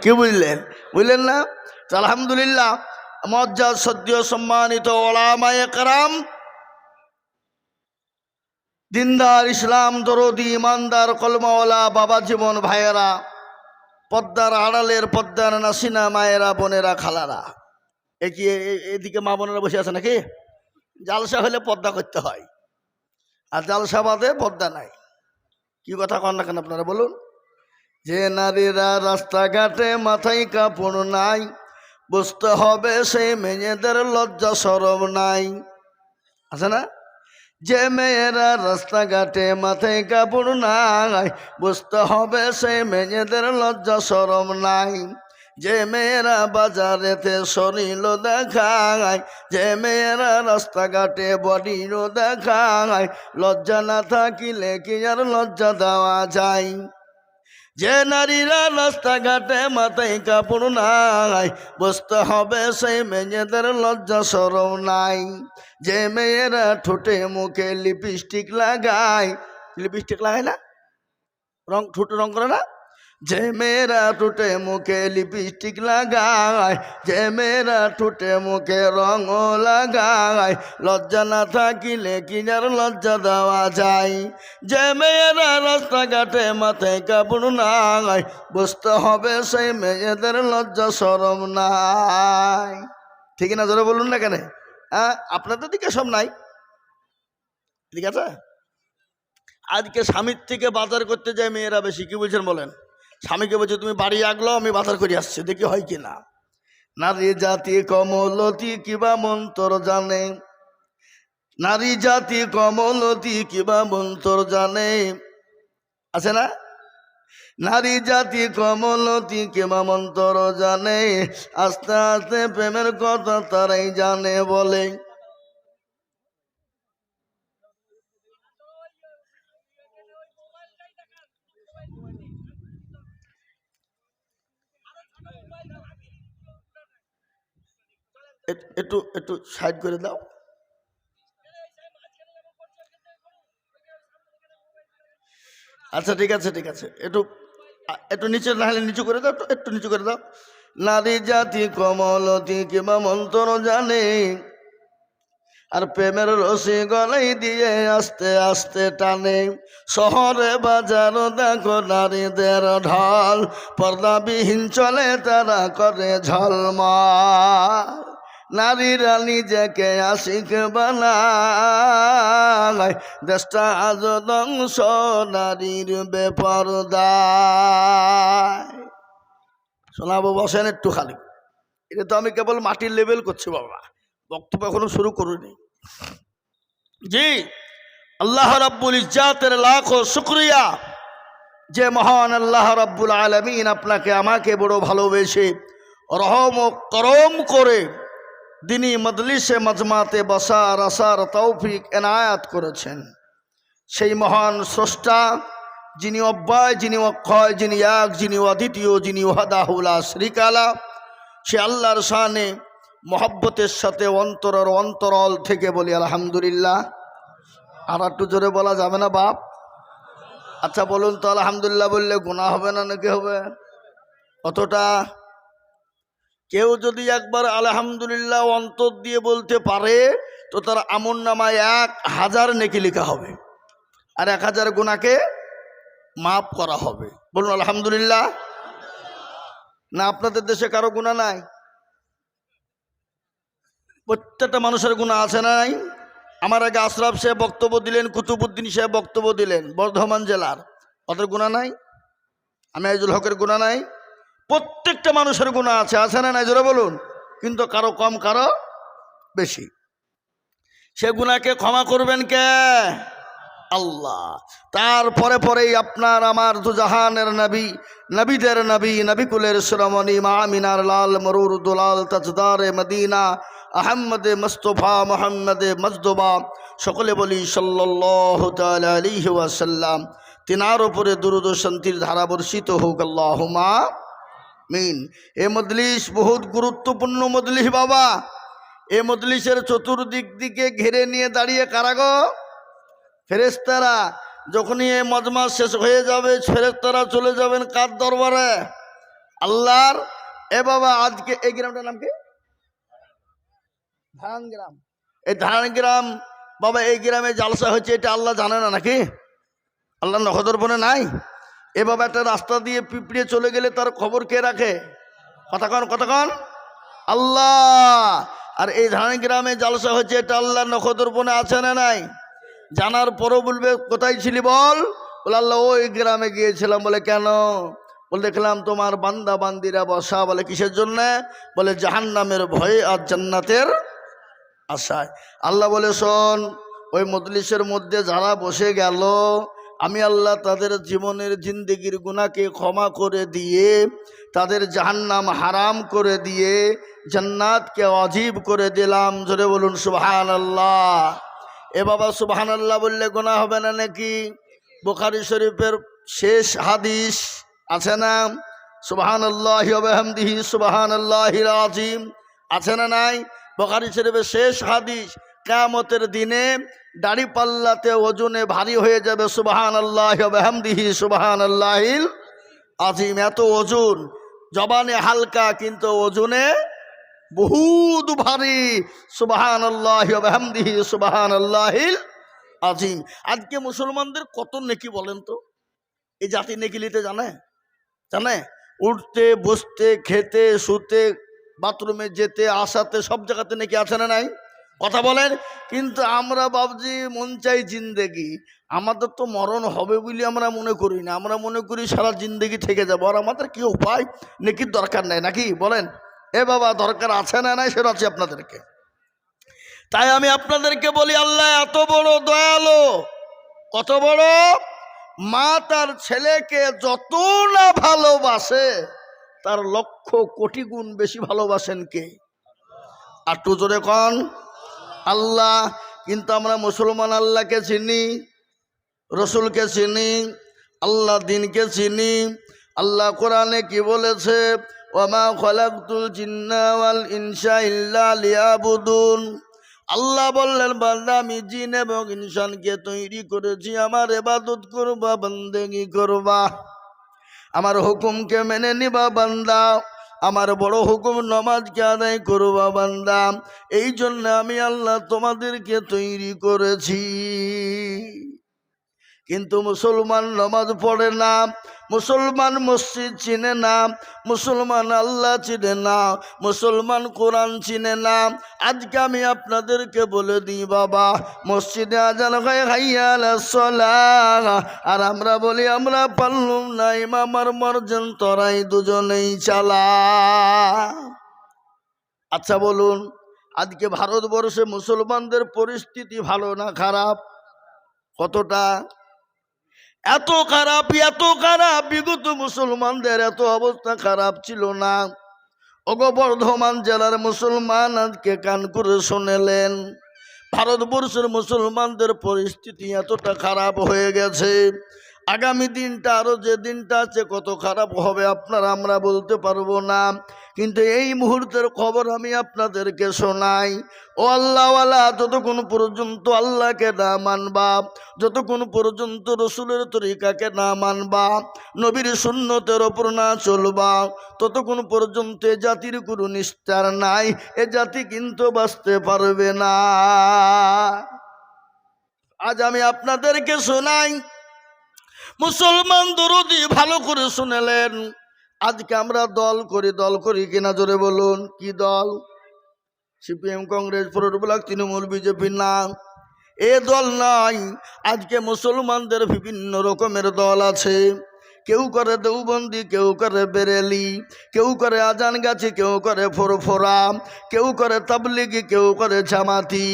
কি বুঝলেন? বুঝলেন না? তো আলহামদুলিল্লাহ, মজ্জাদ সদ্য সম্মানিত ওলামায়ে কেরাম, দিনদার, ইসলাম দরদি, ইমানদার, কলমাওয়ালা বাবা জীবন ভাইয়েরা, পদ্মার আড়ালের পদ্মার নাসিনা মায়েরা, বোনেরা, খালারা, কি এদিকে মা বোনেরা বসে আছে নাকি? জালসা হলে পদ্মা করতে হয়, আর জালসা বাদে পদ্মা নাই। কি কথা কন না কেন আপনারা বলুন? যে নারীরা রাস্তাঘাটে মাথায় কাপড় নাই, বুঝতে হবে সেই মেয়েদের লজ্জা শরম নাই। আছে না? যে মেয়েরা রাস্তাঘাটে মাথায় কাপড় নাই, বুঝতে হবে সেই মেয়েদের লজ্জা শরম নাই। যে মেয়েরা বাজারেতে শরীর দেখায়, যে মেয়েরা রাস্তাঘাটে বডির দেখায়, লজ্জা না থাকিলে কি আর লজ্জা দেওয়া যায়? যে নারীরা রাস্তাঘাটে মাথায় কাপড় নাই, বুঝতে হবে সেই মেয়েদের লজ্জা শরম নাই। যে মেয়েরা ঠোঁটে মুখে লিপস্টিক লাগায়, লিপস্টিক লাগায় না, রং, ঠোঁটে রং করে না? যে মেয়েরা ঠোঁটে মুখে লিপস্টিক লাগায়, যে মেয়েরা ঠোঁটে মুখে রং লাগায়, লজ্জা না থাকিলে কি আর লজ্জা দেওয়া যায়? যে মেয়েরা রাস্তাঘাটে মাথায় কাপড় নাই, বুঝতে হবে সেই মেয়েদের লজ্জা শরম নাই। ঠিক না? জোরে বলুন না কেন? হ্যাঁ, আপনাদের দিকে সব নাই, ঠিক আছে? আজকে স্বামীর থেকে বাজার করতে যায় মেয়েরা বেশি। কি বলছেন বলেন? স্বামীকে বলছে তুমি বাড়ি আগলো, আমি বাজার করে আসছি, দেখি হয় কিনা। নারী জাতি কমলতি কিবা মন্তর জানে, নারী জাতি কমলতি কিবা মন্তর জানে। আছে না? নারী জাতি কমলতি কিবা মন্তর জানে, আস্তে আস্তে প্রেমের কথা তারাই জানে বলে। একটু একটু সাইড করে দাও। আচ্ছা ঠিক আছে, ঠিক আছে, একটু একটু নিচে, না হলে নিচু করে দাও, একটু নিচু করে দাও। নারী জাতি কমলতি কিবা মন্ত্র জানে, আর প্রেমের রশি গলাই দিয়ে আস্তে আস্তে টানে। শহরে বাজার দেখো নারীদের ঢল, পর্দাবিহীন চলে তারা করে ঝলমল। নারীরা নিজেকে আশিক বানায়, দেশটা আজ ধ্বংস নারীর বেপরদায়। শোনাবো, বসেন একটু খালি। এটা তো আমি কেবল মাটির লেভেল করছি বাবা, বক্তব্য এখনো শুরু করিনি। জি, আল্লাহ রাব্বুল ইজ্জাতের লাখো শুকরিয়া, যে মহান আল্লাহ রাব্বুল আলামিন আপনাকে আমাকে বড় ভালোবেসে রহম ও করম করে দিনী মজলিসে মজমাতে বসার আসার তৌফিক এনায়াত করেছেন। সেই মহান স্রষ্টা, যিনি অব্যয়, যিনি অক্ষয়, যিনি এক, যিনি অদ্বিতীয়, যিনি ওয়াহদাহু লা শারীকা লাহু, সে আল্লাহর শানে মহব্বতের সাথে অন্তরের অন্তরল থেকে বলি আলহামদুলিল্লাহ। আর একটু জোরে বলা যাবে না বাপ? আচ্ছা বলুন তো, আলহামদুলিল্লাহ বললে গুনাহ হবে না নাকি হবে? অতটা কেউ যদি একবার আলহামদুলিল্লাহ অন্তর দিয়ে বলতে পারে, তো তার আমলনামায় 1000 নেকি লেখা হবে, আর 1000 গুনাহকে মাফ করা হবে। বলুন আলহামদুলিল্লাহ। না আপনাদের দেশে কারো গুনাহ নাই? প্রত্যেকটা মানুষের গুনাহ আছে না নাই? আমার আগে আশরাফ সাহেব বক্তব্য দিলেন, কুতুবুদ্দিন সাহেব বক্তব্য দিলেন বর্ধমান জেলার, ওদের গুনাহ নাই? আমিনুল হকের গুনাহ নাই? প্রত্যেকটা মানুষের গুনাহ আছে, আছে না নাই? জোরে বলুন। কিন্তু কারো কম, কারো বেশি। সে গুনাহকে ক্ষমা করবেন কে? আল্লাহ। তারপরে পরেই আপনার আমার দুজাহানের নবী, নবীদের নবী, নবিকুলের শিরোমণি মা আমিনার লাল মরুর দুলাল তাজদারে মদিনা আহমদে মুস্তফা মোহাম্মদে মজদুবা, সকলে বলি সাল্লাল্লাহু তাআলা আলাইহি ওয়াসাল্লাম। তিনার উপরে দুরূদ ও শান্তির ধারা বর্ষিত হোক, আল্লাহুম্মা আমিন। এ মজলিস বহুত গুরুত্বপূর্ণ মজলিস বাবা। এ মজলিসের চতুর্দিক দিকে ঘিরে নিয়ে দাঁড়িয়ে কারা গো? ফেরেশতারা। যখনই এ মজমা শেষ হয়ে যাবে, ফেরেশতারা চলে যাবেন কার দরবারে? আল্লাহর। এ বাবা আজকে এই গ্রামটার নাম কি? ধারান গ্রাম। এই ধারান গ্রাম বাবা, এই গ্রামে জালসা হচ্ছে, এটা আল্লাহ জানে না নাকি? আল্লাহ নখদর্পণে নাই? এ বাবা একটা রাস্তা দিয়ে পিঁপড়ে চলে গেলে তার খবর কে রাখে? কতক্ষণ আল্লাহ। আর এই ধারান গ্রামে জালসা হচ্ছে, এটা আল্লাহ নখদর্পণে আছে না নাই? জানার পরও বলবে কোথায় ছিলি বল? বলে আল্লাহ ওই গ্রামে গিয়েছিলাম। বলে কেন? বলে দেখলাম তোমার বান্দা বান্দিরা বসা। বলে কিসের জন্যে? বলে জাহান্নামের ভয়ে আর জান্নাতের আশায়। আল্লাহ বলে শোন, ওই মজলিসের মধ্যে যারা বসে গেল, আমি আল্লাহ তাদের জীবনের জিন্দেগির গুনাহকে ক্ষমা করে দিয়ে, তাদের জাহান্নাম হারাম করে দিয়ে জান্নাতকে ওয়াজিব করে দিলাম। জোরে বলুন সুবহানাল্লাহ। এ বাবা সুবহানাল্লাহ বললে গুনাহ হবে না নাকি? বুখারী শরীফের শেষ হাদিস আছে না? সুবহানাল্লাহি ওয়া বিহামদিহি সুবহানাল্লাহিল আযীম আছে না নাই? বুখারী শরীফের শেষ হাদিস, কিয়ামতের দিনে দাড়ি পাল্লাতে ওজনে ভারী হয়ে যাবে সুবহানাল্লাহি ওয়া বিহামদিহি সুবহানাল্লাহিল আযীম। এত ওজন, জবানে হালকা কিন্তু ওজনে বহুত ভারী। সুবহানাল্লাহি ওয়া বিহামদিহি সুবহানাল্লাহিল আযীম। আজকে মুসলমানদের কত নেকি বলেন তো? এই জাতি নেকি নিতে জানে? উঠতে বসতে খেতে শুতে বাথরুমে যেতে আসাতে সব জায়গাতে নেকি আছে না নাই? কথা বলেন। কিন্তু আমরা বাবজি মন চাই জিন্দেগি, আমাদের তো মরণ হবে বলে আমরা মনে করি না। আমরা মনে করি সারা জিন্দেগি থেকে যাবো। আর আমাদের কি উপায়? নেকির দরকার নাই নাকি বলেন? এ বাবা দরকার আছে না নাই সেটা আছে আপনাদেরকে। তাই আমি আপনাদেরকে বলি, আল্লাহ এত বড় দয়ালু। কত বড়? মা তার ছেলেকে যত না ভালোবাসে, তার লক্ষ কোটি গুণ বেশি ভালোবাসেন কে? আর একটু জোরে কন আল্লাহ। কিন্তু আমরা মুসলমান আল্লাহকে চিনি, রসুলকে চিনি, আল্লাহ দিনকে চিনি। আল্লাহ কোরআনে কি বলেছে? ওয়ামা খালাকতুল জিন্না ওয়াল ইনসা ইল্লা লিয়াবুদুন। আল্লাহ বললেন, বান্দা আমি জিন এবং ইনসানকে তৈরি করেছি আমার ইবাদত করবা, বন্দেগি করবা, আমার হুকুমকে মেনে নিবা বান্দা, আমার বড় হুকুম নামাজকে আদায় করবা বান্দা। এই জন্য আমি আল্লাহ তোমাদেরকে তৈরি করেছি। কিন্তু মুসলমান নামাজ পড়ে না, মুসলমান মসজিদ চিনে না, মুসলমান আল্লাহ চিনে না, মুসলমান কোরআন চিনে না। আজকে আমি আপনাদেরকে বলে দিই বাবা, মসজিদে আজান হয় হাইয়া আলাস সালাহ, আর আমরা বলি আমরা পারলুম না, ইমাম আর মুয়াজ্জিন তোরাই দুজনেই চালা। আচ্ছা বলুন, আজকে ভারতবর্ষে মুসলমানদের পরিস্থিতি ভালো না খারাপ? কতটা? এত খারাপ, এত খারাপ। বিগত মুসলমানদের এত অবস্থা খারাপ ছিল না। ওগো বর্ধমান জেলার মুসলমান আজকে কান করে শুনেলেন, ভারতবর্ষের মুসলমানদের পরিস্থিতি এতটা খারাপ হয়ে গেছে। আগামী দিনটা আরো যে দিনটা আছে কত খারাপ হবে আপনারা আমরা বলতে পারবো না। কিন্তু এই মুহূর্তের খবর আমি আপনাদেরকে শোনাই। ও আল্লাহওয়ালা, যতক্ষণ পর্যন্ত আল্লাহকে না মানবা, যতক্ষণ পর্যন্ত রসুলের তরিকাকে না মানবা, নবীর সুন্নতের ওপর না চলবা, ততক্ষণ পর্যন্ত এ জাতির কোনো নিস্তার নাই। এ জাতি কিন্তু বাঁচতে পারবে না। আজ আমি আপনাদেরকে শোনাই, মুসলমান দরদি ভালো করে শুনেলেন। আজকে আমরা দল করি কিনা জোরে বলুন? কি দল? CPM, Congress, forward block, Trinamool, BJP না, এ দল নাই। আজকে মুসলমানদের বিভিন্ন রকমের দল আছে। কেউ করে দেওবন্দি, কেউ করে বেরেলি, কেউ করে আজান গাছি, কেউ করে ফোরফোরা, কেউ করে তাবলিগি, কেউ করে জামাতি,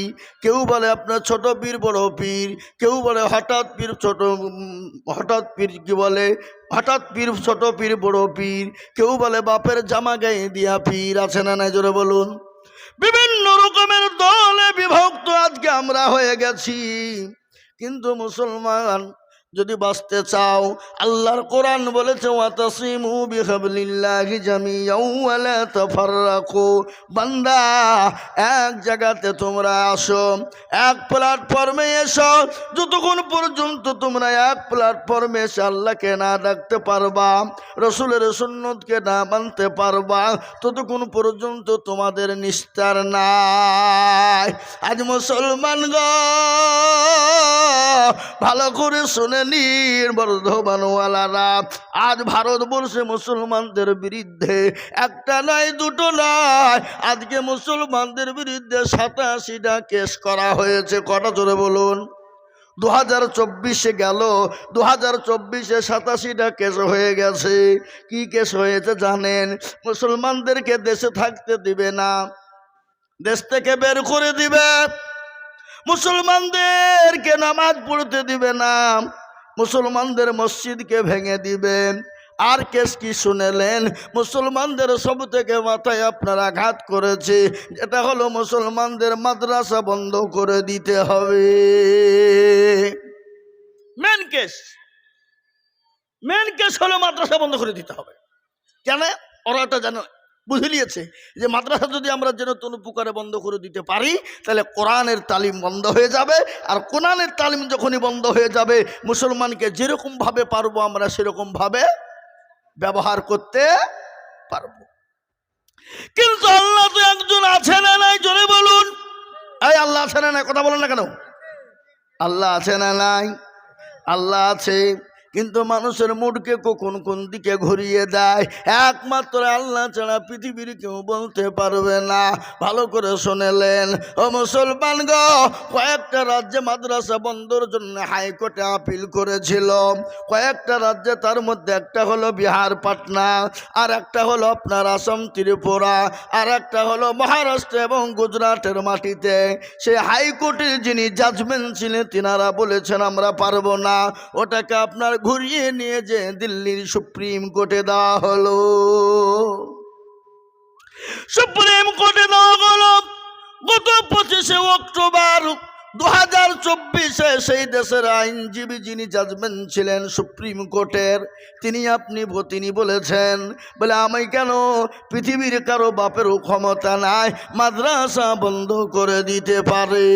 কেউ বলে আপনার ছোট পীর বড় পীর, কেউ বলে হঠাৎ পীর ছোট, হঠাৎ পীর কি বলে হঠাৎ পীর ছোট পীর বড় পীর, কেউ বলে বাপের জামা গায়ে দিয়া পীর। আছে না নাই জোরে বলুন? বিভিন্ন রকমের দলে বিভক্ত আজকে আমরা হয়ে গেছি। কিন্তু মুসলমান যদি বাঁচতে চাও, আল্লাহর কোরআন বলেছে ওয়াতাসিমু বিহাবলিল্লাহি জামিআন ওয়া লা তাফাররাকু। বান্দা, এক জায়গাতে তোমরা আসো, এক প্ল্যাটফর্মে এসো। যতক্ষণ পর্যন্ত তোমরা এক প্ল্যাটফর্মে এসে আল্লাহকে না ডাকতে পারবা, রসুলের সুন্নতকে না মানতে পারবা, ততক্ষণ পর্যন্ত তোমাদের নিস্তার নাই। আজ মুসলমান গো, ভালো করে শুনে নিন বর্ধমানওয়ালারা, আজ ভারতবর্ষে মুসলমানদের বিরুদ্ধে একটা নয় দুটো নয়, আজকে মুসলমানদের বিরুদ্ধে 87টা কেস করা হয়েছে। কটা জোরে বলুন? 2024 গেল, 2024 87টা কেস হয়ে গেছে। কি কেস হয়েছে জানেন? মুসলমানদেরকে দেশে থাকতে দিবে না, দেশ থেকে বের করে দিবে, মুসলমানদেরকে নামাজ পড়তে দিবে না, মুসলমানদের মসজিদকে ভেঙে দিবে। আর কেস কি শুনেলেন? মুসলমানদের সব থেকে মাথায় আপনারা আঘাত করেছে, এটা হলো মুসলমানদের মাদ্রাসা বন্ধ করে দিতে হবে। মেন কেস হলো মাদ্রাসা বন্ধ করে দিতে হবে। কেন? ওরা এটা জানো, বুঝে নিয়েছে যে মাদ্রাসা যদি আমরা যেন তনুপুকারে বন্ধ করে দিতে পারি, তাহলে কোরআনের তালিম বন্ধ হয়ে যাবে। আর কোরআনের তালিম যখনই বন্ধ হয়ে যাবে, মুসলমানকে যেরকমভাবে পারবো আমরা সেরকমভাবে ব্যবহার করতে পারবো। কিন্তু আল্লাহ তো একজন আছে না নাই? জোরে বলুন। এই আল্লাহ আছে না নাই? কথা বলেন না কেন? আল্লাহ আছে না নাই? আল্লাহ আছে, কিন্তু মানুষের মুডকে কখন কোন দিকে ঘুরিয়ে দেয় একমাত্র আল্লাহ ছাড়া পৃথিবীর কেউ বলতে পারবে না। ভালো করে শুনেলেন ও মুসলমান গো, কয়েকটা রাজ্যে মাদ্রাসা বন্ধর জন্য হাইকোর্টে আপিল করেছিল। কয়েকটা রাজ্যে, তার মধ্যে একটা হলো বিহার পাটনা, আর একটা হলো আপনার আসাম ত্রিপুরা, আর একটা হলো মহারাষ্ট্র এবং গুজরাটের মাটিতে। সেই হাইকোর্টের যিনি জাজমেন্ট ছিলেন, তিনারা বলেছেন আমরা পারবো না, ওটাকে আপনার ঘুরিয়ে নিয়ে যে দিল্লির সুপ্রিম কোর্টে দেওয়া হলো। সুপ্রিম কোর্টে দেওয়া হলো গত 25শে অক্টোবর 2024। সেই দেশের আইনজীবী যিনি জাজমেন্ট ছিলেন সুপ্রিম কোর্টের, তিনি বলেছেন, বলে আমি কেন, পৃথিবীর কারো বাপেরও ক্ষমতা নাই মাদ্রাসা বন্ধ করে দিতে পারে।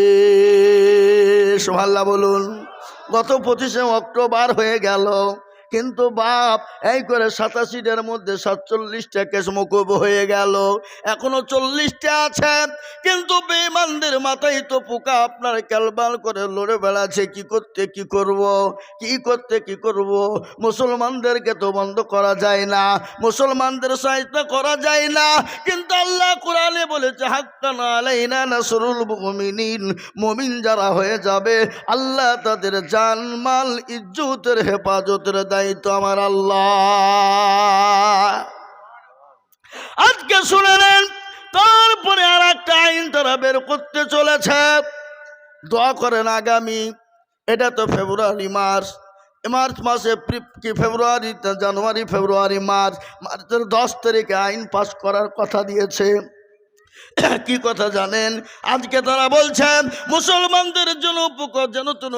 সুবহানাল্লাহ বলুন। গত 25শে অক্টোবর হয়ে গেল, কিন্তু বাপ এই করে 87টার মধ্যে 47টা কেস মকুব হয়ে গেল, এখনো 40টা আছে। কিন্তু বেঈমানদের মাথায় তো পোকা আপনার ক্যালবাল করে লড়ে বেড়াচ্ছে, কি করব। মুসলমানদেরকে তো বন্ধ করা যায় না, মুসলমানদের সহায়তা করা যায় না। কিন্তু আল্লাহ কোরআনে বলেছে হাক্কান আলাইনা নাসরুল মুমিনিন, মুমিন যারা হয়ে যাবে আল্লাহ তাদের জান মাল ইজ্জতের হেফাজতের দায়িত্ব আমার আল্লাহ। আজকে শুনেলেন, তারপরে আর একটা আইন তারা বের করতে চলেছে। দোয়া করেন আগামী, এটা তো মার্চ মাসে, ফেব্রুয়ারি, জানুয়ারি, ফেব্রুয়ারি, মার্চের 10 তারিখে আইন পাস করার কথা দিয়েছে। কি কথা জানেন? আজকে তারা বলছেন মুসলমানদের জন্য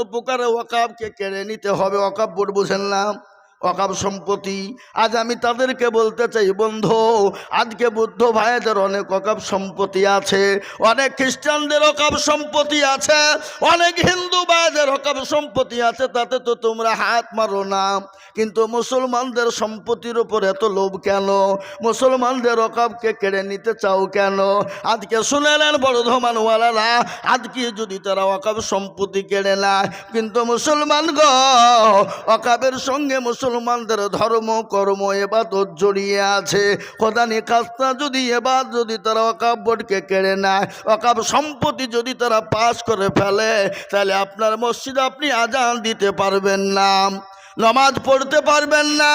উপকারে ওয়াকাফকে কেড়ে নিতে হবে। ওয়াকাফ বোর্ড বুঝেন না? ওয়াকাফ সম্পত্তি। আজ আমি তাদেরকে বলতে চাই, বন্ধু, আজকে বুদ্ধ ভাইদের অনেক ওয়াকাফ সম্পত্তি আছে, অনেক খ্রিস্টানদের ওয়াকাফ সম্পত্তি আছে, অনেক হিন্দু ভাইদের ওয়াকাফ সম্পত্তি আছে, তাতে তো তোমরা হাত মারো না। কিন্তু মুসলমানদের সম্পত্তির উপর এত লোভ কেন? মুসলমানদের ওয়াকাফকে কেড়ে নিতে চাও কেন? আজকে শুনেলেন বর্ধমানওয়ালারা, আজকে যদি তারা ওয়াকাফ সম্পত্তি কেড়ে নেয়, কিন্তু মুসলমান গো, ওয়াকাফের সঙ্গে মুসলমানদের ধর্ম কর্ম ইবাদত জড়িয়ে আছে। খোদানি খাস্তা যদি যদি তারা ওয়াকাফ বোর্ডকে কেড়ে নেয়, ওয়াকাফ সম্পত্তি যদি তারা পাস করে ফেলে, তাহলে আপনার মসজিদে আপনি আজান দিতে পারবেন না, নামাজ পড়তে পারবেন না।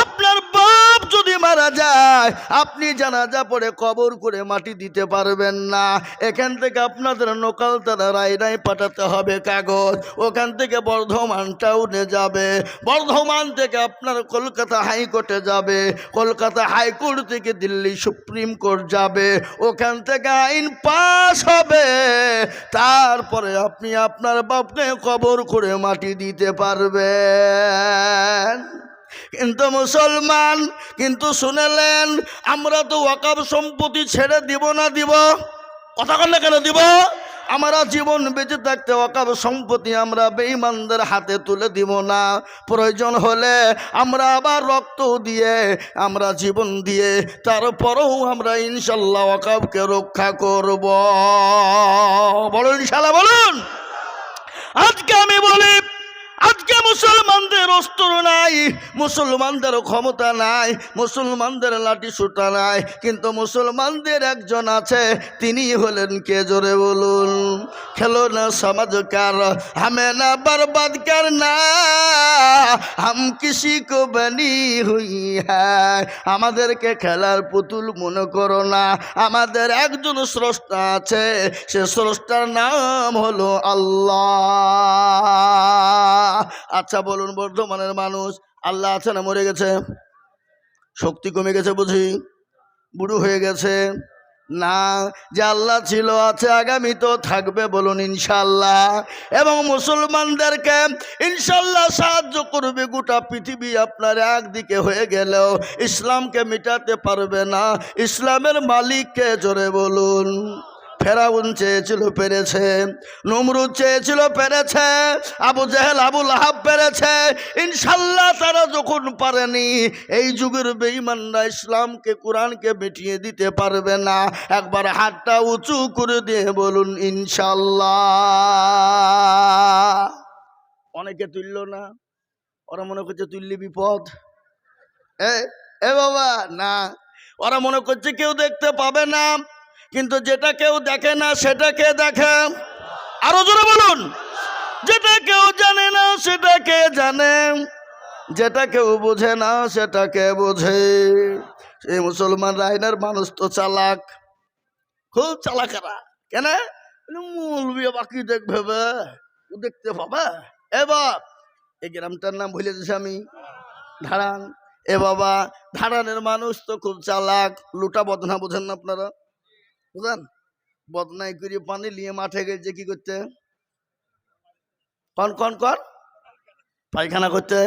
আপনার বাপ যদি মারা যায়, আপনি জানাজা পড়ে কবর করে মাটি দিতে পারবেন না। এখান থেকে আপনাদের নকালতারা রায়নায় পাঠাতে হবে কাগজ, ওখান থেকে বর্ধমান টাউনে যাবে, বর্ধমান থেকে আপনার কলকাতা হাইকোর্টে যাবে, কলকাতা হাইকোর্ট থেকে দিল্লি সুপ্রিম কোর্ট যাবে, ওখান থেকে আইন পাস হবে, তারপরে আপনি আপনার বাপকে কবর করে মাটি দিতে পারবেন। কিন্তু মুসলমান কিন্তু শুনেলেন, আমরা তো ওয়াকফ সম্পত্তি ছেড়ে দিব না, দিব কথা বললে কেন দিব? আমরা জীবন বেঁচে থাকতে ওয়াকফ সম্পত্তি আমরা বেঈমানদের হাতে তুলে দিব না। প্রয়োজন হলে আমরা আবার রক্ত দিয়ে, আমরা জীবন দিয়ে, তারপরেও আমরা ইনশাল্লাহ ওয়াকফকে রক্ষা করব। বলুন ইনশাল্লাহ, বলুন। আজকে আমি বলি, আজকে মুসলমানদের অস্ত্র নাই, মুসলমানদের ক্ষমতা নাই, মুসলমানদের লাঠি সুটা নাই, কিন্তু মুসলমানদের একজন আছে, তিনি হলেন কে? জোরে বলুন। খেলো না সমাজকার, হামে না বরবাদ করনা, হাম কিসি কো বনি হুই হ্যায়। আমাদেরকে খেলার পুতুল মনে করো না, আমাদের একজন স্রষ্টা আছে, সে স্রষ্টার নাম হলো আল্লাহ। আচ্ছা বলুন, বর্ধমানের মানুষ আল্লাহ আছে না মরে গেছে? শক্তি কমে গেছে বুঝি? বুড়ো হয়ে গেছে? না, যে আল্লাহ ছিল, আছে, আগামী তো থাকবে, বলুন ইনশাল্লাহ। এবং মুসলমানদেরকে ইনশাল্লাহ সাহায্য করবে গোটা পৃথিবী। আপনার একদিকে হয়ে গেলেও ইসলামকে মিটাতে পারবে না। ইসলামের মালিককে? জোরে বলুন। ফেরাউন চেয়েছিল, পেরেছে। নমরুদ চেয়েছিল, পেরেছে। আবু জেহেল, আবু লাহাব পেরেছে। ইনশাল্লাহ তারা যখন পারেনি, এই যুগের বেঈমানরা ইসলামকে, কোরআনকে মিটিয়ে দিতে পারবে না। একবার হাতটা উঁচু করে দিয়ে বলুন ইনশাল্লাহ। অনেকে তুলল না, ওরা মনে করছে তুললে বিপদ। এ বাবা না, ওরা মনে করছে কেউ দেখতে পাবে না, কিন্তু যেটা কেউ দেখে না সেটাকে দেখে। আরো জোরে বলুন। যেটা কেউ জানে না সেটাকে জানে, যেটা কেউ বোঝে না সেটাকে বোঝে। এই মুসলমান রাইনার মানুষ তো চালাক, খুব চালাকেরা। কেন? মৌলবি বাকি দেখবে, ও দেখতে পাবে। এবার এই গ্রামটার নাম ভুলে দিয়েছি আমি, ধারান। এ বাবা, ধারানের মানুষ তো খুব চালাক। লুটা বদনা বোঝেন না আপনারা? বুঝলেন? বদনাই করে পানি নিয়ে মাঠে গেছে কি করতে? কন কন কন পায়খানা করতে।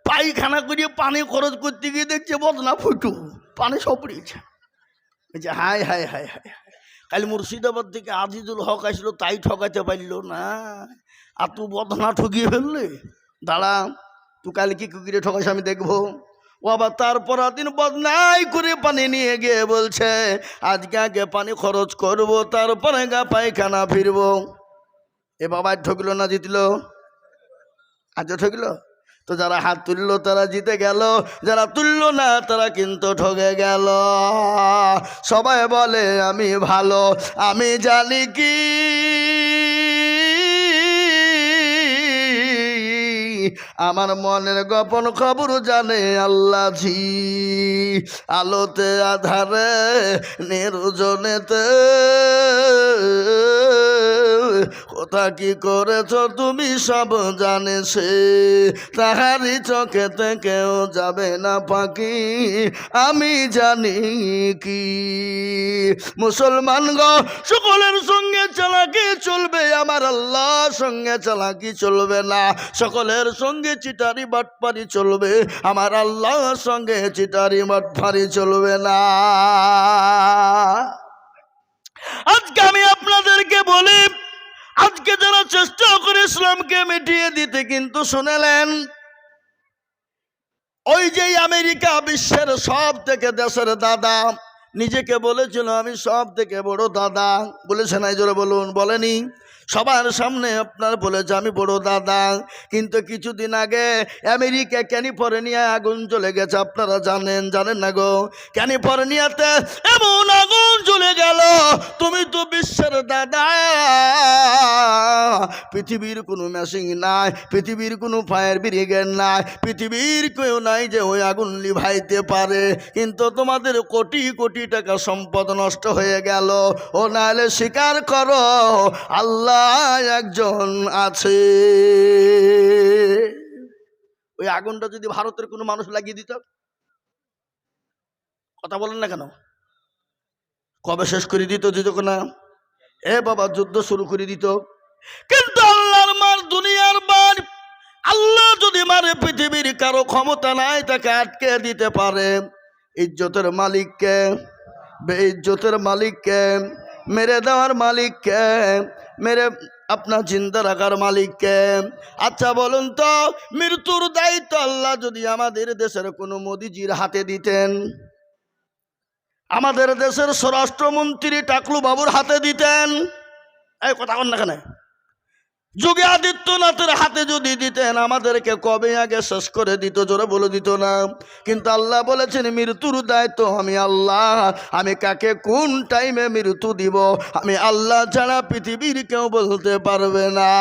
পায়খানা করে পানি খরচ করতে গিয়ে দেখছে বদনা ফুটু, পানি সপড়িয়েছে। Hi hi hi hi. কাল মুর্শিদাবাদ থেকে আজিজুল হক আসলো, তাই ঠকাতে পারল না। আর তুই বদনা ঠকিয়ে ফেললে, দাঁড়া, তুই কাল কি কুকিরে ঠকাইস আমি দেখবো। ও আবার তারপর দিন বদনাই করে পানি নিয়ে গিয়ে বলছে, আজকে আগে পানি খরচ করবো, তারপরে গা পায়খানা ফিরবো। এ বাবা ঠকলো না জিতলো? আজও ঠকলো। তো যারা হাত তুললো তারা জিতে গেল, যারা তুললো না তারা কিন্তু ঠকে গেল। সবাই বলে আমি ভালো, আমি জানি কি আমার মনের গোপন খবর জানে আল্লাহ জি। আলোতে আধারে নির্জনেতে কথা কি করেছ তুমি সব জানে সে, তাহারি চোখেতে কেউ যাবে না পাখি, আমি জানি কি। মুসলমান গো, সকলের সঙ্গে চালাকি চলবে, আমার আল্লাহর সঙ্গে চালাকি চলবে না। সকলের সঙ্গে চিটারি বাটপারি চলবে, আমার আল্লাহর সঙ্গে চিটারি বাটপারি চলবে না। আজকে আমি আপনাদেরকে বলি, আজকে যারা চেষ্টা করে ইসলামকে মিটিয়ে দিতে, কিন্তু শুনেলেন, ওই যে আমেরিকা বিশ্বের সব থেকে দেশের দাদা, নিজেকে বলেছিল আমি সব থেকে বড় দাদা, বলেছে নাই? জোরে বলুন। বলেনি? সবার সামনে আপনার বলেছে আমি বড় দাদা, কিন্তু কিছুদিন আগে আমেরিকা ক্যালিফোর্নিয়া আগুন জ্বলে গেছে। আপনারা জানেন না গো? ক্যালিফোর্নিয়াতে এমন আগুন জ্বলে গেল, তুমি তো বিশ্বের দাদা, পৃথিবীর কোনো মেশিন নাই, পৃথিবীর কোনো ফায়ার ব্রিগেড নাই, পৃথিবীর কেউ নাই যে ওই আগুন লিভাইতে পারে, কিন্তু তোমাদের কোটি কোটি টাকা সম্পদ নষ্ট হয়ে গেল। ও নাহলে স্বীকার করো আল্লাহ একজন আছে। ওই আগুনটা যদি ভারতের কোনো মানুষ লাগিয়ে দিত, কথা বলেন না কেন, কবে শেষ করে দিত? দিত না? এ বাবা, যুদ্ধ শুরু করে দিত। কিন্তু আল্লাহর মার, দুনিয়ার মার, আল্লাহ যদি মারে পৃথিবীর কারো ক্ষমতা নাই তাকে আটকে দিতে পারে। ইজ্জতের মালিককে, বেইজ্জতের মালিককে, মেরে দেওয়ার মালিককে, মেরে আপনার জিন্দা রাখার মালিককে। আচ্ছা বলুন তো, মৃত্যুর দায়িত্ব আল্লাহ যদি আমাদের দেশের কোনো মোদিজির হাতে দিতেন, আমাদের দেশের স্বরাষ্ট্রমন্ত্রী টাকলু বাবুর হাতে দিতেন, এই কথা কন না কেন, যোগী আদিত্যনাথের হাতে যদি দিতেন, আমাদেরকে কবে আগে শেষ করে দিত, জোরে বলে দিত না? কিন্তু আল্লাহ বলেছেন মৃত্যুর দায়িত্ব আমি আল্লাহ, আমি কাকে কোন টাইমে মৃত্যু দিব আমি আল্লাহ ছাড়া পৃথিবীর কেউ বলতে পারবে না।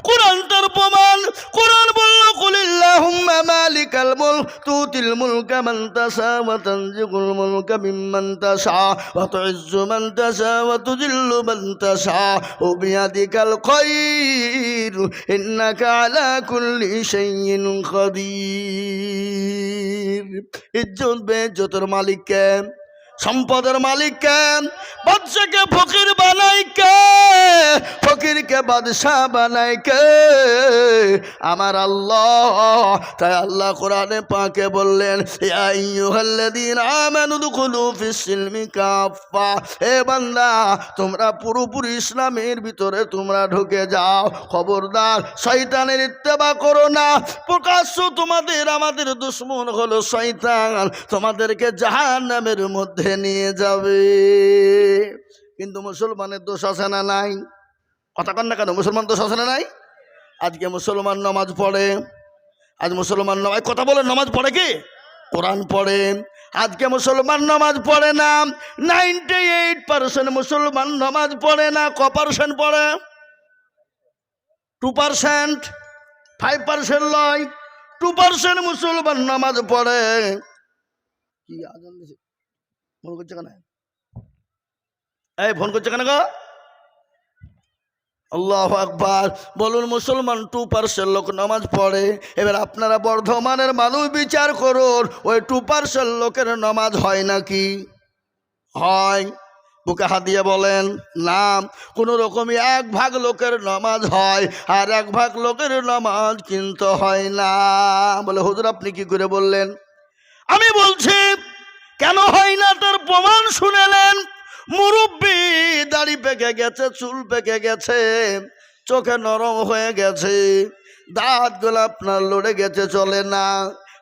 কোরআন তার প্রমাণ। কোরআন বলল কুলিল্লাহুম্মা মালিকাল মুলক তুতিল মুলকা মান তাশা ওয়া তানজিউল মুলকা মিম্মান তাশা ওয়া তুইজ্জু মান তাশা ওয়া তুযিল্লু মান তাশা ওয়া বিয়াদিকাল খায়র ইন্নাকা আলা কুল্লি শাইইন কাদির। ইজ্জত বেইজ্জতের মালিক কে? সম্পদের মালিক কে? বাদশাকে ফকির বানাই কে? ফকিরকে বাদশাহ বানাই কে? আমার আল্লাহ। তাই আল্লাহ কোরআনে পাকে বললেন ইয়া আইয়ুহাল্লাযীনা আমানু দুখুলু ফিস সিলমি কাফা, হে বান্দা তোমরা পুরোপুরি ইসলামের ভিতরে তোমরা ঢুকে যাও। খবরদার শয়তানের ইত্তেবা করো না। প্রকাশ্য তোমাদের আমাদের দুশমন হলো শয়তান, তোমাদেরকে জাহান্নামের মধ্যে নিয়ে যাবে। কিন্তু মুসলমানের দোষ আছে না নাই? কথা কন না কেন? মুসলমান দোষ আছে না নাই? আজকে মুসলমান নামাজ পড়ে, আজ মুসলমান কথা বলে নামাজ পড়ে কি? কোরআন পড়ে। আজকে মুসলমান নামাজ পড়ে না। 98% মুসলমান নামাজ পড়ে না। ক% পড়ে? 2%, 5% লয়, 2% মুসলমান নামাজ পড়ে। কি আজান দিছে? ফোন করছে কেন? এই ফোন করছে কেন গো? আল্লাহু আকবার। বলুন মুসলমান 2% লোক নামাজ পড়ে। এবার আপনারা বর্ধমানের মানুষ বিচার করুন, ওই 2% লোকের নামাজ হয় নাকি? হয়? বুকে হাত দিয়ে বলেন না। কোনো রকমই 1% লোকের নামাজ হয়, আর 1% লোকের নামাজ কিন্তু হয় না। বলে হুজুর আপনি কি করে বললেন? আমি বলছি কেন হয় না তার প্রমাণ শুনেলেন। মুরব্বী, দাড়ি পেকে গেছে, চুল পেকে গেছে, চোখে নরম হয়ে গেছে, দাঁতগুলো আপনার লড়ে গেছে, চলে না।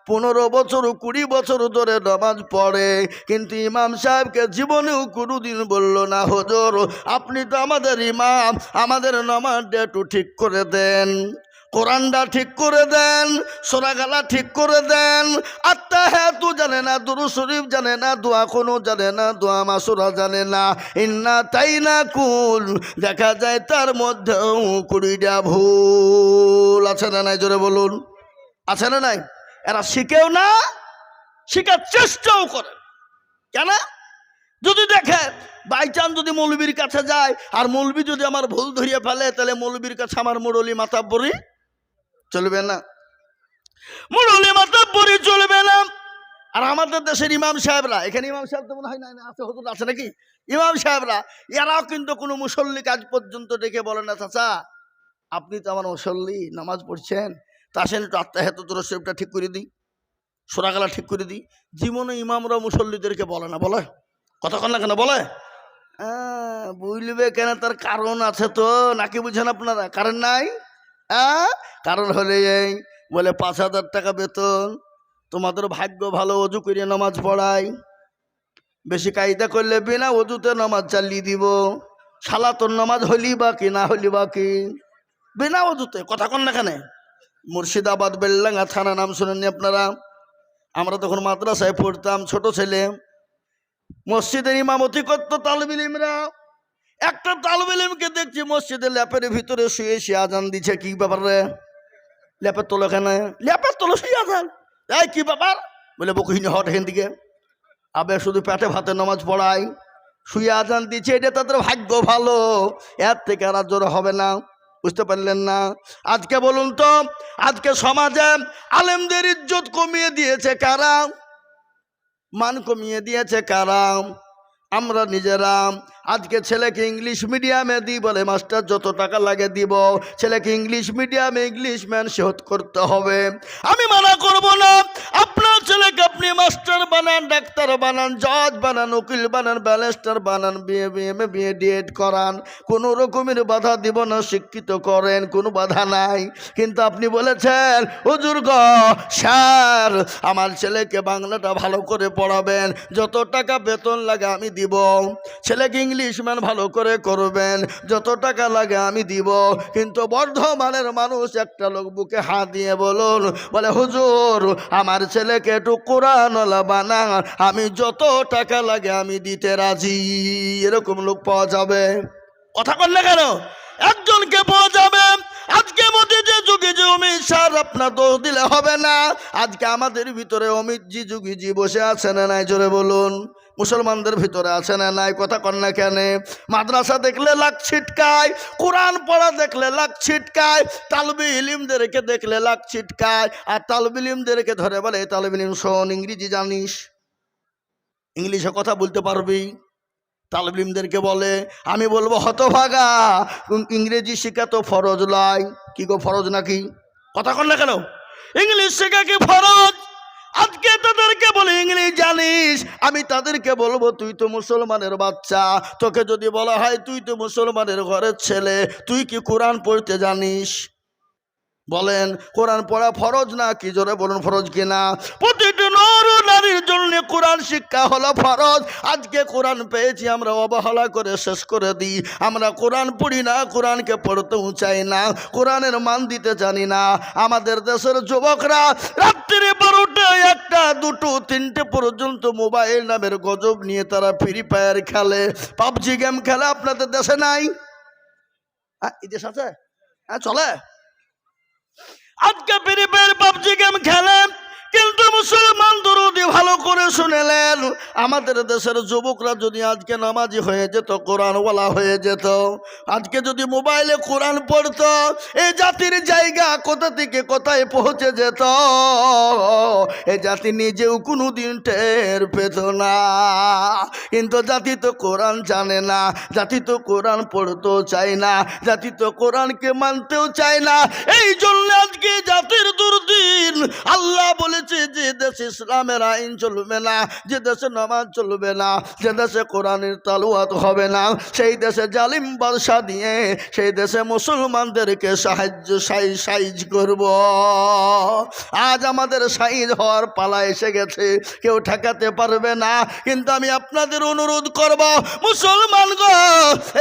15 বছর 20 বছর ধরে নামাজ পড়ে, কিন্তু ইমাম সাহেবকে জীবনেও কোনোদিন বলল না হুজুর আপনি তো আমাদের ইমাম, আমাদের নামাজটা একটু ঠিক করে দেন, কোরআনটা ঠিক করে দেন, সূরাগালা ঠিক করে দেন, আত্তাহিয়াতু জানে না, দুরূদ শরীফ জানে না, দোয়া কোনো জানে না, দোয়া মাসুরা জানে না, ইন্না তাইনা কুল। দেখা যায় তার মধ্যেও 20টা ভুল আছে না নাই? জোরে বলুন, আছে না নাই? এরা শিখেও না, শিখার চেষ্টাও করে। কেন? যদি দেখে বাইচান যদি মৌলবীর কাছে যায়, আর মৌলবী যদি আমার ভুল ধরিয়ে ফেলে, তাহলে মৌলবীর কাছে আমার মুরলি মাতাব্বরি চলবে না, মুরলি মাতাব্বরি চলবে না। আর আমাদের দেশের ইমাম সাহেবরা, এখানে ইমাম সাহেব তো মনে হয় না আছে, হুজুর আছে নাকি? ইমাম সাহেবরা এরাও কিন্তু কোনো মুসল্লি কাজ পর্যন্ত ডেকে বলে না চাচা আপনি তো আমার মুসল্লি, নামাজ পড়ছেন, তা আসেন একটু আত্মাহিয়াত দুরূদ শরীফটা ঠিক করে দিই, সূরাগালা ঠিক করে দিই। জীবনে ইমামরা মুসল্লিদেরকে বলে না। বলে? কথা কন না কেন? বলে? বুঝলবে কেন? তার কারণ আছে তো, নাকি বুঝেন আপনারা? কারণ নাই? কারণ হলে এই বলে 5,000 টাকা বেতন, তোমাদের ভাগ্য ভালো, অজু করে নামাজ পড়াই, বেশি কায়দা করলে বিনা অজুতে নামাজ চালিয়ে দিব, শালা তোর নামাজ হলি বা কি না হলি বা কি বিনা অজুতে কথা কন না কেন মুর্শিদাবাদ বেলডাঙ্গা থানা নাম শুনেননি আপনারা আমরা তখন মাদ্রাসায় পড়তাম ছোট ছেলে মসজিদের ইমামতি করতো তালবিল ইমরা একটা তালবিল ইমকে দেখছি মসজিদের ল্যাপের ভিতরে শুয়ে শুয়ে আজান দিচ্ছে কি ব্যাপার রে ল্যাপের তোলো কেন ল্যাপের তোলো শুয়ে আজান এই কি ব্যাপার বলে বকুহিনী হট হেন দিকে আবে শুধু পেটে ভাতে নামাজ পড়াই শুয়ে আজান দিচ্ছে এটা তাদের ভাগ্য ভালো এর থেকে আর জোর হবে না বুঝতে পারলেন না আজকে বলুন তো আজকে সমাজে আলেমদের ইজ্জত কমিয়ে দিয়েছে কারা মান কমিয়ে দিয়েছে কারা আমরা নিজেরা আজকে ছেলেকে ইংলিশ মিডিয়ামে দিই বলে মাস্টার যত টাকা লাগে দিব ছেলেকে ইংলিশ মিডিয়ামে ইংলিশ ম্যান শোধ করতে হবে আমি মানা করব না আপনার ছেলেকে আপনি মাস্টার বানান ডাক্তার বানান জজ বানান উকিল বানান ব্যারিস্টার বানান বিএ ডিএড করান কোনো রকমের বাধা দিব না শিক্ষিত করেন কোনো বাধা নাই কিন্তু আপনি বলেছেন হুজুর গো স্যার আমার ছেলেকে বাংলাটা ভালো করে পড়াবেন যত টাকা বেতন লাগে আমি দিব ছেলেকে ইংলিশ ম্যান ভালো করে করবেন যত টাকা লাগে আমি দিব কিন্তু বর্ধমানের মানুষ একটা লোক বুকে হাত দিয়ে বলুন বলে হুজুর আমার ছেলেকে একটু কোরআনওয়ালা বানান আমি যত টাকা লাগে আমি দিতে রাজি এরকম লোক পাওয়া যাবে কথা বললে কেন একজনকে পাওয়া যাবে আজকে মধ্যে যে যুগে যে অমিত স্যার আপনার দোষ দিলে হবে না আজকে আমাদের ভিতরে অমিতজি যুগিজি বসে আছে না নাই জোরে বলুন মুসলমানদের ভিতরে আছে না নাই কথা কন না কেন মাদ্রাসা দেখলে লাখ ছিটকায় কোরআন পড়া দেখলে লাখ ছিটকায় তালবি ইলিমদেরকে দেখলে লাখ ছিটকায় আর তালবি ইলিমদেরকে ধরে বলে তালবি ইলিম শোন ইংরেজি জানিস ইংলিশে কথা বলতে পারবি তালবি ইলিমদেরকে বলে আমি বলবো হতভাগা ইংরেজি শেখা তো ফরজ লয় কি গো ফরজ নাকি কথা কন না কেন ইংলিশ শেখা কি ফরজ আজকে তাদেরকে বলে ইংলিশ জানিস আমি তাদেরকে বলবো তুই তো মুসলমানের বাচ্চা তোকে যদি বলা হয় তুই তো মুসলমানের ঘরের ছেলে তুই কি কোরআন পড়তে জানিস বলেন কোরআন পড়া ফরজ না কি জোরে বলুন ফরজ কিনা প্রতিটি নর নারীর জন্য কোরআন শিক্ষা হলো ফরজ আজকে কোরআন পেয়েছি আমরা অবহেলা করে শেষ করে দিই আমরা কোরআন পড়ি না কোরআনকে পড়তেও চাই না কোরআনের মান দিতে জানি না আমাদের দেশের যুবকরা রাত্রি 12টা 1টা 2টো 3টে পর্যন্ত মোবাইল নামের গজব নিয়ে তারা ফ্রি ফায়ার খেলে পাবজি গেম খেলে আপনাদের দেশে নাই এই দেশ আছে হ্যাঁ চলে আজকে ফ্রি ফায়ার পাবজি গেম খেলে কিন্তু মুসলমান দরদি ভালো করে শুনেলেন আমাদের দেশের যুবকরা যদি আজকে নামাজি হয়ে যেত কোরআনওয়ালা হয়ে যেত আজকে যদি মোবাইলে কোরআন পড়তো এই জাতির জায়গা কোথা থেকে কোথায় পৌঁছে যেত এই জাতি নিজেও কোনোদিন টের পেত না কিন্তু জাতি তো কোরআন জানে না জাতি তো কোরআন পড়তেও চায় না জাতি তো কোরআনকে মানতেও চায় না এই জন্য আজকে জাতির দুর্দিন আল্লাহ বলে যে দেশে ইসলামের আইন চলবে না যে দেশে নামাজ চলবে না যে দেশে কোরআনের তালওয়াত হবে না সেই দেশে জালিম বাদশা দিয়ে সেই দেশে মুসলমানদেরকে সাইজ করব আজ আমাদের সাইজ হওয়ার পালা এসে গেছে কেউ ঠেকাতে পারবে না কিন্তু আমি আপনাদের অনুরোধ করব মুসলমান গো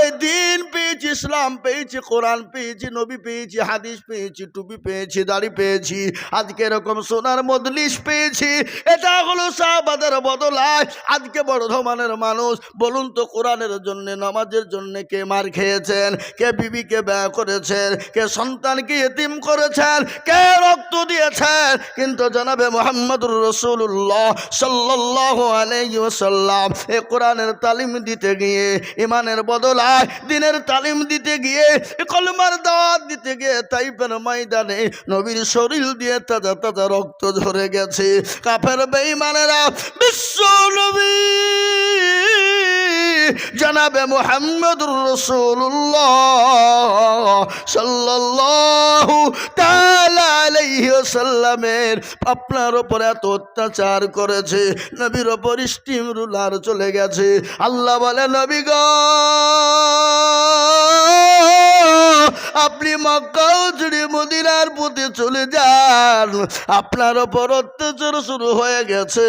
এই দিন পেয়েছি ইসলাম পেয়েছি কোরআন পেয়েছি নবী পেয়েছি হাদিস পেয়েছি টুপি পেয়েছি দাড়ি পেয়েছি আজকে এরকম সোনার মজলিস পেয়েছি এটা হলো সাহাবাদের বদলায় আজকে বর্ধমানের মানুষ বলুন তো কোরআনের জন্য নামাজের জন্য কে মার খেয়েছেন কে বিবিকে ব্যয় করেছেন কে সন্তানকে এতিম করেছেন কে রক্ত দিয়েছেন কিন্তু জনাবে মুহাম্মদুর রাসূলুল্লাহ সাল্লাল্লাহু আলাইহি ওয়াসাল্লাম এই কোরআনের তালিম দিতে গিয়ে ইমানের বদলায় দ্বীনের তালিম দিতে গিয়ে কলমার দাওয়াত দিতে গিয়ে তাইফের ময়দানে নবীর শরীর দিয়ে তাজা তাজা রক্ত ঝরে গেছে কাফের বেঈমানেরা বিশ্ব নবী জনাবে মুহাম্মদুর রাসূলুল্লাহ সাল্লাল্লাহু তাআলা আলাইহি ওয়াসাল্লামের আপনার উপর এত অত্যাচার করেছে নবীর উপর স্টিম রুলার চলে গেছে আল্লাহ বলে নবী গো আপনি মক্কাও ছেড়ে মদিনার পথে চলে যান, আপনার ওপর অত্যাচার শুরু হয়ে গেছে,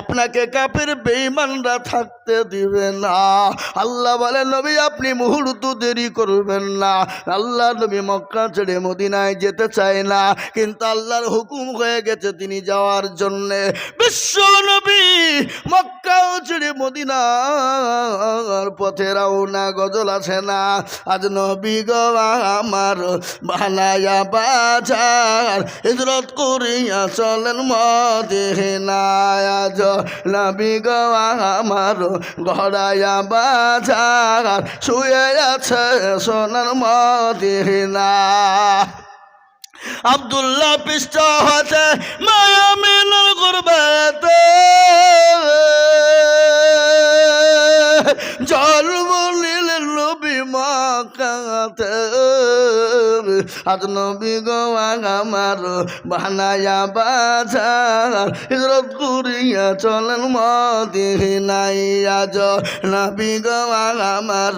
আপনাকে কাফের বেঈমানরা থাকতে দিবে না। আল্লাহ বলে নবী আপনি মুহূর্ত দেরি করবেন না। আল্লাহ নবী মক্কা ছেড়ে মদিনায় যেতে চায় না, কিন্তু আল্লাহর হুকুম হয়ে গেছে তিনি যাওয়ার জন্যে। বিশ্ব নবী মক্কাও ছেড়ে মদিনার পথে রওনা। গজল আছে না, আজ নবী গো আমার বানায়া বাজার হিজরত করিয়া চলেন মদিনায়। আজ নবী গো আমার গড়ায়া বাজার শুয়ে আছে সোনার মদিনা। আব্দুল্লাহ পৃষ্ঠ হতে মায়া মিনার গুরবাতে জন্ম নিলেন নবী মক্কাতে। আজ নবী গো আমার বানায়া বাজার হিজরত করিয়া চলেন মদিনায়। আজ নবী গো আমার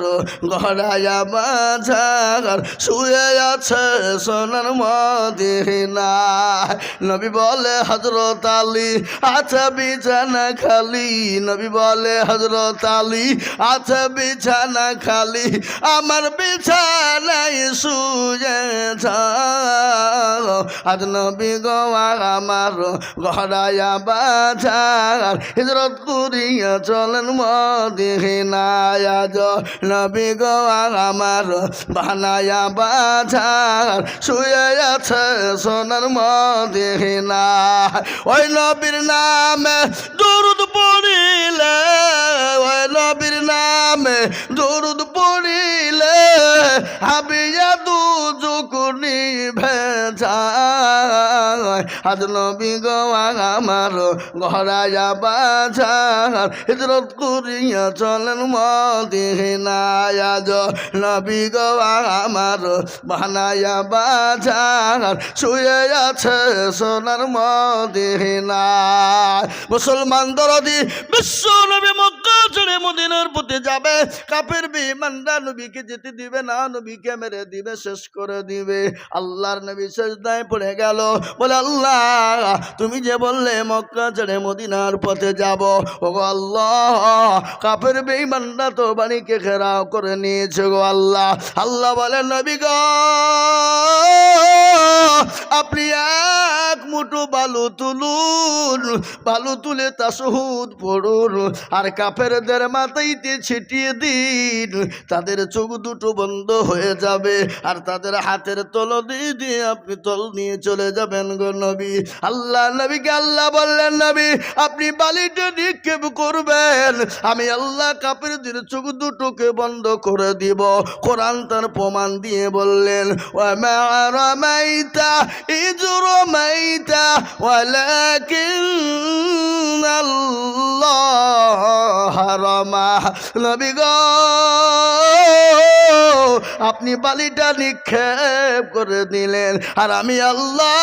গড়ায়া বাজার শুয়ে আছে সোনার মদিনা। নবী বলে হযরত আলী আছে বিছানা খালি, নবী বলে হযরত আলী আছে বিছানা খালি, আমার বিছানায় শুয়ে যাও। আজ নবী গো আমার গড়ায়া বাজার হিজরত করিয়া চলেন মদিনায়। আজ নবী গো আমার বানায়া বাজার শুয়ে আছে সোনার মদিনা। ওই নবীর নামে দরুদ পড়িলে, ওই নবীর নামে দরুদ পড়িলে হাবিয়া দুজক নিভে যায়। আজ নবী গো আমার গড়ায়া বাজার হিজরত করিয়া চলেন মদিনায়। আজ নবী গো আমার বানায়া বাজার শুয়ে আছে সোনার মদিনা। মুসলমান দরদি বিশ্ব নবী মক্কা ছেড়ে মদিনার পথে যাবে, কাফের বেঈমানরা নবীকে যেতে দিবে না, নবীকে মেরে দিবে, শেষ করে দিবে। আল্লাহর নবী সিজদায় পড়ে গেল, বলে আল্লাহ তুমি যে বললে মক্কা ছেড়ে মদিনার পথে যাব, ওগো আল্লাহ কাফের বেঈমানরা তো বাড়িকে ঘেরাও করে নিয়েছে গো আল্লাহ। আল্লাহ বলে নবী গো আপনি এক মুঠো বালু তুলুন, বালু তুলে তাশহুদ পড়ুন, আর কাফেরদের মাথাইতে ছিটিয়ে দিন, তাদের চোখ দুটো বন্ধ হয়ে যাবে, আর তাদের হাতের তলদি দিয়ে আপনি তল নিয়ে চলে যাবেন গো নবী। আল্লাহ নবীকে আল্লাহ বললেন নবী আপনি বালিটা নিক্ষেপ করবেন, আমি আল্লাহ কাফেরদের চোখ দুটোকে বন্ধ করে দিব। কোরআন তার প্রমাণ দিয়ে বললেন ওয়ামা রামাইতা ইয রামাইতা ওয়ালাকিন আল্লাহ রামা। নবী গো আপনি বালিটা নিক্ষেপ করে দিলেন, আর আমি আল্লাহ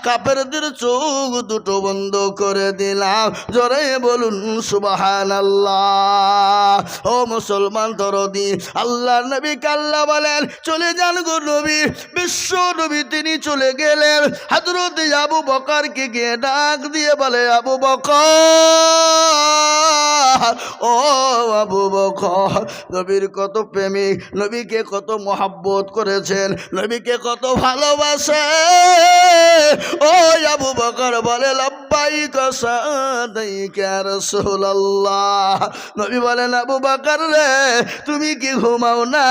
কাফেরদের চোখ দুটো বন্ধ করে দিলাম। জোরে বলুন সুবহানাল্লাহ। ও মুসলমান দরদি আল্লাহ নবী আল্লাহ বলেন চলে যান গো নবী। বিশ্ব নবী তিনি চলে গেলেন, হযরত আবু বকরকে গিয়ে ডাক দিয়ে বলে আবু বকর, ও আবু বকর নবীর কত প্রেমিক, নবীকে কত মহব্বত করেছেন, নবীকে কত ভালোবাসে। ও আবু বকর বলে লব্বাইক সাদাইকা ইয়া রাসূলুল্লাহ। নবী বলেন আবু বকর রে তুমি কি ঘুমাও না?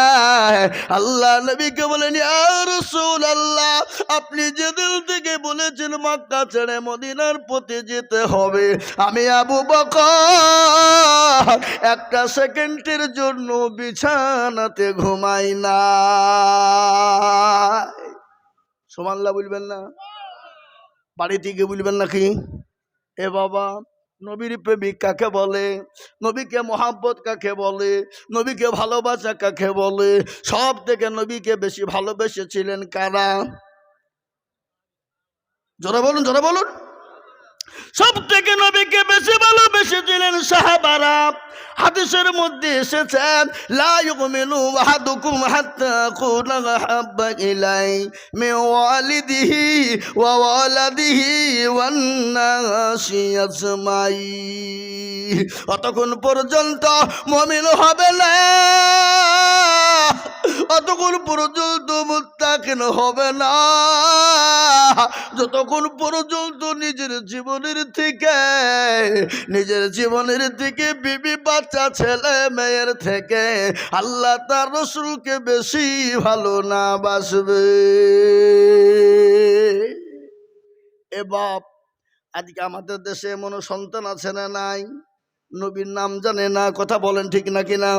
আল্লাহ নবীকে বলেন ইয়া রাসূলুল্লাহ আপনি যে দিল থেকে বলেছেন মক্কা ছেড়ে মদিনার পথে যেতে হবে, আমি আবু বকর একটা সেকেন্ডের জন্য বিছানাতে ঘুমাই না। সুবহানাল্লাহ বলবেন না? বাড়ি থেকে বলবেন নাকি? এ বাবা নবীর প্রেমিক কাকে বলে, নবীকে মহাব্বত কাকে বলে, নবীকে ভালোবাসা কাকে বলে? সব থেকে নবীকে বেশি ভালোবেসেছিলেন কারা? জোরে বলুন, জোরে বলুন। সব থেকে নবীকে বেশি ভালোবেসেছিলেন সাহাবারা। হাদিসের মধ্যে এসেছেন লা ইউমিনু আহাদুকুম হাত্তা আকুনা হাব্বা ইলাই মিন ওয়ালিদিহি ওয়া ওয়ালাদিহি ওয়ান নাসি আজমাইন। অতক্ষণ পর্যন্ত মুমিন হবে না, অতক্ষণ পর্যন্ত মুত্তাকিন হবে না, যতক্ষণ পর্যন্ত নিজের জীবনের থেকে বিবি বাচ্চা ছেলে মেয়ের থেকে আল্লাহ তার রাসূলকে বেশি ভালো না বাসবে। এ বাপ, আজকে আমাদের দেশে এমন সন্তান আছে না নাই নবীর নাম জানে না? কথা বলেন ঠিক না কিনা?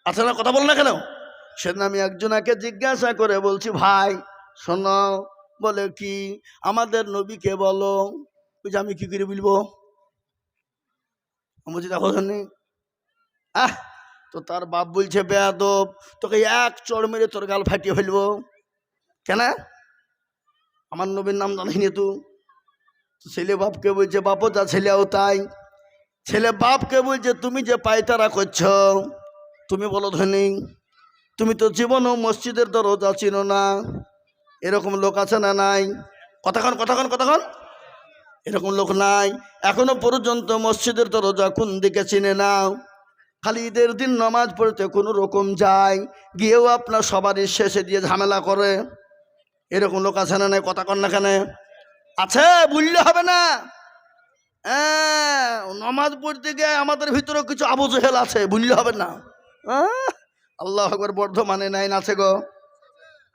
আছে না? কথা বলেন না কেন? সেদিন আমি একজনকে জিজ্ঞাসা করে বলছি, ভাই শোনো, বলে কি আমাদের নবীকে বলো। বুঝি আমি কি করে বলবো? বলছি দেখো তো তার বাপ বলছে বেয়াদব, তোকে এক চড় মেরে তোর গাল ফাটিয়ে ফেলবো। কেন? আমার নবীর নাম জানিনি তো। ছেলে বাপকে বলছে বাপও যা, ছেলেও তাই। ছেলে বাপকে বলছে তুমি যে পায়তারা করছো, তুমি বলো ধনী, তুমি তো জীবনও মসজিদের দরজা চিনো না। এরকম লোক আছে না নাই? কতক্ষণ এরকম লোক নাই? এখনো পর্যন্ত মসজিদের দরজা কোন দিকে চিনে না। খালি ঈদের দিন নামাজ পড়তে কোনো রকম যায়, গিয়েও আপনার সবারই শেষে দিয়ে ঝামেলা করে। এরকম লোক আছে না নাই? কথা কন না কেন? আছে, বললে হবে না। নামাজ পড়তে গিয়ে আমাদের ভিতরে কিছু আবু জেহেল আছে, বললে হবে না। আল্লাহ আকবার, বর্ধমানে নাই আছে গো।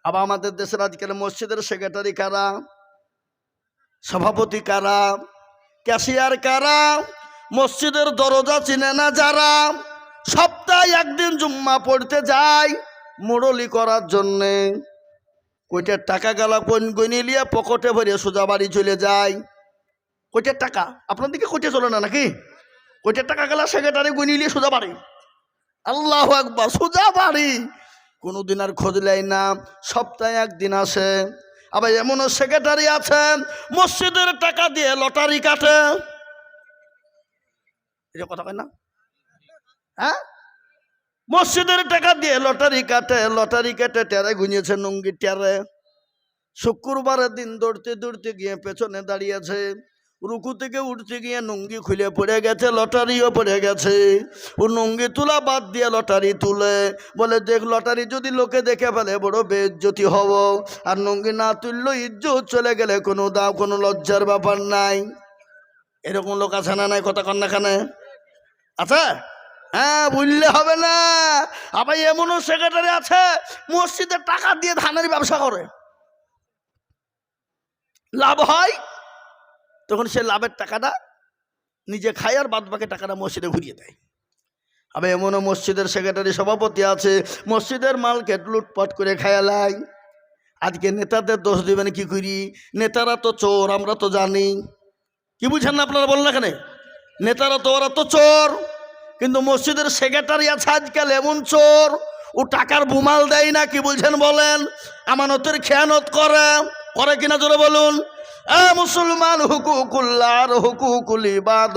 আবার আমাদের দেশের আজকাল মসজিদের সেক্রেটারি কারা, সভাপতি কারা, ক্যাশিয়ার কারা, মসজিদের দরজা চিনে না যারা, সপ্তাহে একদিন জুম্মা পড়তে যায় মুরলি করার জন্যে, কইটার টাকা গালা কোন গনি লিয়ে পকেটে ভরে সোজা বাড়ি চলে যায়। কইটার টাকা আপনার দিকে কইটে চলে না নাকি? কইটার টাকা গেলা সেক্রেটারি গনি লিয়ে সোজা বাড়ি। আল্লাহু আকবার, সোজা বাড়ি। কোনোদিন আর খোঁজ লাই না, সপ্তাহে একদিন আসে। আবার এমনও সেক্রেটারি আছেন মসজিদের টাকা দিয়ে লটারি কাটে। এটা কথা কয় না? হ্যাঁ, মসজিদের টাকা দিয়ে লটারি কাটে টেরে গুনিয়েছে নুঙ্গি টেরে। শুক্রবারের দিন দৌড়তে গিয়ে পেছনে দাঁড়িয়েছে, রুকু থেকে উঠতে গিয়ে নুঙ্গি খুলে পড়ে গেছে, লটারিও পড়ে গেছে। ও নুঙ্গি তোলা বাদ দিয়ে লটারি তুলে বলে দেখ, লটারি যদি লোকে দেখে ফেলে বড় বেইজ্জতি হব, আর নুঙ্গি না তুললো ইজ্জত চলে গেলে কোনো লজ্জার ব্যাপার নাই। এরকম লোক আছে না নাই? কথা কন না কেন? আছে? হ্যাঁ, বললে হবে না। আবার এমনও সেক্রেটারি আছে মসজিদের টাকা দিয়ে ধানের ব্যবসা করে, লাভ হয়, তখন সে লাভের টাকাটা নিজে খায় আর বাদ বাকি টাকাটা মসজিদে ঘুরিয়ে দেয়। আবার এমনও মসজিদের সেক্রেটারি সভাপতি আছে মসজিদের মালকে লুটপাট করে খায়ালায়। আজকে নেতাদের দোষ দিবেন কি করি? নেতারা তো চোর, আমরা তো জানি। কি বুঝেন না আপনারা? বলেন না কেন? নেতারা তো, ওরা তো চোর, কিন্তু মসজিদের সেক্রেটারি আছে আজকাল এমন চোর, ও টাকার বুমাল দেয় না। কি বলছেন বলেন? আমানতের খেয়ানত করে কিনা জোরে বলুন। মুসলমান, হুকুকুল্লাহ আর হুকুকুল ইবাদ,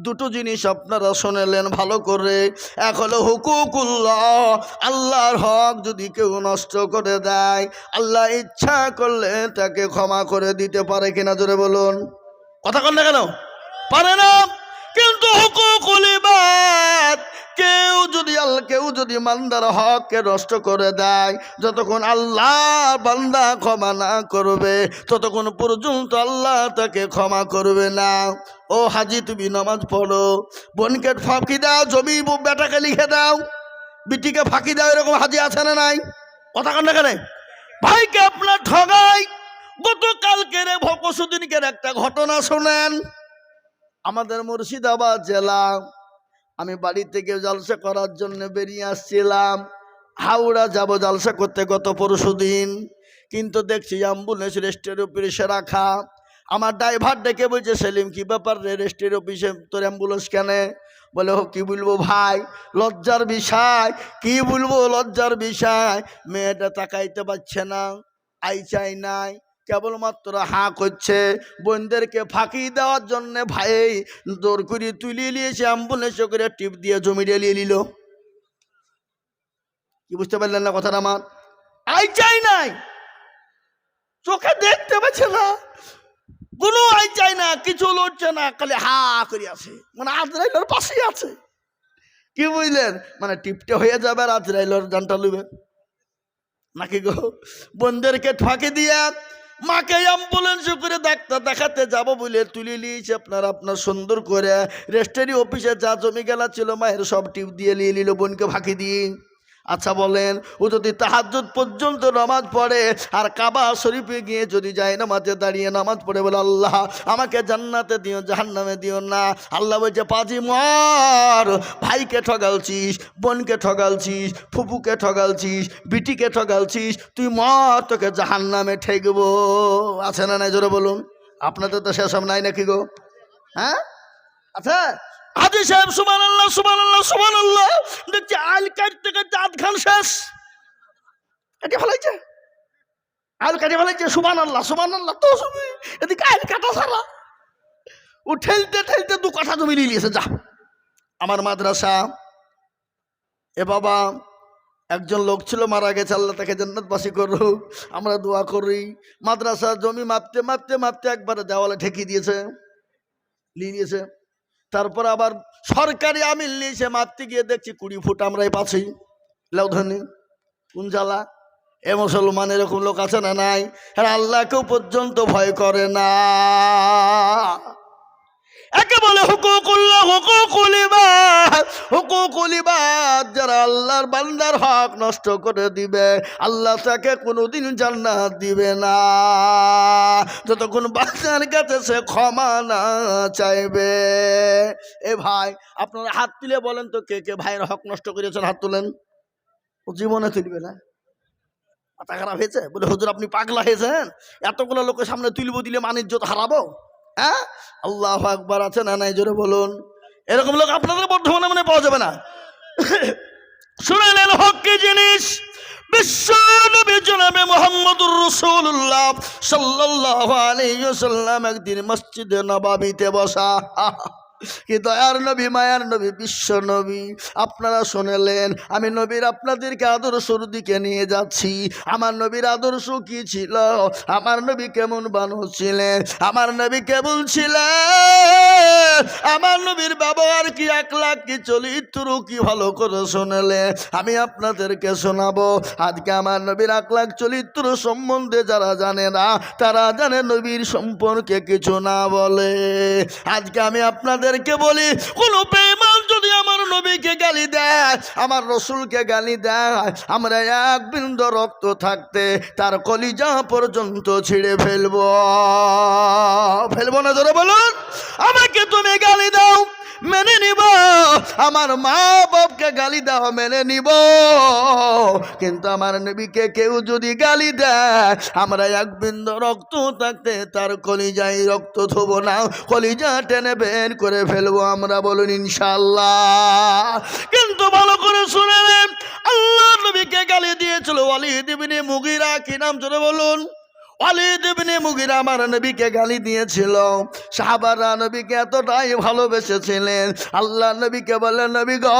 দুটো জিনিস আপনারা শুনেলেন ভালো করে। এক হলো হুকুকুল্লাহ, আল্লাহর হক যদি কেউ নষ্ট করে দেয় আল্লাহ ইচ্ছা করলে তাকে ক্ষমা করে দিতে পারে কিনা জোরে বলুন। কথা কন না কেন? পারে না। কিন্তু হুকুকুল ইবাদ, কেউ যদি বান্দার হককে নষ্ট করে দেয়, যতক্ষণ আল্লাহ বান্দা ক্ষমা না করবে ততক্ষণ পর্যন্ত আল্লাহ তাকে ক্ষমা করবে না। ও হাজি, তুমি নামাজ পড়ো, বোনকে ফাঁকি দাও, জমি বেটাকে লিখে দাও, বিটিকে ফাঁকি দাও, এরকম হাজি আছে না নাই? কথা কন না কেন? ভাইকে আপনার ঠগাই। গতকালকের পরশুদিনকের একটা ঘটনা শোনেন। আমাদের মুর্শিদাবাদ জেলা, আমি বাড়ি থেকে জলসা করার জন্য বেরিয়ে আসছিলাম, হাওড়া যাব জলসা করতে গত পরশুদিন। কিন্তু দেখছি অ্যাম্বুলেন্স রেস্টের অফিসে রাখা। আমার ড্রাইভার ডেকে বলছে, সেলিম কি ব্যাপার রে, রেস্টের অফিসে তোর অ্যাম্বুলেন্স কেন? বলে ও কি বলবো ভাই, লজ্জার বিষয়। কি বলবো, লজ্জার বিষয়। মেয়েটা তাকাইতে পারছে না, আই চাই নাই, কেবলমাত্র হাঁ করছে। বোনদেরকে ফাঁকি দেওয়ার জন্য ভাই দৌড় করে তুলে নিয়েছে, অ্যাম্বুলেন্সে করে টিপ দিয়ে জমি ঢেলিয়ে নিল। কি বুঝতে পারলেন না কথাটা আমার? আই চাই নাই, চোখে দেখতে পাচ্ছে না, কোনো আই চাই না, কিছু লড়ছে না, খালি হা করে আছে, মানে আজরাইলের পাশেই আছে। কি বুঝলেন? মানে টিপটে হয়ে যাবে আর আজরাইলের জানটা লুবে নাকি গো? বোনদেরকে ফাঁকি দিয়ে মাকে অ্যাম্বুলেন্স করে ডাক্তার দেখাতে যাব বলে তুলে নিয়েছে আপনার সুন্দর করে রেজিস্ট্রি অফিসে যা জমি গেলা ছিল মায়ের সব টিপ দিয়ে নিয়ে নিল বোনকে ফাঁকি দিয়ে। আচ্ছা বলেন, ও যদি তাহাজ্জুদ পর্যন্ত নামাজ পড়ে আর কাবা শরীফে গিয়ে যদি যায় নামাজে দাঁড়িয়ে নামাজ পড়ে বলে আল্লাহ আমাকে জান্নাতে দিও জাহান্নামে দিও না, আল্লাহ বলছে পাজি মর, ভাইকে ঠগালছিস, বোনকে ঠগালছিস, ফুপুকে ঠগালছিস, বিটিকে ঠগালছিস, তুই মর, তোকে জাহান্নামে ঠেকবো। আছে না নাই জোরে বলুন? আপনাদের তো সেসব নাই নাকি গো? হ্যাঁ আচ্ছা, হাজি সাহেব সুবহানাল্লাহ সুবহানাল্লাহ সুবহানাল্লাহ, দেখছি আল কাটতে কাটতে আধ খান শেষ, এটা ফেলাইছে, আল কাটে ফেলাইছে, সুবহানাল্লাহ সুবহানাল্লাহ, তো এদিকে আল কাটা ছাড়া ও ঠেলতে ঠেলতে 2 কাঠা জমি নিয়েছে। যা আমার মাদ্রাসা, এ বাবা একজন লোক ছিল মারা গেছে, আল্লাহ তাকে জান্নাতবাসী করুক, আমরা দোয়া করি। মাদ্রাসা জমি মাপতে মাপতে মাপতে একবারে দেওয়ালে ঠেকিয়ে দিয়েছে, নিয়েছে। তারপর আবার সরকারি আমিল নিয়েছে, মাপতে গিয়ে দেখছি 20 ফুট আমরাই পাচ্ছি। লাউধনি কোন জ্বালা! এ মুসলমান এরকম লোক আছে না নাই? হ্যাঁ, আল্লাহকেও পর্যন্ত ভয় করে না। একে বলে হুকুকুল্লাহ, হুকুকুল ইবাদ। হুকুকুল ইবাদ যারা আল্লাহর বান্দার হক নষ্ট করে দিবে, আল্লাহ তাকে কোনোদিন জান্নাত দিবে না যতক্ষণ বান্দার কাছে সে ক্ষমা না চাইবে। এ ভাই আপনারা হাত তুলে বলেন তো, কে কে ভাইয়ের হক নষ্ট করেছেন? হাত তুলেন। ও জীবনে তুলবে না, মাথা খারাপ হয়েছে? বলে হুজুর আপনি পাগলা হয়েছেন, এতগুলো লোকের সামনে তুলবো, দিলে মান ইজ্জত হারাবো? হ্যাঁ, আল্লাহু আকবার। আছে না নাই জোরে বলুন? এরকম লোক আপনাদের বর্ধমানে মনে পাওয়া যাবে না। শুনে নেন হক কি জিনিস। বিশ্ব নবী জনাবে মুহাম্মদুর রাসূলুল্লাহ সাল্লাল্লাহু আলাইহি ওয়াসাল্লাম একদিন মসজিদে নববীতে বসা। কি দয়ার নবী, মায়ার নবী, বিশ্ব নবী। আপনারা শুনলেন, আমি নবীর আপনাদেরকে আদর্শর দিকে নিয়ে যাচ্ছি। আমার নবীর আদর্শ কি ছিল? আমার নবী কেমন মানুষ ছিলেন? আমার নবী কেমন ছিলেন? আমার নবীর ব্যবহার কি, আকলাক কি, চরিত্র কি, ভালো করে শুনলেন আমি আপনাদেরকে শোনাবো। আজকে আমার নবীর আকলাক চরিত্র সম্বন্ধে যারা জানে না, তারা জানে নবীর সম্পর্কে কিছু না বলে। আজকে আমি আপনাদেরকে বলি, কোন বেঈমান যদি আমার নবীকে গালি দেয়, আমার রসুলকে গালি দেয়, আমরা এক বিন্দু রক্ত থাকতে তার কলিজা পর্যন্ত ছিঁড়ে ফেলবো। ফেলবো না জোরে বলুন? আমাকে তুমি গালি দাও, মেনে নিব। আমার মা বাপকে গালি দাও, মেনে নিব। কিন্তু আমার নবীকে কেউ যদি গালি দেয়, আমরা এক বিন্দু রক্ত থাকতে তার কলিজায় রক্ত থব না, কলিজা টেনে বের করে ফেলবো আমরা। বলুন ইনশাআল্লাহ। কিন্তু ভালো করে শুনে নেন, আল্লাহ নবীকে গালি দিয়েছিল ওয়ালিদ ইবনে মুগীরা। কি নাম জোরে বলুন? ওয়ালিদ ইবনে মুগীরা আমার নবীকে গালি দিয়েছিল। সাহাবারা নবীকে এতটাই ভালোবেসেছিলেন, আল্লাহ নবীকে বলেন, নবী গো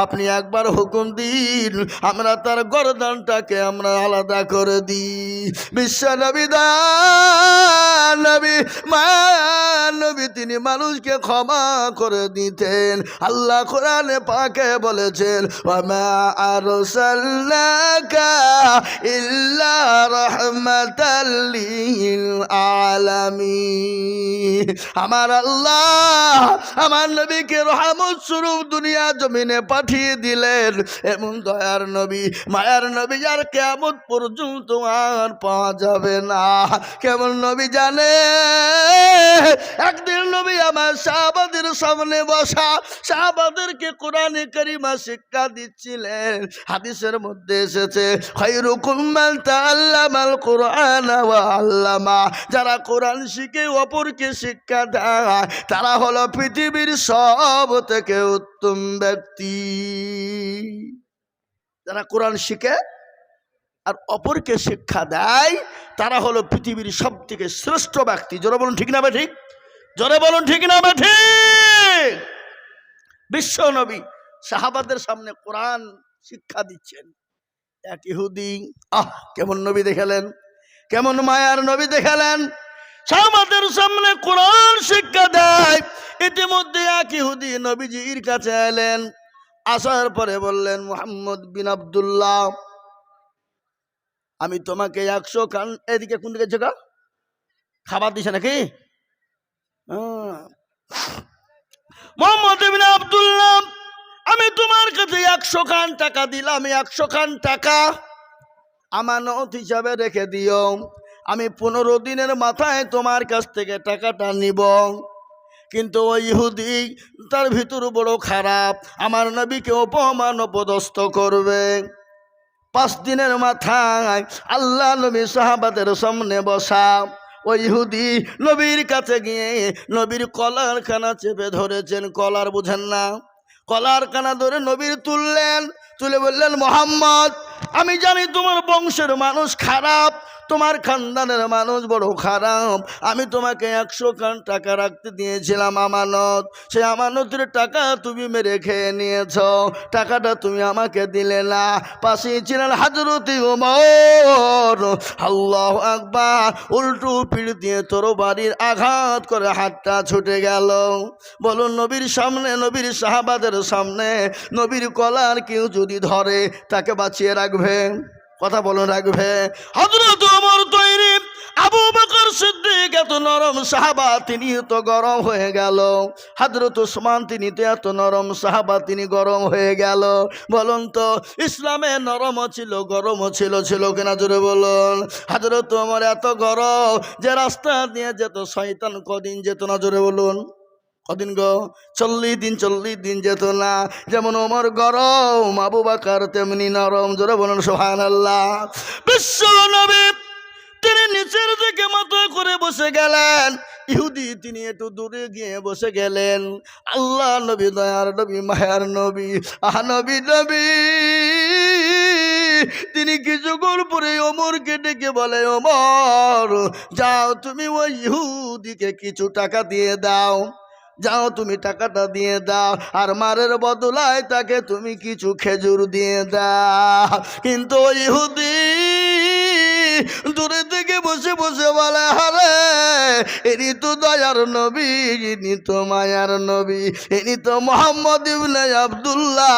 আপনি একবার হুকুম দিন, আমরা তার গর্দানটাকে আমরা আলাদা করে দিই। বিশ্ব নবী দয়ার নবী, মায়ার নবী, তিনি মানুষকে ক্ষমা করে দিতেন। আল্লাহ কোরআনে পাকে বলেছেন, ওয়া মা আরসালনাকা ইল্লা রাহমাতাল লিল আলামিন। আমার আল্লাহ আমার নবীকে রহমত স্বরূপ দুনিয়া জমিনে পাঠিয়ে দিলেন। এমন দয়ার নবী, মায়ার নবী আর কিয়ামত পর্যন্ত আর পাওয়া যাবে না। কেমন নবী জানে? একদিন নবী আমার সাহাবাদের সামনে বসা, সাহাবাদেরকে কোরআনে কারিমা শিক্ষা দিচ্ছিলেন। হাদিসের মধ্যে এসেছে, খায়রুকুম মান তাআল্লামাল কুরআন ওয়া আল্লামা। যারা কোরআন শিখে অপরকে শিক্ষা দেয়, তারা হলো পৃথিবীর সব থেকে উত্তম ব্যক্তি। যারা কোরআন শিখে আর অপরকে শিক্ষা দেয়, তারা হলো পৃথিবীর সব থেকে শ্রেষ্ঠ ব্যক্তি। জোরে বলুন ঠিক না বে ঠিক? জোরে বলুন ঠিক না বে ঠিক? বিশ্ব নবী সাহাবাদের সামনে কোরআন শিক্ষা দিচ্ছেন। এক ইহুদি, কেমন নবী দেখালেন, কেমন মায়ার নবী দেখালেন, সাহাবাদের সামনে কোরআন শিক্ষা দেয়। ইতিমধ্যে এক ইহুদি নবীজির কাছে এলেন, আসার পরে বললেন, মুহাম্মদ বিন আব্দুল্লাহ, আমি তোমাকে 100 খান, এদিকে কোন দিকে জায়গা খাবার দিছে নাকি? মুহাম্মদ বিন আব্দুল্লাহ, আমি তোমার কাছে 100 খান টাকা দিলাম, 100 খান টাকা আমানত হিসাবে রেখে দিও। আমি 15 দিনের মাথায় তোমার কাছ থেকে টাকাটা নিব। কিন্তু ওই ইহুদি তার ভিতর বড় খারাপ, আমার নবীকে অপমান অপদস্থ করবে। 5 দিনের মাথায় আল্লাহ নবী সাহাবাদের সামনে বসা, ওই ইহুদি নবীর কাছে গিয়ে নবীর কলার খানা চেপে ধরেছেন। কলার বুঝেন না? কলার কানা ধরে নবীর তুললেন, তুলে বললেন, মুহাম্মদ, আমি জানি তোমার বংশের মানুষ খারাপ, তোমার খানদানের মানুষ বড় খারাপ। আমি তোমাকে 100 খান টাকা রাখতে দিয়েছিলাম আমানত, সেই আমানতের টাকা তুমি মেরে খেয়ে নিয়েছ, টাকাটা তুমি আমাকে দিলে না। পাশেই ছিলেন হযরত ওমর। আল্লাহু আকবার, উল্টো পিঠ দিয়ে তরবারির আঘাত করে হাতটা ছুটে গেল। বলুন, নবীর সামনে, নবীর সাহাবাদের সামনে নবীর কলার কেউ যদি ধরে, তাকে বাঁচিয়ে রাখবে? কথা বলুন, রাখবে? হযরত ওমর তৈরি, আবু বকর সিদ্দিক এত নরম সাহাবা, তিনি তো গরম হয়ে গেল। হযরত ওসমান, তিনি তো এত নরম সাহাবা, তিনি গরম হয়ে গেল। বলুন তো, ইসলামে নরমও ছিল, গরমও ছিল, ছিল কিনা জোরে বলুন? হযরত ওমর এত গরম যে রাস্তা দিয়ে যেত শয়তান কদিন যেত না, জোরে বলুন? কদিন গো? 40 দিন যেত না। যেমন ওমর গরম, আবু বকর তেমনি নরম। জোরে বলুন সুবহানাল্লাহ। বিশ্ব নবী তিনি নিচের দিকে মাথা করে বসে গেলেন, ইহুদি তিনি একটু দূরে গিয়ে বসে গেলেন। আল্লাহ নবী, দয়ার নবী, মায়ার নবী, নবী নবী তিনি কিছুক্ষণ পরে ওমরকে ডেকে বলে, ওমর, যাও তুমি ওই ইহুদিকে কিছু টাকা দিয়ে দাও, যাও তুমি টাকাটা দিয়ে দাও, আর মারের বদলায় তাকে তুমি কিছু খেজুর দিয়ে দাও। কিন্তু ওই ইহুদি দূরে থেকে বসে বসে বলে, আরে ইনি তো দয়ার নবী, ইনি তো মায়ার নবী, ইনি তো মুহাম্মদ ইবনে আব্দুল্লাহ,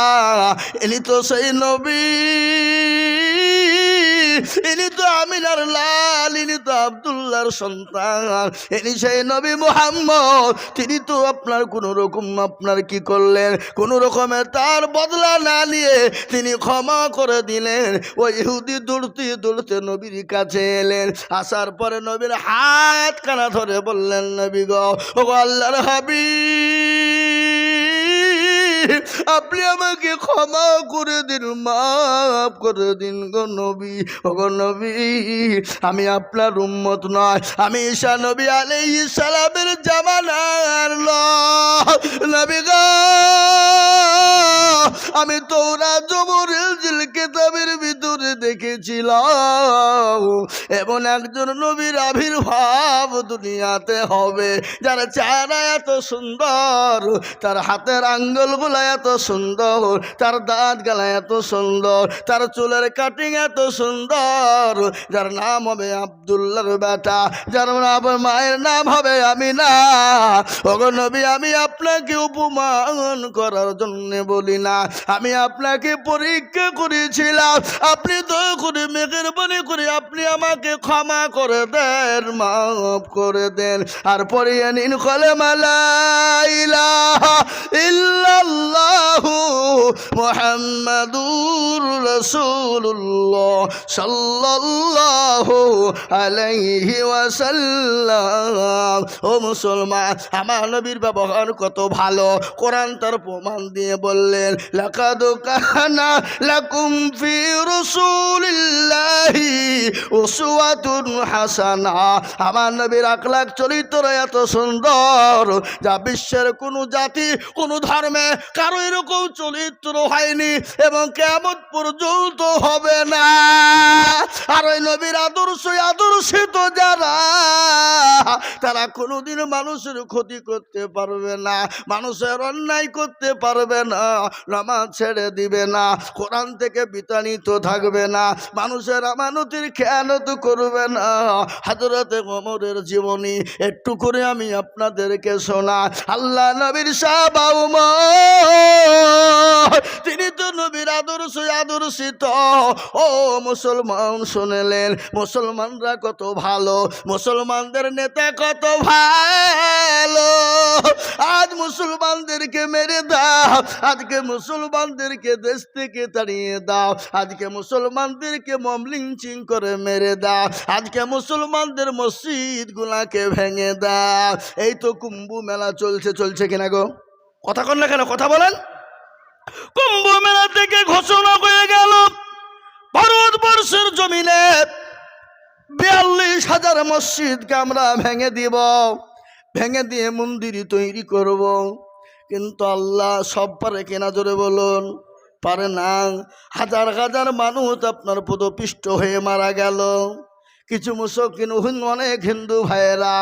ইনি তো সেই নবী, ইনি তো আমিনার লাল, ইনি তো আব্দুল্লাহর সন্তান, ইনি সেই নবী মুহাম্মদ। তিনি তো আপনার কোন রকম, আপনার কি করলেন, কোন রকমে তার বদলা না নিয়ে তিনি ক্ষমা করে দিলেন। ওই ইহুদি দৌড়তে দৌড়তে নবীর কাছে এলেন। আসার পরে নবীর হাত কানা ধরে বললেন, নবী গো, ও আল্লাহর হাবিব, আপনি আমাকে ক্ষমা করে দিন, মাফ করে দিন গো নবী। ও গো নবী, আমি আপনার উম্মত নয়, আমি ঈসা নবী আলাইহিস সালামের জামানার লোক। নবী গো, আমি তাওরাত জবর ইনজিল কিতাবের ভিতরে দেখেছিলাম এমন একজন নবীর আবির্ভাব দুনিয়াতে হবে, যার চেহারা এত সুন্দর, তার হাতের আঙ্গুলগুলো এত সুন্দর, তার দাঁত গালা এত সুন্দর, তার চুলের কাটিং এত সুন্দর, যার নাম হবে আব্দুল্লাহর বেটা, যার মায়ের নাম হবে আমিনা। ওগো নবী, আমি আপনাকে উপমান করার জন্য বলি না, আমি আপনাকে পরীক্ষা করেছিলাম। আপনি দয়া করে মেহেরবানি করে আপনি আমাকে ক্ষমা করে দেন, মাফ করে দেন, আর পড়িয়ে নিন কলেমা লা ইলাহা ইল্লাল্লাহু মুহাম্মাদুর রাসূলুল্লাহ সাল্লাল্লাহু আলাইহি ওয়াসাল্লাম। ও মুসলমান, আমার নবীর ব্যবহার কত ভালো, কোরআন তার প্রমাণ দিয়ে বললেন, লাকাদ কানা লাকুম ফি রাসূলিল্লাহি উসওয়াতুন হাসানা। আমার নবীর আখলাক চরিত্র এত সুন্দর, যা বিশ্বের কোনো জাতি, কোনো ধর্মে কারো এরকম চরিত্র পবিত্র হয়নি এবং কিয়ামত পর্যন্ত হবে না। আর ওই নবীর আদর্শিত যারা, তারা কোনোদিন মানুষের ক্ষতি করতে পারবে না, মানুষের অন্যায় করতে পারবে না, নামাজ ছেড়ে দিবে না, কোরআন থেকে বিতাড়িত থাকবে না, মানুষের আমানতের খেয়ানত করবে না। হযরতে ওমরের জীবনী একটু করে আমি আপনাদেরকে শোনা। আল্লাহ নবীর সাহাবা ওমর, তিনি তো নবীর আদর্শিত। ও মুসলমান শুনলেন, মুসলমানরা কত ভালো, মুসলমানদের নেতা কত ভালো। আজ মুসলমানদেরকে মেরে দাও, আজকে মুসলমানদেরকে দেশ থেকে তাড়িয়ে দাও, আজকে মুসলমানদেরকে মব লিঞ্চিং করে মেরে দাও, আজকে মুসলমানদের মসজিদ গুলাকে ভেঙে দাও। এই তো কুম্ভ মেলা চলছে কিনা গো? কথা কন না কেন, কথা বলেন। কুম্ভ মেলা থেকে ঘোষণা হয়ে গেল ভারতবর্ষের জমিনে 42,000 মসজিদকে আমরা ভেঙে দিব, ভেঙে দিয়ে মন্দির তৈরি করব। কিন্তু আল্লাহ সব পারে কিনা, জোরে বলুন? পারে না। হাজার হাজার মানুষ আপনার পদপিষ্ট হয়ে মারা গেল। কিছু মুসলমান, অনেক হিন্দু ভাইয়েরা,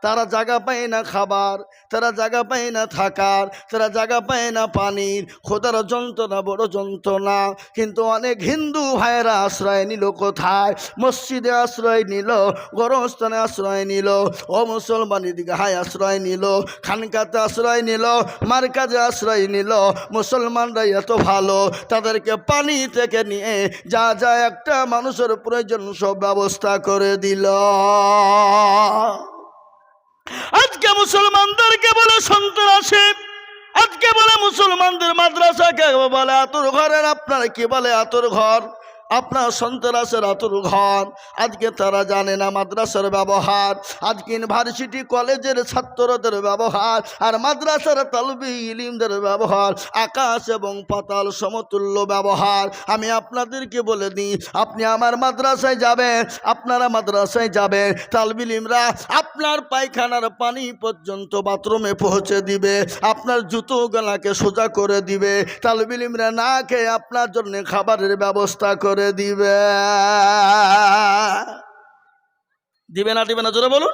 তারা জায়গা পায় না খাবার, তারা জায়গা পায় না থাকার, তারা জায়গা পায় না পানির, খোদার যন্ত্রণা বড় যন্ত্রণা। কিন্তু অনেক হিন্দু ভাইয়েরা আশ্রয় নিল কোথায়? মসজিদে আশ্রয় নিল, গরস্থানে আশ্রয় নিল, ও মুসলমান ঈদগাহে আশ্রয় নিল, খানকাতে আশ্রয় নিল, মার্কাজে আশ্রয় নিল। মুসলমানরা এত ভালো, তাদেরকে পানি থেকে নিয়ে যা যা একটা মানুষের প্রয়োজন সব ব্যবস্থা করে দিল। আজকে মুসলমানদেরকে বলে সন্ত্রাসী, আজকে বলে মুসলমানদের মাদ্রাসাকে বলে আতর ঘরের, আপনারা কি বলে আতর ঘর, আপনার সন্ত্রাসের আতর ঘর। আজকে তারা জানে না মাদ্রাসার ব্যবহার, আজকে ইউনিভার্সিটি কলেজের ছাত্রদের ব্যবহার আর মাদ্রাসার তালবি ইলিমদের ব্যবহার আকাশ এবং পাতাল সমতুল্য ব্যবহার। আমি আপনাদেরকে বলে দিই, আপনি আমার মাদ্রাসায় যাবেন, আপনারা মাদ্রাসায় যাবেন, তালবি ইলিমরা আপনার পায়খানার পানি পর্যন্ত বাথরুমে পৌঁছে দিবে, আপনার জুতো গলাকে সোজা করে দিবে, তালবি ইলিমরা না খেয়ে আপনার জন্য খাবারের ব্যবস্থা করে দিবে। দিবে না জোরে বলুন,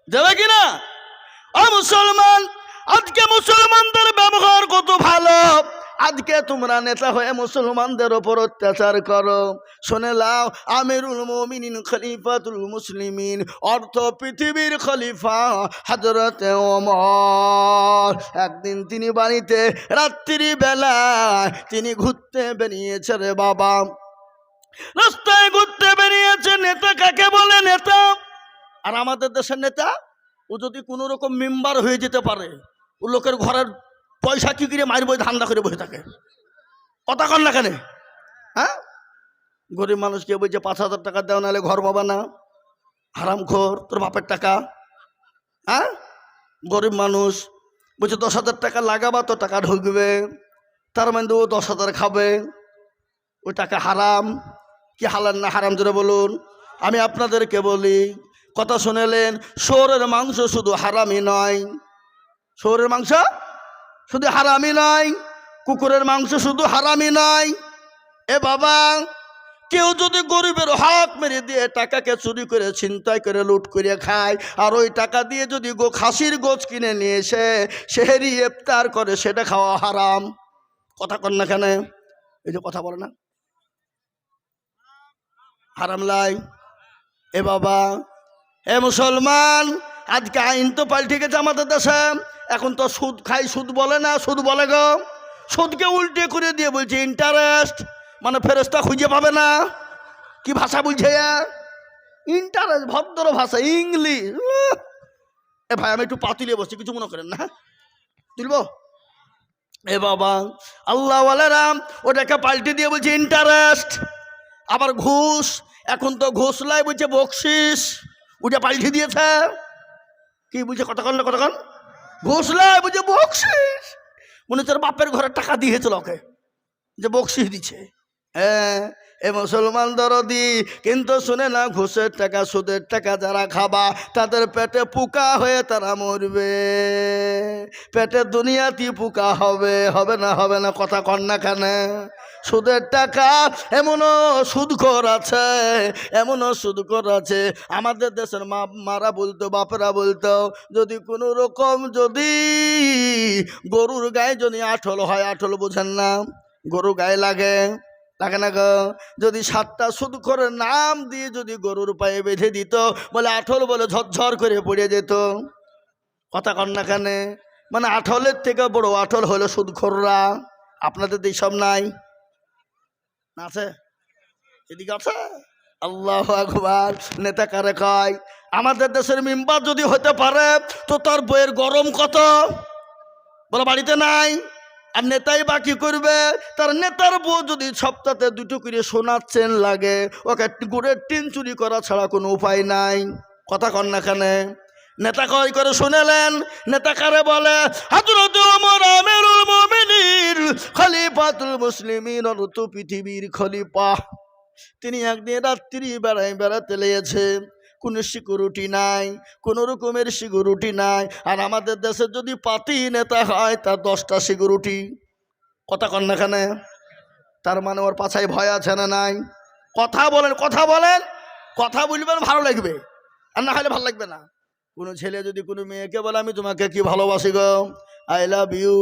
দেবে কিনা? ও মুসলমান, আজকে মুসলমানদের ব্যবহার কত ভালো। আজকে তোমরা নেতা হয়ে মুসলমানদের ওপর অত্যাচার করো। শুনে লাও, আমিরুল মুমিনিন খলিফাতুল মুসলিমিন, অর্থ পৃথিবীর খলিফা হযরতে ওমর, একদিন তিনি বাড়িতে রাত্রি বেলায় তিনি ঘুরতে বেরিয়েছে রে বাবা, রাস্তায় ঘুরতে বেরিয়েছে। নেতা কাকে বলে? নেতা। আর আমাদের দেশের নেতা, ও যদি কোনো রকম মেম্বার হয়ে যেতে পারে, ও লোকের ঘরের পয়সা কি করে মারবো ধান্দা করে বসে থাকে। কথা কন না কেন? হ্যাঁ, গরিব মানুষকে বলছে 5,000 টাকা দেও, নাহলে ঘর পাবা না। হারামখোর, তোর বাপের টাকা। হ্যাঁ, গরিব মানুষ বলছে 10,000 টাকা লাগাবা তো টাকা ঢুকবে, তার মানে ও 10,000 খাবে, ওই টাকা হারাম। কি হালাল না হারাম জোরে বলুন? আমি আপনাদেরকে বলি, কথা শুনেলেন, শুয়োরের মাংস শুধু হারামই নয়, শুয়োরের মাংস শুধু হারামই নয়, কুকুরের মাংস শুধু হারামই নয়। এ বাবা, কেউ যদি গরিবের হক মেরে দিয়ে টাকাকে চুরি করে ছিনতাই করে লুট করে খায়, আর ওই টাকা দিয়ে যদি খাসির গোছ কিনে নিয়ে এসে সেহরি ইফতার করে, সেটা খাওয়া হারাম। কথা কন না কেন? এই যে কথা বলে না, হারাম লাই। এ বাবা, এ মুসলমান, আজকে আইন তো পাল্টে গেছে আমাদের দেশে। এখন তো সুদ খাই, সুদ বলে না, সুদ বলে গো। সুদকে উল্টে করে দিয়ে বলছে ইন্টারেস্ট, মানে ফেরেস্তা খুঁজে পাবে না। কি ভাষা বুঝে? ইন্টারেস্ট, ভদ্র ভাষা, ইংলিশ। এ ভাই, আমি একটু পাতিলে বসছি, কিছু মনে করেন না, তুলবো? এ বাবা, আল্লাহ রাম ওটাকে পাল্টে দিয়ে বলছে ইন্টারেস্ট। আবার ঘুষ, এখন তো ঘুষ লাই বলছে বকশিস, ওটা পাল্টে দিয়েছে। কি বলছে? কতক্ষণ ঘুষ লাই বলছে বকশিস। মনে হচ্ছে বাপের ঘরে টাকা দিয়েছিল ওকে, যে বকশিস দিচ্ছে। হ্যাঁ, এ মুসলমান দরদি, কিন্তু শুনে না, ঘুষের টাকা সুদের টাকা যারা খাবা তাদের পেটে পোকা হয়ে তারা মরবে। পেটে দুনিয়াতে পোকা হবে, হবে না? হবে না? কথা কন না কেন? সুদের টাকা এমনও সুদখোর আছে, এমনও সুদখোর আছে। আমাদের দেশের মারা বলতো, বাপেরা বলতো, যদি কোনো রকম যদি গরুর গায়ে যদি আঠল হয়, আঠল বোঝেন না, গরু গায়ে লাগে, লাগে না গো? যদি 7টা সুদখোরের নাম দিয়ে যদি গরুর পায়ে বেঁধে দিত, বলে আঠল বলে ঝরঝর করে পড়ে যেত। কথা কন না কেন? মানে আঠলের থেকে বড় আঠল হলো সুদখোররা। আপনাদের এইসব নাই? না আছে? এদিকে আছে? আল্লাহু আকবার। নেতা কারে কয়? আমাদের দেশের মেম্বার যদি হতে পারে তো তার বইয়ের গরম কত, বলে বাড়িতে নাই। আর নেতাই বা কি করবে? তার নেতার বউ যদি সপ্তাহে 2টো করে সোনার চেন লাগে, ওকে গুড়ের টিন চুরি করা ছাড়া কোনো উপায় নাই। কথা কন না কেন? নেতা কয় করে শুনেলেন? নেতা কারে বলে? হযরত ওমর আমিরুল মুমিনিন, খলিফাতুল মুসলিমিন, অর্থ পৃথিবীর খলিফা। তিনি একদিন রাত্রি বেড়াতে লেগেছে, কোনো সিকিউরিটি নাই, কোনো রকমের সিকিউরিটি নাই। আর আমাদের দেশে যদি পাতি নেতা হয় তার 10টা সিকিউরিটি। কথা কন না কেন? তার মানে ওর পাছায় ভয় আছে না নাই? কথা বলেন, কথা বলেন, কথা বলবেন, ভালো লাগবে, আর না হলে ভালো লাগবে না। কোনো ছেলে যদি কোনো মেয়েকে বলে আমি তোমাকে কি ভালোবাসি গো, I love you,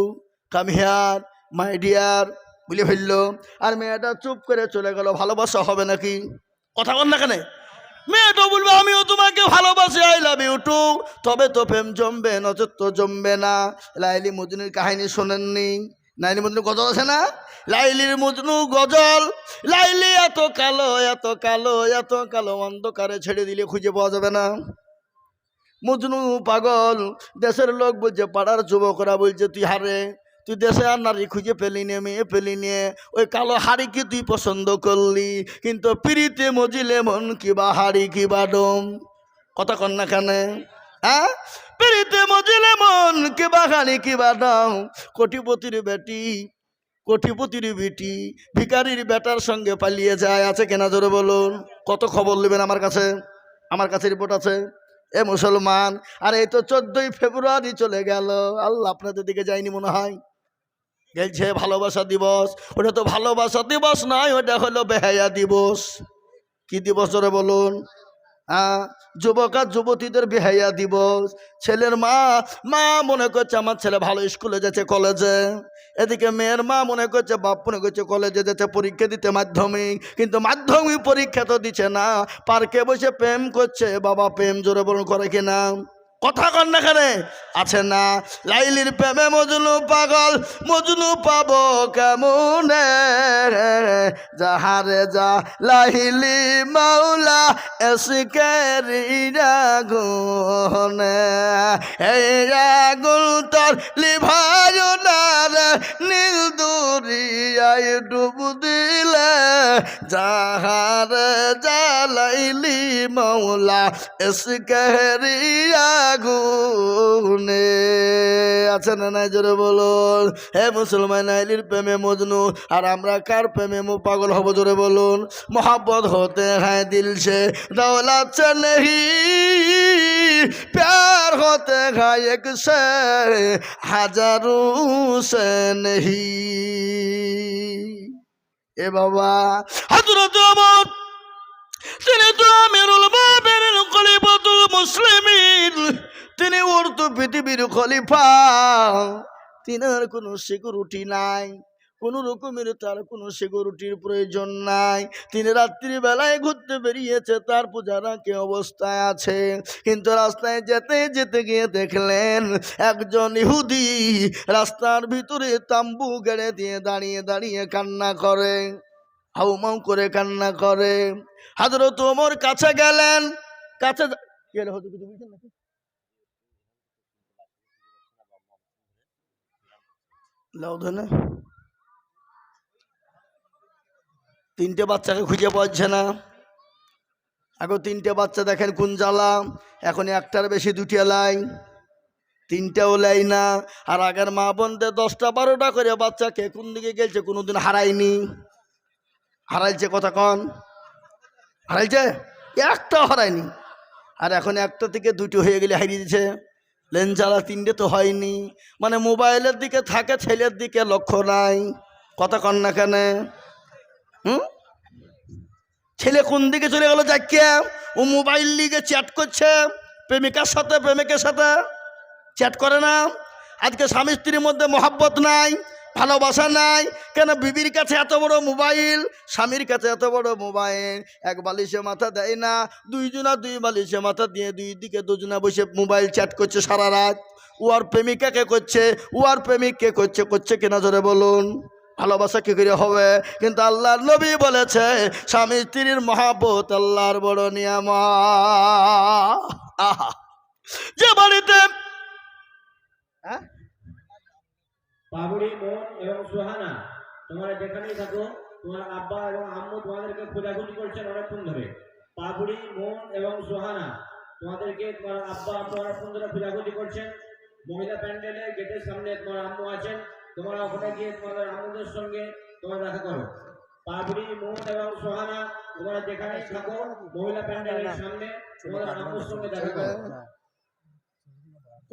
come here my dear, বলে ফেললো, আর মেয়েটা চুপ করে চলে গেল, ভালোবাসা হবে নাকি? কথা বল না কেন? মেয়েটা বলবে আমিও তোমাকে ভালোবাসি, আই লাভ ইউ টু, তবে তো প্রেম জমবে, নচেত তো জমবে না। লাইলি মজনুর কাহিনী শোনেননি? লাইলি মজনু গজল আছে না? লাইলির মজনু গজল। লাইলি এত কালো, এত কালো, এত কালো, অন্ধকারে ছেড়ে দিলে খুঁজে পাওয়া যাবে না। মজনু পাগল। দেশের লোক বলছে, পাড়ার যুবকরা বলছে, তুই হারে, তুই দেশে আর নারী খুঁজে পেলি নে, মেয়ে পেলি নে, ওই কালো হাড়িকে তুই পছন্দ করলি, কিন্তু পিড়িতে মজিলে মন কিবা হাড়ি কিবা ডম। কথা কন না কেন? হ্যাঁ, পিড়িতে মজিলে মন কিবা হাড়ি কিবা ডম। কোটিপতির বেটি, কোটিপতির বেটি ভিখারির বেটার সঙ্গে পালিয়ে যায়, আছে কেনা জোরে বলুন? কত খবর নেবেন আমার কাছে? আমার কাছে রিপোর্ট আছে। এ মুসলমান, আর এই তো 14ই ফেব্রুয়ারি চলে গেল। আল্লাহ আপনাদের দিকে যায়নি মনে হয়? গেলছে ভালোবাসা দিবস। ওটা তো ভালোবাসা দিবস নয়, ওটা হলো বেহায়া দিবস। কি দিবস জোরে বলুন? হ্যাঁ, যুবক আর যুবতীদের বেহায়া দিবস। ছেলের মা মা মনে করছে আমার ছেলে ভালো স্কুলে যাচ্ছে, কলেজে। এদিকে মেয়ের মা মনে করছে, বাপ মনে করছে কলেজে যাচ্ছে পরীক্ষা দিতে, মাধ্যমিক, কিন্তু মাধ্যমিক পরীক্ষা তো দিচ্ছে না, পার্কে বসে প্রেম করছে। বাবা প্রেম জোরে বলুন করে কিনা? কথা কন না কেন? আছে না? লাইলির প্রেমে মজনু পাগল, মজনু পাবো কেমনে, যাহারে যা লাইলি মাওলা এসকেরি আগুনে, এই আগুন তোর লিভায়নার নীল দরিয়ায় ডুব দিলে, যাহারে যা লাইলি মাওলা এসকেরি আগুনে। আছে না নাই জোরে বলুন? হে মুসলমান, লাইলির প্রেমে মজনু, আর আমরা কার প্রেমে পাগল হব জোরে বলুন? मोहब्बत होते हैं दिल से, दौलत से नहीं, प्यार होते हैं एक से, हजारों से नहीं। ए बाबा हजरत उमर, তিনি তো আমিরুল মুমিনিন, খলিফাতুল মুসলিমিন, তিনি উর্দু পৃথিবীর খলিফা। তিনার কোনো সিকিউরিটি নাই, কোনো রকমের তার কোনো সিকিউরিটির প্রয়োজন নাই। তিনি রাত্রিবেলায় ঘুরতে বেরিয়েছে, তার পূজারা কি অবস্থায় আছে, কিন্তু রাস্তায় যেতে যেতে গিয়ে দেখলেন একজন ইহুদি রাস্তার ভিতরে তাম্বু গেড়ে দিয়ে দাঁড়িয়ে দাঁড়িয়ে কান্না করে, হাউমাউ করে কান্না করে। হযরত ওমর কাছে গেলেন, কাছে গেলে হয়তো কিছু বুঝছেন নাকি? লাউধনে 3টে বাচ্চাকে খুঁজে পাচ্ছে না। আগে 3টে বাচ্চা দেখেন কোন জ্বালা, এখন একটার বেশি 2টা লাই, 3টাও লাই না। আর আগের মা বোনদের 10টা 12টা করে বাচ্চাকে কোন দিকে গেছে কোনোদিন হারায়নি। হারাইছে কথা কন, হারাইছে? একটা হারায়নি। আর এখন একটা থেকে দুটো হয়ে গেলে হারিয়ে দিচ্ছে। লেনজালা তিনটে তো হয়নি, মানে মোবাইলের দিকে থাকে, ছেলের দিকে লক্ষ্য নাই। কথা কন না কেন? ছেলে কোন দিকে চলে গেল যাকে? ও মোবাইল লিগে চ্যাট করছে প্রেমিকার সাথে, প্রেমিকের সাথে চ্যাট করে না। আজকে স্বামী স্ত্রীর মধ্যে মহাব্বত নাই, ভালোবাসা নাই। কেন? বিবির কাছে এত বড় মোবাইল, স্বামীর কাছে এত বড় মোবাইল। এক বালিশে মাথা দেয় না, দুইজনা দুই বালিশে মাথা দিয়ে দুই দিকে দুজনা বসে মোবাইল চ্যাট করছে সারা রাত। ও আর প্রেমিকাকে করছে, ও আর প্রেমিককে করছে। করছে কিনা জোরে বলুন? ভালোবাসা কি করে হবে? কিন্তু আল্লাহর নবী বলেছে স্বামী স্ত্রীর মহাব্বত আল্লাহর বড় নিয়ামত। আহা, যে বাড়িতে বাবুড়ি, মন এবং সুহানা, তোমরা যেখানেই থাকো, তোমার আব্বা এবং আম্মু তোমাদেরকে খোঁজাখুঁজি করছেন অনেকক্ষণ ধরে। বাবুড়ি, মন এবং সুহানা, তোমাদেরকে তোমার আব্বা আম্মু অনেকক্ষণ ধরে খোঁজাখুঁজি করছেন। মহিলা প্যান্ডেলে গেটের সামনে তোমার আম্মু আছেন, তোমরা ওখানে গিয়ে তোমাদের আম্মুদের সঙ্গে তোমরা দেখা করো। বাবুড়ি, মন এবং সুহানা, তোমরা যেখানেই থাকো, মহিলা প্যান্ডেলের সামনে তোমাদের আম্মুর সঙ্গে দেখা করো।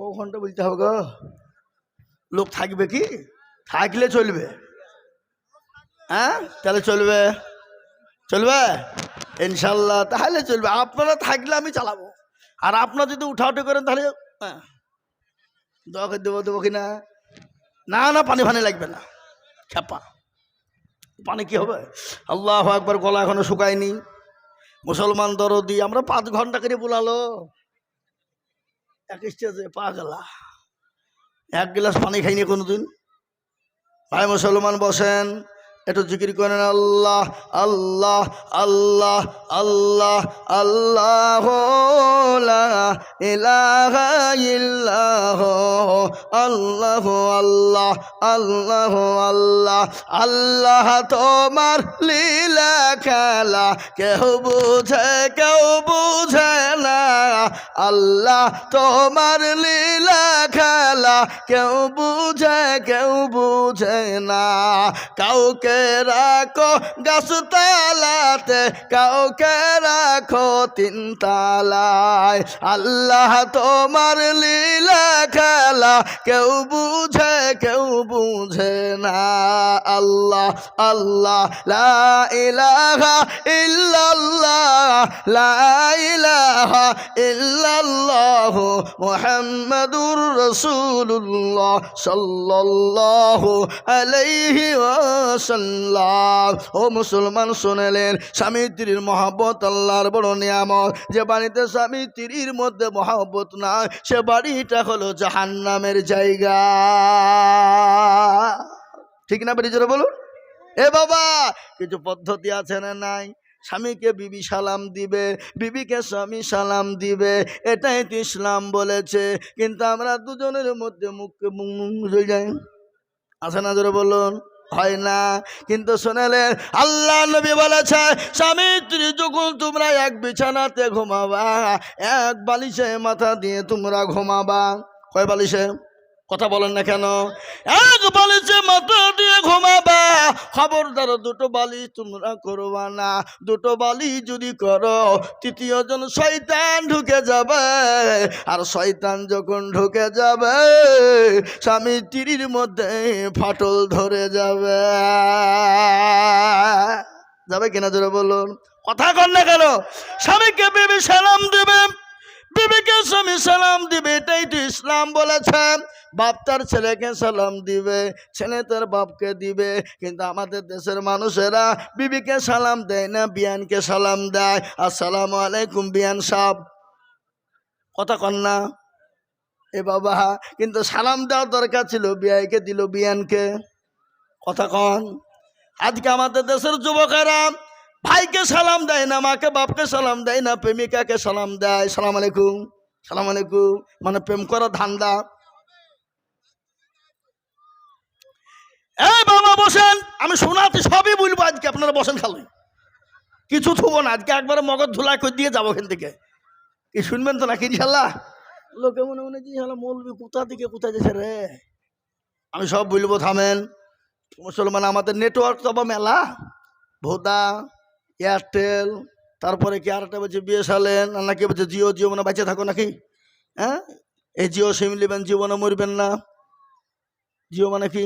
ও ঘন্টা বলতে হবে গো? লোক থাকবে কি? থাকলে চলবে। হ্যাঁ, তাহলে চলবে, চলবে ইনশাল্লাহ, তাহলে চলবে। আপনারা থাকলে আমি চালাবো, আর আপনারা যদি উঠাউঠি করেন তাহলে হ্যাঁ দোয়া করে দেবো। দেবো কি না? না না, পানি ফানি লাগবে না, খেপা পানি কি হবে? আল্লাহু আকবার। গলা এখনো শুকায়নি। মুসলমান দরদি, আমরা 5 ঘন্টা করে বুলালো এক স্টেজে, পা গেলা 1 গ্লাস পানি খাইনি কোনোদিন। ভাই মুসলমান বসেন, একটু জিকির করেন আল্লাহ আল্লাহ আল্লাহ আল্লাহ আল্লাহ লা ইলাহা ইল্লাহ আল্লাহ আল্লাহ আল্লাহ আল্লাহ। আল্লাহ তোমার লীলা খেলা কেউ বুঝে কেউ বুঝে না। আল্লাহ তোমার লীলা খেলা কেউ বুঝে কেউ বুঝে না। কাউকে রাখো গাছতলাতে, কাউকে রাখো 3 তালায়। আল্লাহ তোমার লীলা খেলা কেউ বুঝে কেউ বুঝে না। আল্লাহ আল্লাহ লা ইলাহা ইল্লাল্লাহ লা ইলাহা ইল্লাল্লাহ মুহাম্মাদুর রাসূলুল্লাহ সাল্লাল্লাহু আলাইহি ওয়াসাল্লাম। ও মুসলমান শুনলেন, স্বামী স্ত্রীর মহব্বত আল্লাহর বড় নিয়ামত। যে বাড়িতে স্বামী স্ত্রীর মধ্যে মহব্বত নাই, সে বাড়িটা হলো জাহান্নামের জায়গা। ঠিক না বেরিয়ে জোরে বলুন? এ বাবা, কিছু পদ্ধতি আছে না নাই? স্বামীকে বিবি সালাম দিবে, বিবিকে স্বামী সালাম দিবে, এটাই তো ইসলাম বলেছে। কিন্তু আমরা দুজনের মধ্যে মুখকে মুখ যাই, আছে না জোরে বলুন? হয় না। কিন্তু শুনলেন, আল্লাহ নবী বলেছে স্বামী স্ত্রী যখন তোমরা এক বিছানাতে ঘুমাবা, এক বালিশে মাথা দিয়ে তোমরা ঘুমাবা। কয় বালিশে? কথা বলেন না কেন? এক বালিশে মাথা দিয়ে ঘুমাবা। খবরদার 2টো বালিশ তোমরা করবা না। 2টো বালিশ যদি করো, 3য় জন শয়তান ঢুকে যাবে। আর শয়তান যখন ঢুকে যাবে, স্বামী স্ত্রীর মধ্যে ফাটল ধরে যাবে। যাবে কিনা জোরে বলুন? কথা কন না কেন? স্বামীকে বিবি সালাম দিবে, বিবিকে স্বামী সালাম দিবে, এটাই তো ইসলাম বলেছে। বাপ তার ছেলেকে সালাম দিবে, ছেলে তার বাপকে দিবে। কিন্তু আমাদের দেশের মানুষেরা বিবিকে সালাম দেয় না, বিয়ানকে সালাম দেয়। আসসালামু আলাইকুম বিয়ান সাহেব। কথা কন না? এ বাবা, কিন্তু সালাম দেওয়ার দরকার ছিল, বিয়াইকে দিল বিয়ানকে। কথা কন? আজকে আমাদের দেশের যুবকেরা ভাইকে সালাম দেয় না, মাকে বাপকে সালাম দেয় না, প্রেমিকাকে সালাম দেয়। সালাম আলাইকুম সালাম আলাইকুম, মানে প্রেম করা ধান্দা। এই বাবা বসেন, আমি শোনাতে সবই বলবো আজকে, আপনারা বসেন, খালি কিছু থুবো না আজকে, একবারে মগজ ধুলা করে দিয়ে যাবো এখান থেকে। কি শুনবেন তো নাকি ইনশাল্লাহ? লোকে মনে মনে কি মৌলবি কোথা থেকে কোথায় যেছে রে। আমি সব বলবো, থামেন। মুসলমান আমাদের নেটওয়ার্ক তো মেলা, ভোদা, এয়ারটেল, তারপরে কি আরেকটা বলছে বিএসএনএল, আর নাকি বলছে জিও। জিও মানে বেঁচে থাকো নাকি? হ্যাঁ, এই জিও সিম নেবেন, জীবনে মরবেন না। জিও মানে কি?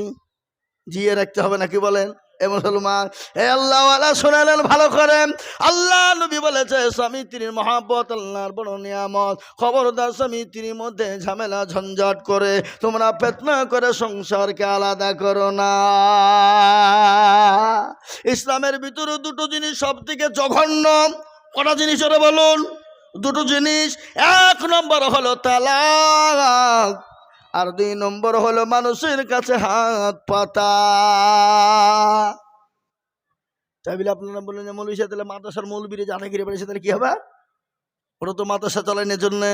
জিয়ে রাখতে হবে নাকি বলেন? এ মুসলমান, এ আল্লাহওয়ালা শোনালেন ভালো করে। আল্লাহ নবী বলেছে স্বামী স্ত্রীর মহাব্বত আল্লাহর বড় নিয়ামত। খবরদার স্বামী স্ত্রীর মধ্যে ঝামেলা ঝঞ্ঝাট করে তোমরা ফিতনা করে সংসারকে আলাদা করো না। ইসলামের ভিতরে দুটো জিনিস সব থেকে জঘন্য। কটা জিনিস ওরা বলুন? দুটো জিনিস। এক নম্বর হলো তালাক, আর 2 নম্বর হলো মানুষের কাছে হাত পাতা। তাই বলে আপনারা বললেন যে মৌলভী সাহেব তাহলে মাদ্রাসার মৌলবীরে জানে গিরে বেড়েছে, তাহলে কি হবে? ওরা তো মাদ্রাসা চালানোর জন্যে,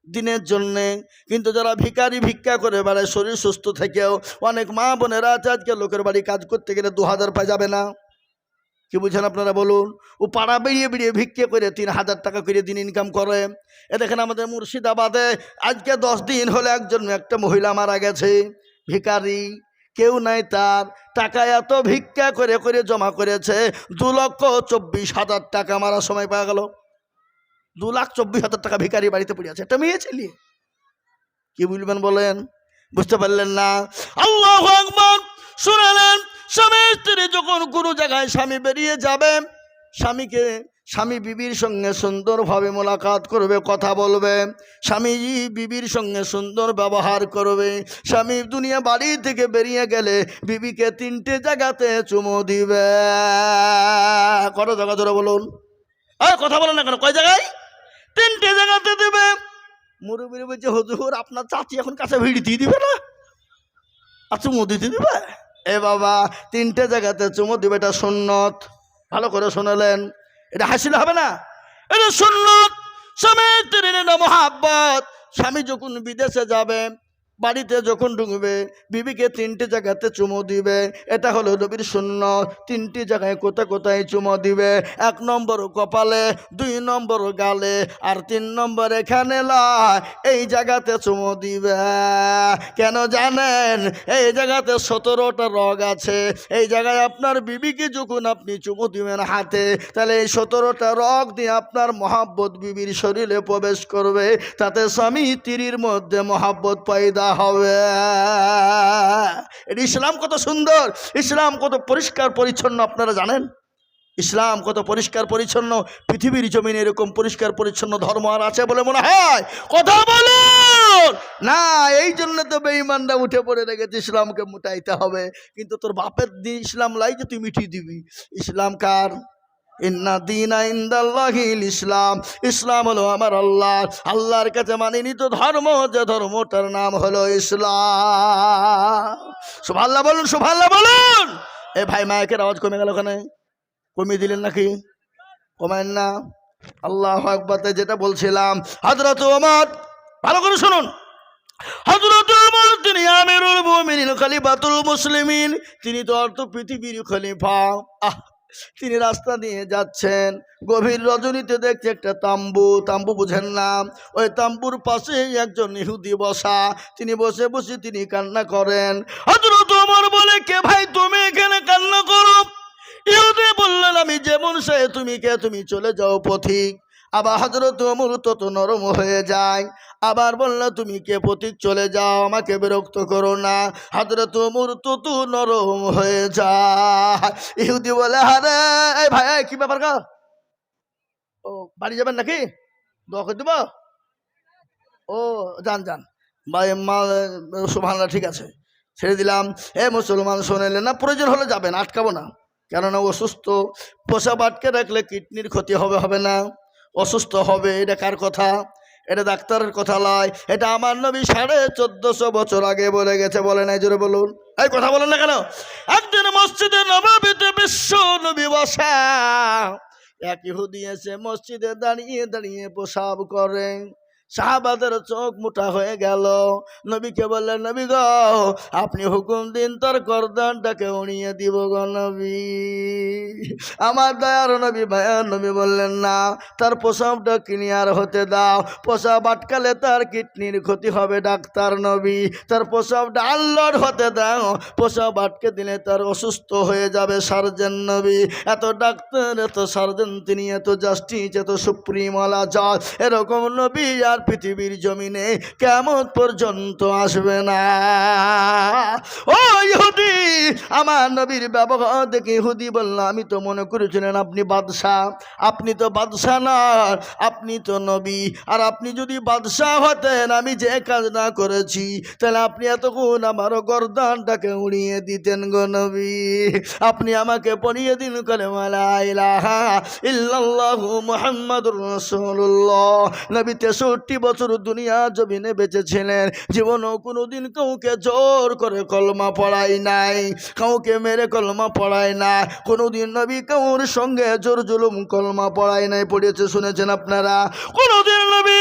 দিনের জন্যে। কিন্তু যারা ভিখারি ভিক্ষা করে বেড়ায়, শরীর সুস্থ থেকেও অনেক মা বোনেরা আছে আজকে লোকের বাড়ি কাজ করতে গেলে 2000 পায় যাবে না। কি বুঝছেন আপনারা বলুন? ও পাড়া বেরিয়ে বেরিয়ে ভিক্ষে করে 3000 টাকা করে দিন ইনকাম করে। এ দেখেন আমাদের মুর্শিদাবাদে আজকে 10 দিন হলে একটা মহিলা মারা গেছে। ভিখারি, কেউ নাই তার, টাকা এত ভিক্ষা করে করে জমা করেছে 2,24,000 টাকা। মারার সময় পাওয়া গেল 2,24,000 টাকা ভিখারি বাড়িতে পড়ে আছে। একটা মেয়ে ছেলে, কি বলবেন বলেন? বুঝতে পারলেন না? আল্লাহু আকবার। শুনালেন, স্বামী স্ত্রী যখন কোনো জায়গায় স্বামী বেরিয়ে যাবে, স্বামী বিবির সঙ্গে সুন্দরভাবে মোলাকাত করবে, কথা বলবে। স্বামী বিবির সঙ্গে সুন্দর ব্যবহার করবে। স্বামী দুনিয়া বাড়ি থেকে বেরিয়ে গেলে বিবিকে 3টে জায়গাতে চুমু দিবে। কত জায়গা ধরে বলুন? কথা বলেন না কেন? কয় জায়গায়? 3টে জায়গাতে দেবে। মুরব্বী বলছে হুজুর আপনার চাচি এখন কাছে ভিড় দিয়ে দিবে না, আর চুমু দিতে দিবে? এ বাবা, 3টে জায়গাতে চুমু দিবে, এটা সুন্নত। ভালো করে শোনালেন, এটা হাসিলে হবে না, এটা সুন্নত। স্বামী স্ত্রীর মহাব্বত। স্বামী যখন বিদেশে যাবে, বাড়িতে যখন ঢুকবে, বিবিকে 3টে জায়গাতে চুমু দিবে। এটা হলো নবীর সুন্নত। 3টি জায়গায় কোথায় কোথায় চুমু দিবে? 1 নম্বর কপালে, 2 নম্বর গালে, আর 3 নম্বর এখানে লয়, এই জায়গাতে চুমু দিবে। কেন জানেন? এই জায়গাতে 17টা রগ আছে। এই জায়গায় আপনার বিবিকে যখন আপনি চুমু দিবেন হাতে, তাহলে এই 17টা রগ দিয়ে আপনার মহাব্বত বিবির শরীরে প্রবেশ করবে। তাতে স্বামী স্ত্রীর মধ্যে মহাব্বত পয়দা হবে। এটা ইসলাম কত সুন্দর, ইসলাম কত পরিষ্কার পরিচ্ছন্ন আপনারা জানেন? ইসলাম কত পরিষ্কার পরিচ্ছন্ন। পৃথিবীর জমিনে এরকম পরিষ্কার পরিচ্ছন্ন ধর্ম আর আছে বলে মনে হয়? কথা বলুন না। এই জন্য তো বেঈমানরা উঠে পড়ে রেখেছে ইসলামকে মুটাইতে হবে। কিন্তু তোর বাপের দিন ইসলাম লাই যে তুই মিটিয়ে দিবি। ইসলাম কার? ইন্না দীনা ইনদাল্লাহিল ইসলাম। ইসলাম হলো আমার আল্লাহ, আল্লাহর কাছে মানিনীত ধর্ম, যে ধর্মটার নাম হলো ইসলাম। সুবহানাল্লাহ বলুন, সুবহানাল্লাহ বলুন। এ ভাই, মাইকের আওয়াজ কমে গেল, ওখানে কমিয়ে দিলেন নাকি? কমেন না। আল্লাহু আকবার। যেটা বলছিলাম, হযরত ওমর, ভালো করে শুনুন। হযরত ওমর তিনি আমিরুল মুমিনিন, খলিফাতুল মুসলিমিন। তিনি তো অর্থ পৃথিবীর খলিফা। তিনি রাস্তা দিয়ে যাচ্ছেন, গভীর রজনীতে দেখছে একটা তাম্বু। তাম্বু বুঝেন না? ওই তাম্বুর পাশে একজন ইহুদি বসা। তিনি বসে বসে তিনি কান্না করেন। হযরত ওমর বলে, কে ভাই তুমি এখানে কান্না করো? ইহুদি বললেন, আমি যেমন সে, তুমি কে? তুমি চলে যাও পথিক। আবার হযরত ওমর তত নরম হয়ে যায়, আবার বলল, তুমি কে? পথিক, চলে যাও, আমাকে বিরক্ত করো না। হযরত ওমর তত নরম হয়ে যায়। ইহুদি বলে, আরে এই ভাই, কি ব্যাপার গো? ও বাড়ি যাবেন নাকি? দোয়া করে দেব? ও যান যান ভাই, সুবহানাল্লাহ, ঠিক আছে, ছেড়ে দিলাম। এ মুসলমান শোনেলেন না? প্রয়োজন হলে যাবেন, আটকাবো না। কেননা অসুস্থ, প্রসাব আটকে রাখলে কিডনির ক্ষতি হবে, হবে না? অসুস্থ হবে। এটা কার কথা? এটা ডাক্তারের কথা নয়, এটা আমার নবী 1450 বছর আগে বলে গেছে। বলে নাই? জোরে বলুন। এই কথা বলেন না কেন? একদিন মসজিদে নববীতে বিশ্ব নবী বসা, এক ইহুদি এসে মসজিদে দাঁড়িয়ে দাঁড়িয়ে প্রসাব করে। সাহাবাদের চোখ মোটা হয়ে গেল। নবীকে বললেন, নবী গো আপনি হুকুম দিন তার গর্দানটাকে উড়িয়ে দিব গো নবী। আমার দয়ার নবী ভাইয়ার নবী বললেন, না, তার প্রসবটা ক্লিয়ার হতে দাও। প্রসব আটকালে তার কিডনির ক্ষতি হবে ডাক্তার নবী। তার প্রসবটা আনলোড হতে দাও, প্রসব আটকে দিলে তার অসুস্থ হয়ে যাবে সার্জেন নবী। এত ডাক্তার, এত সার্জেন, তিনি এত জাস্টিস, এত সুপ্রিম আলা জজ, এরকম নবী আর পৃথিবীর জমিনে কেমন পর্যন্ত আসবে না। ও ইহুদি, আমার নবীর ব্যবহার দেখে ইহুদি বলল, আমি তো মনে করেছিলেন আপনি বাদশাহ। আপনি তো বাদশাহ না, আপনি তো নবী। আর আপনি যদি বাদশাহ হতেন, আমি যে কাজ না করেছি, তাহলে আপনি এতক্ষণ আমার গর্দানটাকে উড়িয়ে দিতেন গো নবী। আপনি আমাকে পড়িয়ে দিন কালেমা লা ইলাহা ইল্লাল্লাহু মুহাম্মাদুর রাসূলুল্লাহ। নবী 63 বছর দুনিয়া জমিনে বেঁচেছিলেন, জীবনেও কোনোদিন কাউকে জোর করে কলমা পড়াই নাই, কাউকে মেরে কলমা পড়ায় না। কোনোদিন নবী কাউর সঙ্গে জোর জুলুম কলমা পড়ায় নাই। পড়েছে শুনেছেন আপনারা? কোনোদিন নবী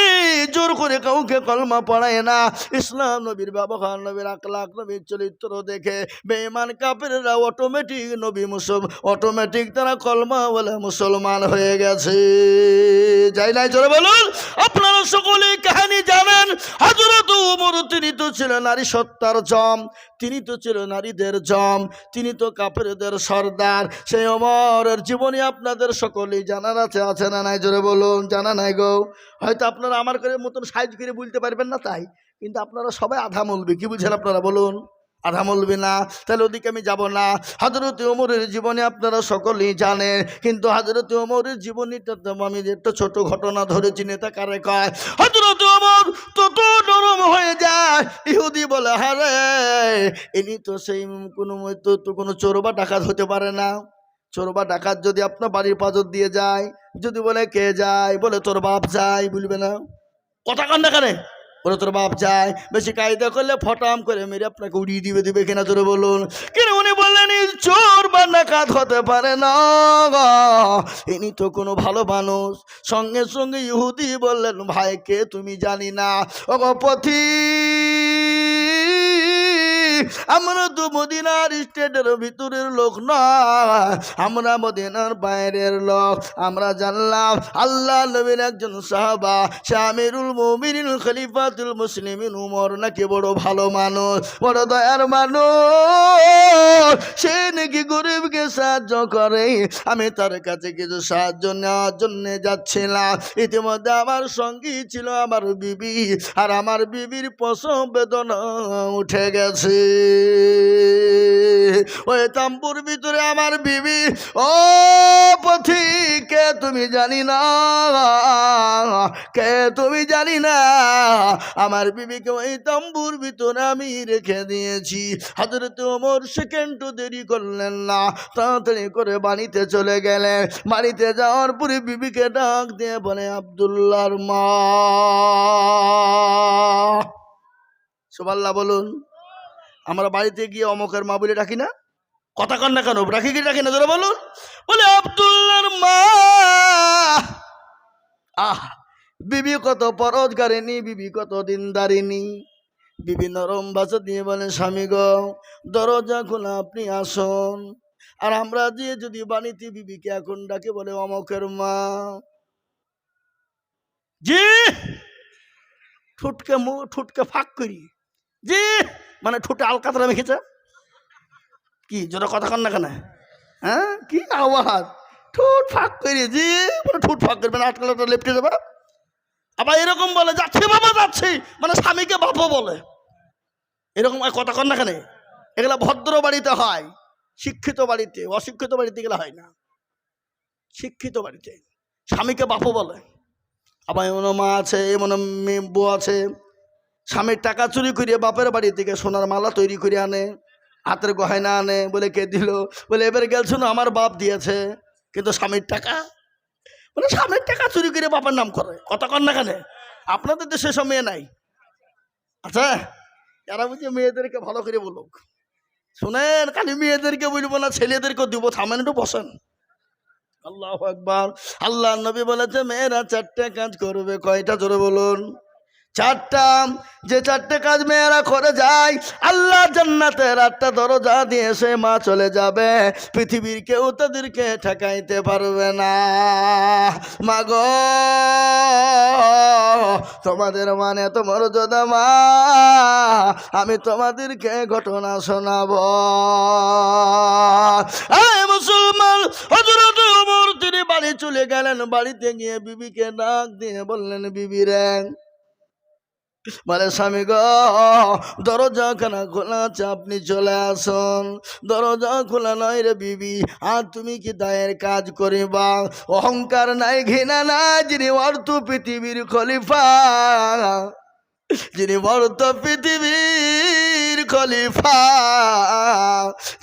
জোর করে কাউকে কলমা পড়ায় না। ইসলাম নবীর ব্যবহার, নবীর আখলাক, নবীর চরিত্র দেখে বেঈমান কাফেররা অটোমেটিক তারা কলমা বলে মুসলমান হয়ে গেছে। যাই নাই জোরে বলুন। আপনারা সকলেই কাহিনী জানেন। হযরত ওমর, তিনি তো ছিলেন নারী সত্তার জম, তিনি তো ছিল নারীদের জম, তিনি তো কাফেরদের সর্দার। সেই ওমরের জীবনী আপনাদের সকলেই জানার আছে না নাই জোরে বলুন? জানা নাই গো? হয়তো আপনারা আমার করে মতন সাইজ করে বলতে পারবেন না, তাই, কিন্তু আপনারা সবাই আধা মৌলবি। কি বুঝছেন আপনারা বলুন? আধা মৌলবি না, তাহলে ওদিকে আমি যাব না। হযরত ওমরের জীবনী আপনারা সকলেই জানেন, কিন্তু হযরত ওমরের জীবনীটা আমি একটা ছোট ঘটনা ধরেছি। নেতা কারে কয়? হযরত ওমর তত নরম হয়ে যায়, ইহুদি বলে, হারে ইনি তো সেই কোনো চোর বা ডাকাত হতে পারে না। চোর বা ডাকাত যদি আপনার বাড়ির পাজর দিয়ে যায়, যদি বলে কে যায়, বলে তোর বাপ যায়, বলবে না? কথা কান না কানে, বলে তোর বাপ যায়। বেশি কায়দা করলে ফটাম করে মেরে আপনাকে উড়িয়ে দিবে কিনা জোরে বলুন? কিন্তু উনি বললেন চোর বা ডাকাত হতে পারে না, ইনি তো কোনো ভালো মানুষ। সঙ্গে সঙ্গে ইহুদি বললেন, ভাইকে তুমি জানি না? ও পথি, আমরা তো মদিনার স্টেটের ভিতরের লোক না, আমরা মদিনার বাইরের লোক। আমরা জানলাম আল্লাহ নবীর একজন সাহাবা, আমিরুল মুমিনিন খলিফাতুল মুসলিমিন উমর নাকি বড় ভালো মানুষ, বড় দয়ার মানুষ। সে নাকি গরিবকে সাহায্য করে। আমি তার কাছে কিছু সাহায্য নেওয়ার জন্য যাচ্ছিলাম। ইতিমধ্যে আমার সঙ্গী ছিল আমার বিবি, আর আমার বিবির প্রসব বেদনা উঠে গেছে। ওই তাম্বুর ভিতরে আমার বিবি, ও পথি, কে তুমি জানি না, কে তুমি জানি না, আমার বিবিকে ওই তাম্বুর ভিতরে আমি রেখে দিয়েছি। হযরত ওমর সেকেন্ডও দেরি করলেন না, তাড়াতাড়ি করে বাড়িতে চলে গেলেন। বাড়িতে যাওয়ার পরে বিবিকে ডাক দিয়ে বলে, আব্দুল্লাহর মা। সুবহানাল্লাহ বলুন। আমরা বাড়িতে গিয়ে অমকের মা বলে ডাকি না? কথা কন না কেন? রাখি কি ডাকি না জোরে বলুন? বলে আব্দুল্লাহর মা। আহ, বিবি কত পরোজগারিনী, বিবি কত দিনদারিনী। বিবি নরম ভাষা দিয়ে বলে, স্বামী গো দরজা খোলা, আপনি আসুন। আর আমরা দিয়ে যদি বাড়িতে বিবিকে এখন ডাকে বলে অমকের মা। জি, ঠুটকে ফাঁক করি, জি মানে ঠোঁটে আলকাতরা মেখেছে। কি জোরে কথা কন না কেন? হ্যাঁ, কি আওয়াজ? ঠোঁট ফাঁক করে, জি মানে ঠোঁট ফাঁক করবে না, আটকালাটা লেপটে যাবে। আবার এরকম বলে, যাচ্ছি বাবা যাচ্ছি, মানে স্বামীকে বাপও বলে। এরকম কথা কন না কেন? এগুলা ভদ্র বাড়িতে হয়, শিক্ষিত বাড়িতে, অশিক্ষিত বাড়িতে এগুলো হয় না। শিক্ষিত বাড়িতে স্বামীকে বাপও বলে। আবার এমন মা আছে, এমন মেয়ে বউ আছে, স্বামীর টাকা চুরি করিয়ে বাপের বাড়ি থেকে সোনার মালা তৈরি করে আনে, হাতের গয়না আনে, বলে কে দিল? বলে এবার গেলছো না, আমার বাপ দিয়েছে। কিন্তু স্বামীর টাকা, মানে স্বামীর টাকা চুরি করে বাপের নাম করে। কথা কন না কেন? আপনাদের দেশে সব মেয়ে নাই? আচ্ছা, এরা বুঝে মেয়েদেরকে ভালো করে বলুক। শুনেন, খালি মেয়েদেরকে বলবো না, ছেলেদেরকেও দিব। থামেন, একটু বসেন। আল্লাহু আকবার। আল্লাহ নবী বলেছে মেয়েরা 4টে কাজ করবে। কয়টা জোরে বলুন? চারটা, যে চারটে কাজ মেয়েরা করে যায়, আল্লাহ জান্নাতের 8টা দরজা দিয়ে সে মা চলে যাবে, পৃথিবীর কেউ তাদেরকে ঠেকাইতে পারবে না। মা গো, তোমাদের মানে এত মর্যাদা মা, আমি তোমাদেরকে ঘটনা শোনাবো। এই মুসলমান, হযরত ওমর তিনি বাড়ি চলে গেলেন। বাড়িতে গিয়ে বিবিকে ডাক দিয়ে বললেন, বিবি রে, বলে স্বামী গো, দরজাখানা খোলা আছে, আপনি চলে আসুন। দরজা খোলা নয় রে বিবি, আর তুমি কি দায়ের কাজ করিবা? অহংকার নাই, ঘৃণা নাই, যিনি অর্থ পৃথিবীর খলিফা, যিনি বর্ত পৃথিবীর খলিফা,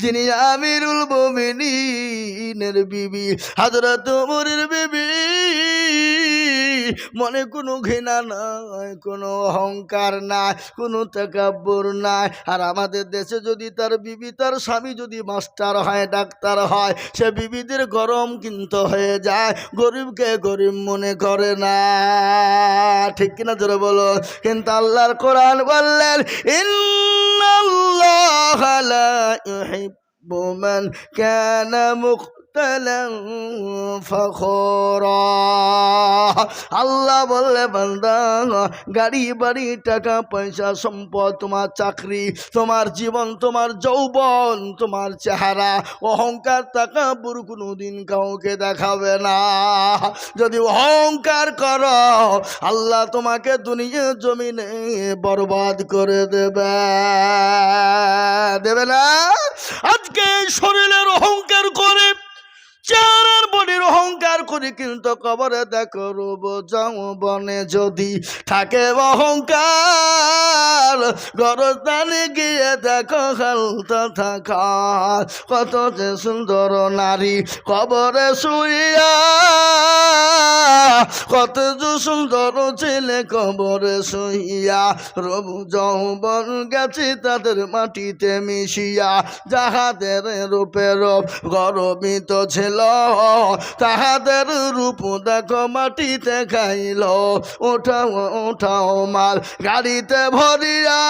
যিনি আমিরুল মুমিনিনের বিবি, হযরত ওমরের বিবি, মনে কোনো ঘৃণা নাই, কোনো অহংকার নাই, কোনো তাকাব্বুর নাই। আর আমাদের দেশে যদি তার বিবি, তার স্বামী যদি মাস্টার হয়, ডাক্তার হয়, সে বিবিদের গরম কিন্তু হয়ে যায়, গরিবকে গরিব মনে করে না। ঠিক কিনা জোরে বলো। কিন্তু আল্লাহর কোরআন বললেন, ইন্নাল্লাহা লা ইউহিব্বু মান কানা মুখতালান ফাখুরা। আল্লাহ বললে, বান্দা, গাড়ি বাড়ি, টাকা পয়সা, সম্পদ, তোমার চাকরি, তোমার জীবন, তোমার যৌবন, তোমার চেহারা, অহংকার তাকাব্বুর কোনোদিন কাউকে দেখাবে না। যদি অহংকার করো, আল্লাহ তোমাকে দুনিয়া জমিনে বরবাদ করে দেবে, দেবে না? আজকে শরীরের অহংকার করে, চেহারার বডির অহংকার করি, কিন্তু কবরে দেখো রূপ যৌবনে যদি থাকে অহংকার, গরস্থানে গিয়ে দেখো হালতা থাকা, কত যে সুন্দর নারী কবরে শুইয়া, কত যে সুন্দর ছেলে কবরে শুইয়া, রূপ যৌবন গেছে তাদের মাটিতে মিশিয়া, যাহাদের রূপের গরবিত ছিল, তাহাদের রূপ দেখো মাটিতে খাইল। ওঠাও ওঠাও মাল গাড়িতে ভরিয়া,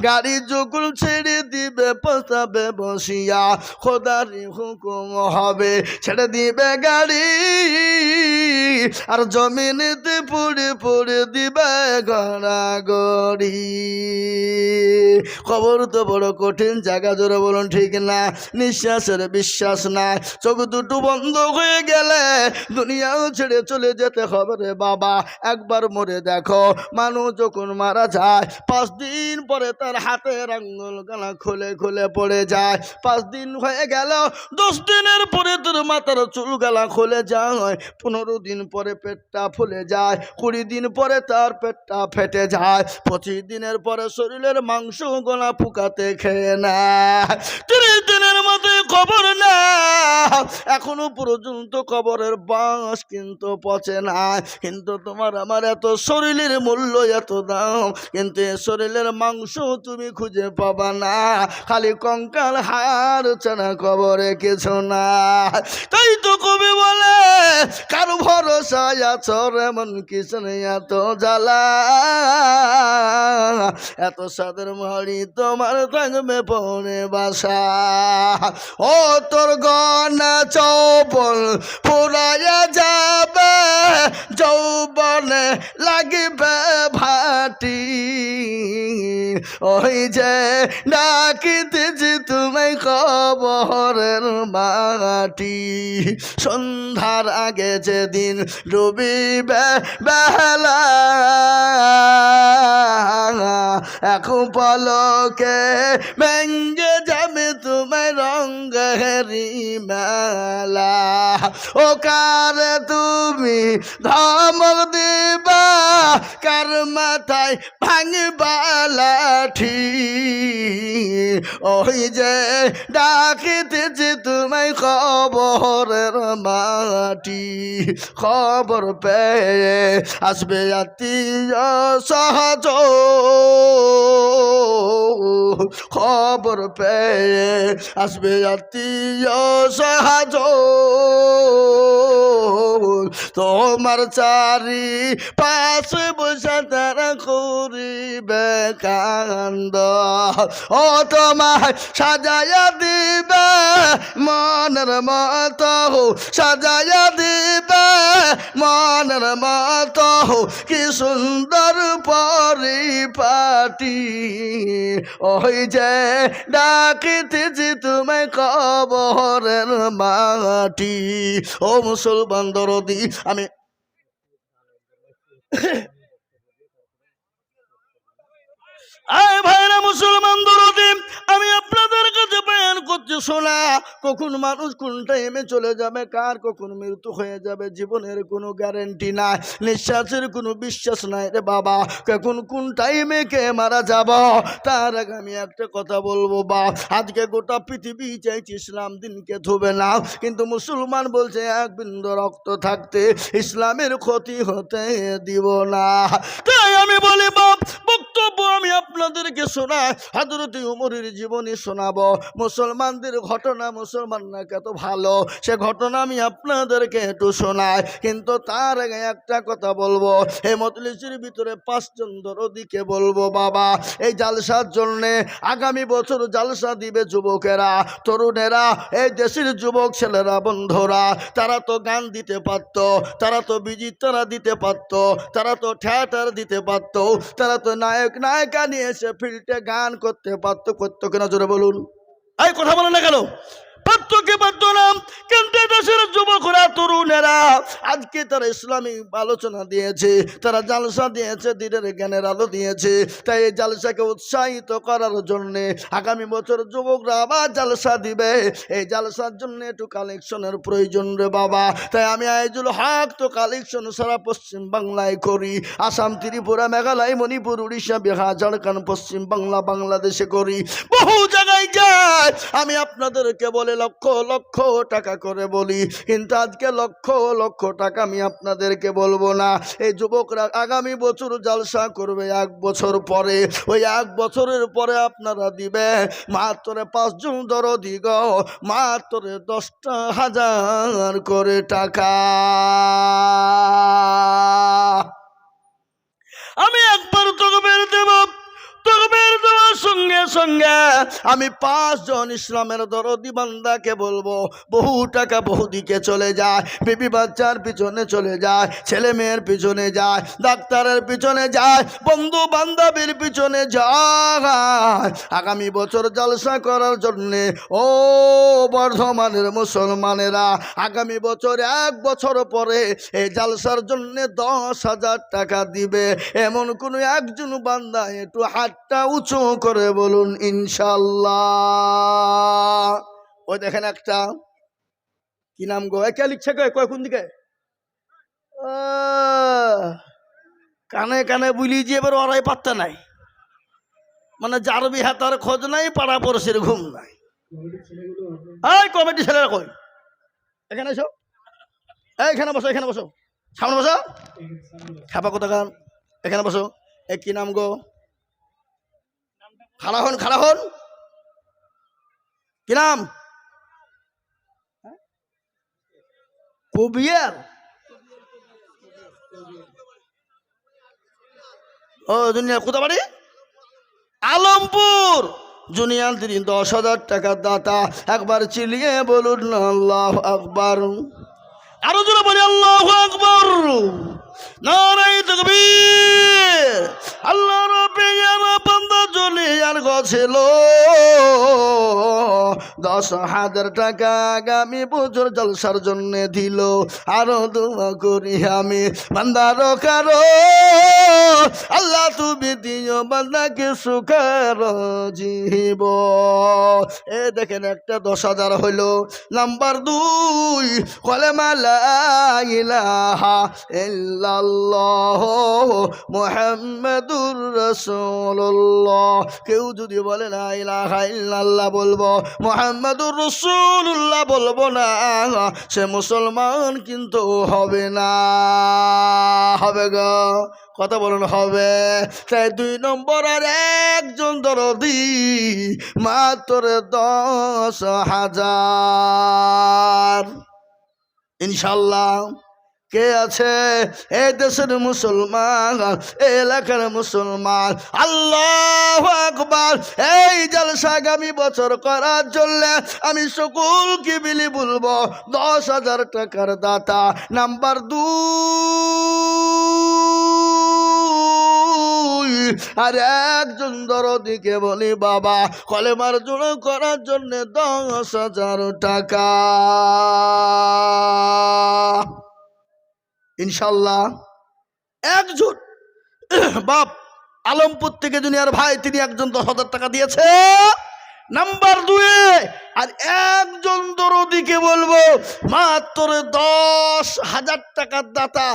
গাড়ি যখন ছেড়ে দিবে পস্তাবে বসিয়া, খোদারি হুকুম হবে ছেড়ে দিবে গাড়ি, আর জমিনেতে পড়ে পড়ে দিবে গড়াগড়ি। খবর তো বড় কঠিন জায়গা, জোরে বলুন ঠিক না? নিঃশ্বাসের বিশ্বাস নাই, চোখ দুটো বন্ধ হয়ে গেলে দুনিয়াও ছেড়ে চলে যেতে হবে রে বাবা। একবার মরে দেখো, মানুষ যখন মারা যায় 5 দিন পরে তার হাতের আঙ্গুল গালা খুলে খুলে পড়ে যায়। 5 দিন হয়ে গেল, 10 দিনের পরে তোর মাথার চুল গালা খুলে যায়, 15 দিন পরে পেটটা ফুলে যায়, 20 দিন পরে তার পেটটা ফেটে যায়, 25 দিনের পরে শরীরের মাংস গোলা ফুকাতে খেয়ে না, 30 দিনের মধ্যে খবর না, এখনো পর্যন্ত কবরের বাঁশ কিন্তু পচে না। কিন্তু তোমার আমার এত শরীরের মূল্য, এত দাম, কিন্তু এ শরীরের মাংস তুমি খুঁজে পাবা না, খালি কঙ্কাল হাড় ছাড়া কবরে কিছু না। তাই তো কবি বলে, কার ভরসায় আছো এমন কিছু নেই, এত জ্বালা, এত সাদের মাড়ি তোমার থাকবে পরে বাসা। ও তোর গনা চৌবন ফুরাইয়া যাবে, যৌবনে লাগিবে ভাটি, ওই যে ডাকিতেছি তুমি কবরের মাটি, সন্ধ্যার আগে যেদিন ডুবিবে বেলা, এখন পলকে ভেঙ্গে যাবে তোমার রঙেরি মেলা। ও কার তুমি ধমক দিবা, কার মাথায় ভাঙবা লাঠি, ওই যে ডাকিতেছি তোমায় কবরের মাটি। খবর পেয়ে আসবে আত্মীয় সহজ, খবর পেয়ে আসবে আত্মীয় সহজ, তোমার চারি পাশে বসে তারা করিবে কান্দ ও তোমায় সাজাইয়া দিবে মনের মতো সাজাইয়া দিবে মনের মতো কি সুন্দর পরিপাটি ওই যে ডাকিতেছি তুমি কবরের মাটি ও মুসলমান দরদি আমি আয় ভাইরা মুসলমান দরদি আমি আপনাদের কাছে বয়ান করছি শোনা কখন মানুষ কোন টাইমে চলে যাবে কার কখন মৃত্যু হয়ে যাবে জীবনের কোনো গ্যারান্টি নাই নিঃশ্বাসের কোনো বিশ্বাস নাই রে বাবা কখন কোন টাইমে কে মারা যাব তার আগে আমি একটা কথা বলবো বা আজকে গোটা পৃথিবী চাইছে ইসলাম দিনকে ধোবে না কিন্তু মুসলমান বলছে এক বিন্দু রক্ত থাকতে ইসলামের ক্ষতি হতে দিব না তাই আমি বলি বাপ বক্তব্য আমি আপনাদেরকে শোনাই হযরত উমরের জীবনী শোনাবো মুসলমানদের ঘটনা মুসলমানরা কত ভালো সে ঘটনা আমি আপনাদেরকে একটু শোনাই কিন্তু তার আগে একটা কথা বলবো এই মজলিসের ভিতরে 5 জন দরদিকে বলবো বাবা এই জালসার জন্য আগামী বছর জালসা দিবে যুবকেরা তরুণেরা এই দেশের যুবক ছেলেরা বন্ধুরা তারা তো গান দিতে পারত তারা তো বিজিতারা দিতে পারত তারা তো থিয়েটার দিতে পারত তারা তো নায়ক নায়িকা নিয়ে এসে ফিল্ডে গান করতে পারতো কিনা জোরে বলুন এই কথা বলেন না কেন পারতো কি পারতো না কিন্তু দেশের যুবকরা তরুণেরা আজকে তারা ইসলামিক আলোচনা দিয়েছে তারা জালসা দিয়েছে দিনের জ্ঞানের আলো দিয়েছে তাই এই জালসাকে উৎসাহিত করার জন্য আগামী বছর যুবকরা আবার জালসা দিবে এই জালসার জন্য একটু কালেকশনের প্রয়োজন রে বাবা তাই আমি আইজুল হক তো কালেকশন সারা পশ্চিম বাংলায় করি আসাম ত্রিপুরা মেঘালয় মণিপুর উড়িষ্যা বিহার ঝাড়খণ্ড পশ্চিম বাংলা বাংলাদেশে করি বহু জায়গায় যাই আমি আপনাদেরকে বলে লক্ষ লক্ষ টাকা করে বলি কিন্তু আজকে লক্ষ লক্ষ টাকা আমি আপনাদেরকে বলবো না এই যুবকরা আগামী বছর জালসা করবে 1 বছর পরে ওই 1 বছরের পরে আপনারা দিবে মাত্র 5 জন দরদি গো মাত্র 10,000 করে টাকা আমি একবার তকবীর দেব তকবীর দেওয়ার সঙ্গে সঙ্গে আমি 5 জন ইসলামের দরদি বান্দাকে বলবো বহু টাকা বহু দিকে চলে যায় বিবি বাচ্চার পিছনে চলে যায় ছেলে মেয়ের পিছনে যায় ডাক্তারের পিছনে যায় বন্ধু বান্ধবীর পিছনে যায় আগামী বছর জলসা করার জন্যে ও বর্ধমানের মুসলমানেরা আগামী বছর 1 বছর পরে এই জালসার জন্য 10,000 টাকা দিবে এমন কোন একজন বান্দা একটু হাতটা উঁচু করে বলুন ইনশাআল্লাহ ওই দেখেন একটা কি নাম গো কে লিখছে কয় কোন দিকে কানে কানে বুলি যে এবার ওরাই পাত্তা নাই মানে যার বিহা তার খোঁজ নাই পাড়া পড়শের ঘুম নাই এই কমিটি ছেলেরা কই এখানে এসো এইখানে বসো এখানে বসো সামনে বসো খাপা কোথা গান এখানে বসো এ কি নাম গো খাড়া হন কি নাম কবিয়ার ও দুনিয়া কোথা বাড়ি আলমপুর জুনিয়াল তিনি 10,000 টাকার দাতা একবার চিলিয়ে বলুন আল্লাহু আকবার আরো জোরে বলি আল্লাহু আকবার নারায়ে তাকবীর আল্লাহ রাব্বি আমার বান্দা জুনিয়ার গছিল 10,000 টাকা আগামী বছর জলসার জন্য দিল আরো দোয়া করি আমি বান্দার কারো আল্লাহ তুমি দিও বান্দাকে সুখের জীব এ দেখেন একটা 10,000 হইল নাম্বার 2 কলেমা লা ইলাহা ইল্লাল্লাহ মুহাম্মাদুর রাসূলুল্লাহ কেউ যদি বলে লা ইলাহা ইল্লাল্লাহ বলবো মুহাম্মাদুর রাসূলুল্লাহ বলবো না সে মুসলমান কিন্তু হবে না হবে গো কথা বলুন হবে তাই 2 নম্বর আর একজন দরদি মাত্র 10,000 ইনশাআল্লাহ কে আছে এই দেশের মুসলমান, এই এলাকার মুসলমান? আল্লাহু আকবার। এই জলসা আগামী বছর করার জন্য আমি সকলকে বিলি বলবো 10,000 টাকার দাতা। নাম্বার 2, আর একজন দরদিকে বলি বাবা কলেমার জন্য করার জন্য 10,000 টাকা ইনশাল্লাহ। একজন বাপ আলমপুর থেকে দুনিয়ার ভাই, তিনি একজন 10,000 টাকা দিয়েছে। নাম্বার 2, আর একজন দরদিকে বলবো মাত্র 10,000 টাকার দাতা।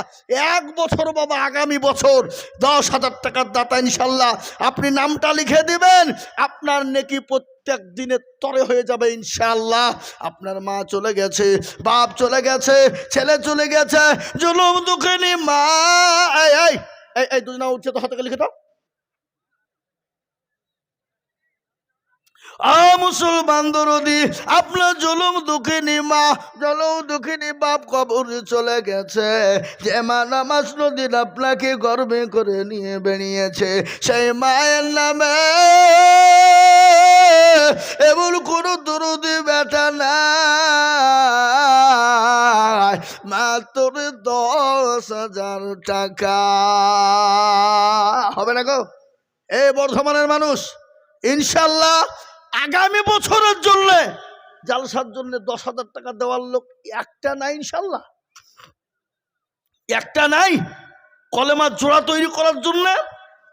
1 বছর বাবা, আগামী বছর 10,000 টাকার দাতা ইনশাল্লাহ। আপনি নামটা লিখে দিবেন, আপনার নেকি প্রত্যেক দিনের তরে হয়ে যাবে ইনশাল্লাহ। আপনার মা চলে গেছে, বাপ চলে গেছে, ছেলে চলে গেছে, জুলুম দুঃখিনী মা। এই দুজনা উঠছে তো, হাতে লিখে দাও। মুসলমান দরদি, আপনার জুলুম দুঃখিনী মা, জুলুম দুঃখিনী বাপ কবরে চলে গেছে। যে মা নামাজ নদীর আপনাকে গর্বে করে নিয়ে বেরিয়েছে, সেই মায়ের নামে এমন কোনো দরদি বেটা নাই। মাত্র 10,000 টাকা হবে না গো? এই বর্ধমানের মানুষ ইনশাল্লাহ আগামী বছরের জন্য জালসার জন্য 10,000 টাকা দেওয়ার লোক একটা নাই ইনশাল্লাহ, একটা নাই। কলেমার জোড়া তৈরি করার জন্য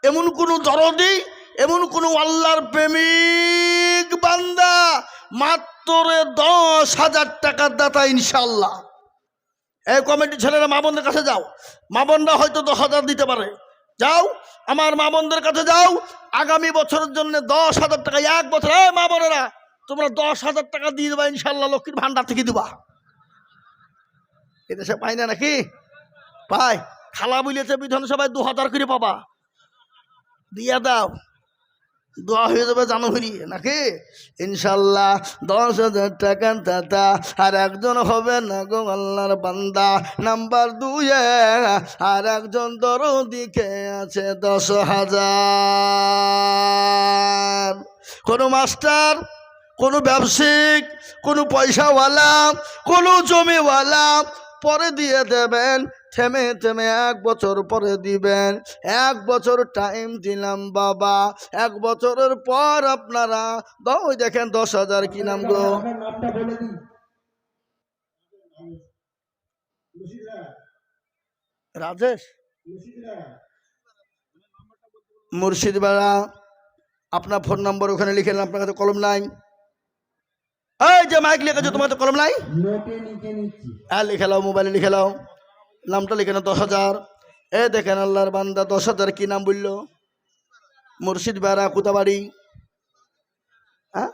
এমন কোনো দরদি, এমন কোনো আল্লাহর প্রেমিক বান্দা মাত্র 10,000 টাকার দাতা ইনশাল্লাহ। এই কমিটি ছেলেরা মা বোনদের কাছে যাও, মা বোনরা হয়তো 10,000 দিতে পারে। যাও আমার মা বোনদের কাছে যাও, আগামী বছরের জন্য 10,000 টাকা 1 বছর। মা বোনেরা তোমরা 10,000 টাকা দিয়ে দেবা ইনশাল্লাহ, লক্ষ্মীর ভান্ডার থেকে দিবা। এদেশে পাই না নাকি? পাই। খালা বলেছে বিধানসভায় 2,000 করে পাবা, দিয়া দাও, দোয়া হয়ে যাবে জানুয়ারি নাকি ইনশাল্লাহ। 10,000 টাকার দাতা আর একজন হবে না গো আল্লাহর বান্দা। নাম্বার 2, আর একজন দরদিকে আছে 10,000। কোনো মাস্টার, কোনো ব্যবসায়িক, কোনো পয়সাওয়ালা, কোনো জমিওয়ালা পরে দিয়ে দেবেন, থেমে থেমে 1 বছর পরে দিবেন। 1 বছর টাইম দিলাম বাবা, 1 বছরের পর আপনারা ওই দেখেন 10,000 কি নাম গো? রাজেশ মুর্শিদ বেড়া। আপনার ফোন নম্বর ওখানে লিখে নেন, আপনার কাছে কলম নাই? এই যে মাইক লিখেছো, তোমার তো কলম নাই? হ্যাঁ লিখে লাও, মোবাইলে লিখে লাও, নামটা লিখে নাও 10,000। দেখেন আল্লাহর বান্দা 10,000 কি নাম বললো? মুর্শিদ বেড়া। কোথাবাড়ি? হ্যাঁ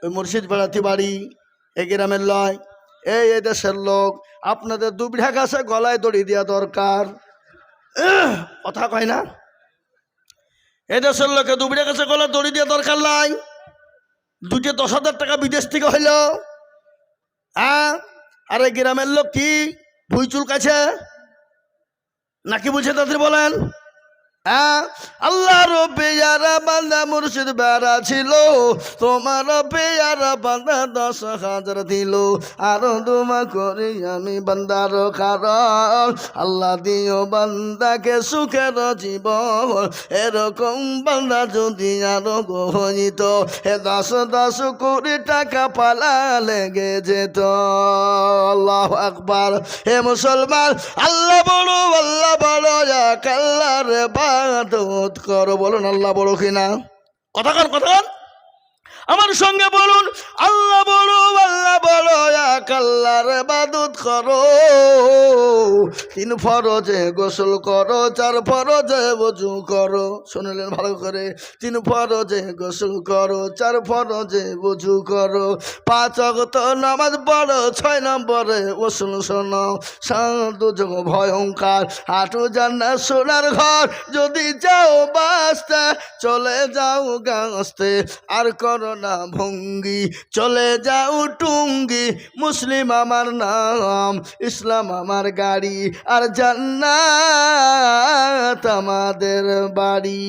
ওই মুর্শিদ বেড়াতে বাড়ি, এই গ্রামের লয়, এই দেশের লোক। আপনাদের 2 বিঘা গাছে গলায় দড়ি দেওয়া দরকার, কথা কয় না? এদেশের লোকে 2 বিঘা গাছে গলায় দড়ি দেওয়া দরকার নাই। 2টা 10,000 টাকা বিদেশ থেকে হইল। হ্যাঁ আর এই গ্রামের লোক কি ভুই চুলকাছে নাকি বুঝে তাদের বলেন? আল্লাহর পেয়ারা বান্দা মুর্শিদ বেড়া ছিল, তোমার পেয়ারা বান্দা 10,000 দিল। আরো দোয়া করি আমি বান্দার কারণ, আল্লাহ দিও বান্দাকে সুখের জীবন। এরকম বান্দা যদি আরো হইত, 10 কোটি টাকা পালা লেগে যেত। আল্লাহু আকবার। হে মুসলমান, আল্লাহ বড়, আল্লাহ বড়, এক আল্লাহর ইবাদত করো। বলুন আল্লাহ বড় কিনা? কথা কান, কথা কান, আমার সঙ্গে বলুন আল্লাহ বড়, আল্লাহ বড়, এক আল্লাহর ইবাদত করো। 3 ফরজে গোসল করো, 4 ফরজে ওযু করো। শুনলেন ভালো করে? 3 ফরজে গোসল করো, 4 ফরজে ওযু করো, 5 ওয়াক্ত নামাজ পড়ো, 6 নম্বরে ওসুল শোনো। 7 যুগ ভয়ঙ্কর, 8 জান্নাত সোনার ঘর। যদি যাও বাঁচতে চলে যাও গাছতে, আর করো না ভঙ্গি, চলে যাও টুঙ্গি, মুসলিম আমার নাম, ইসলাম আমার গাড়ি, আর জান্নাত আমাদের বাড়ি।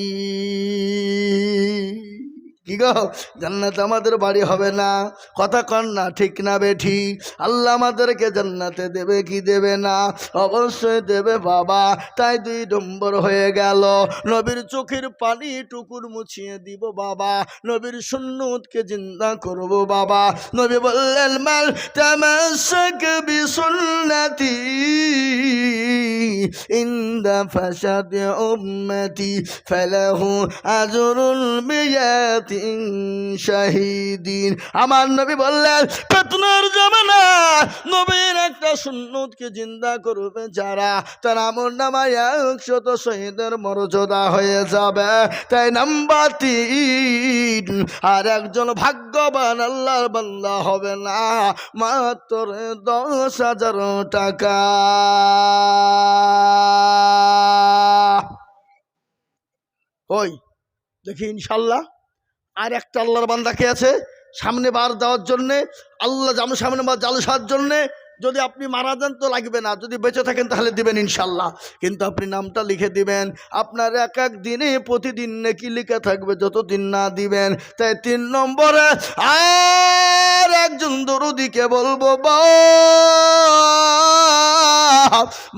কি গো, জান্নাত আমাদের বাড়ি হবে না? কথা কন না, ঠিক না বেঠি? আল্লাহ আমাদেরকে জান্নাতে দেবে কি দেবে না? অবশ্যই দেবে বাবা। তাই 2 নম্বর হয়ে গেল, নবীর চোখের পানি টুকুর মুছিয়ে দিব বাবা, নবীর সুন্নতকে জিন্দা করব বাবা। নবী বললেন মাল তামাসসাক বিসুন্নতি ইনদা ফাসাদি উম্মতি ফালাহু আজরুল বিয়াতিন শাহিদিন। আমার নবী বললেন ফিতনার জামানা নবীর একটা সুন্নতকে জিন্দা করবে যারা, তার আমলনামায় 100 শহীদের মর্যাদা হয়ে যাবে। তাই নাম্বার 3, আর একজন ভাগ্যবান আল্লাহর বান্দা হবে না, মাত্র 10,000 টাকা। ওই দেখি ইনশাল্লাহ আর একটা আল্লাহর বান্দা কে আছে সামনে বার দেওয়ার জন্যে, আল্লাহ সামনে বার জালসার জন্যে। যদি আপনি মারা যান তো লাগবে না, যদি বেঁচে থাকেন তাহলে দিবেন ইনশাল্লাহ, কিন্তু আপনি নামটা লিখে দিবেন। আপনার এক এক দিনে প্রতিদিন নেকি লিখে থাকবে যতদিন না দিবেন। তাই 3 নম্বরে আর একজন দরুদিকে বলবো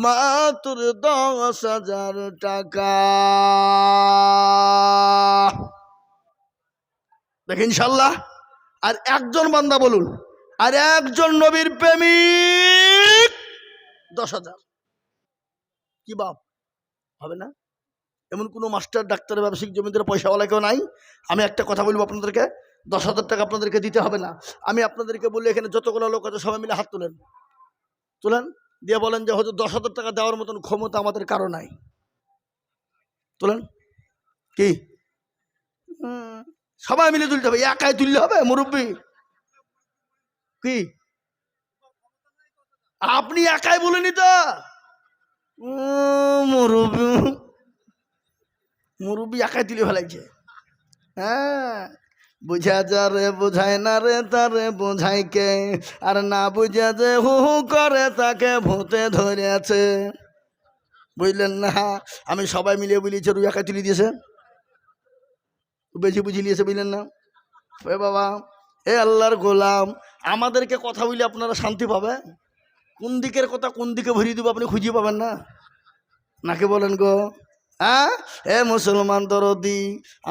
মাত্র 10,000 টাকা। দেখেন ইনশাল্লাহ। আর একজন বান্দা বলুন, আর একজন নবীর প্রেমিক 10,000। কি বাপ হবে না? এমন কোনো মাস্টার ডাক্তার ব্যবসায়িক জমিদার পয়সাওয়ালা কেউ নাই? আমি একটা কথা বলবো আপনাদেরকে, 10,000 টাকা আপনাদেরকে দিতে হবে না। আমি আপনাদেরকে বলি এখানে যতগুলো লোক আছে সবাই মিলে হাত তুলেন, তুলেন দিয়ে বলেন যে হয়তো 10,000 টাকা দেওয়ার মতন ক্ষমতা আমাদের কারো নাই। তুলেন। কি সবাই মিলে তুলতে হবে? একাই তুললে হবে মুরব্বী? কি আপনি একাই বলেনি তো? মুরব্বী মুরব্বী একাই তুলে ফেলাইছে। হ্যাঁ, বুঝা যা রে বোঝায় না রে তারে বোঝাই কে, আর না বুঝা যে হু হু করে তাকে ভূতে ধরেছে। বুঝলেন না? আমি সবাই মিলিয়ে বলেছি, রুই একাই তুলে দিয়েছে, বেশি বুঝিয়ে নিয়েছে, বুঝলেন না? এ বাবা, এ আল্লাহর গোলাম, আমাদেরকে কথা বলে আপনারা শান্তি পাবে? কোন দিকের কথা কোন দিকে ভরিয়ে দেবো আপনি খুঁজে পাবেন না, নাকি বলেন গো? হ্যাঁ, এ মুসলমান দরদি,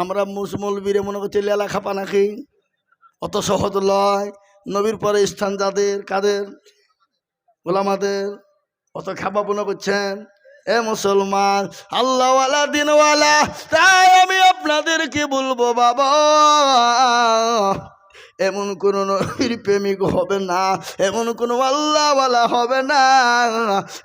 আমরা মুসমলবীরে মনে করছি লেলা খাপা নাকি? অত সহজ লয়। নবীর পরে স্থান যাদের, কাদের? গোলামাদের। অত খাপা মনে করছেন? এ মুসলমান, আল্লাহওয়ালা দিনওয়ালা, তাই আমি আপনাদেরকে বলবো বাবা, এমন কোন নবীর প্রেমিক হবে না, এমন কোন আল্লাহওয়ালা হবে না,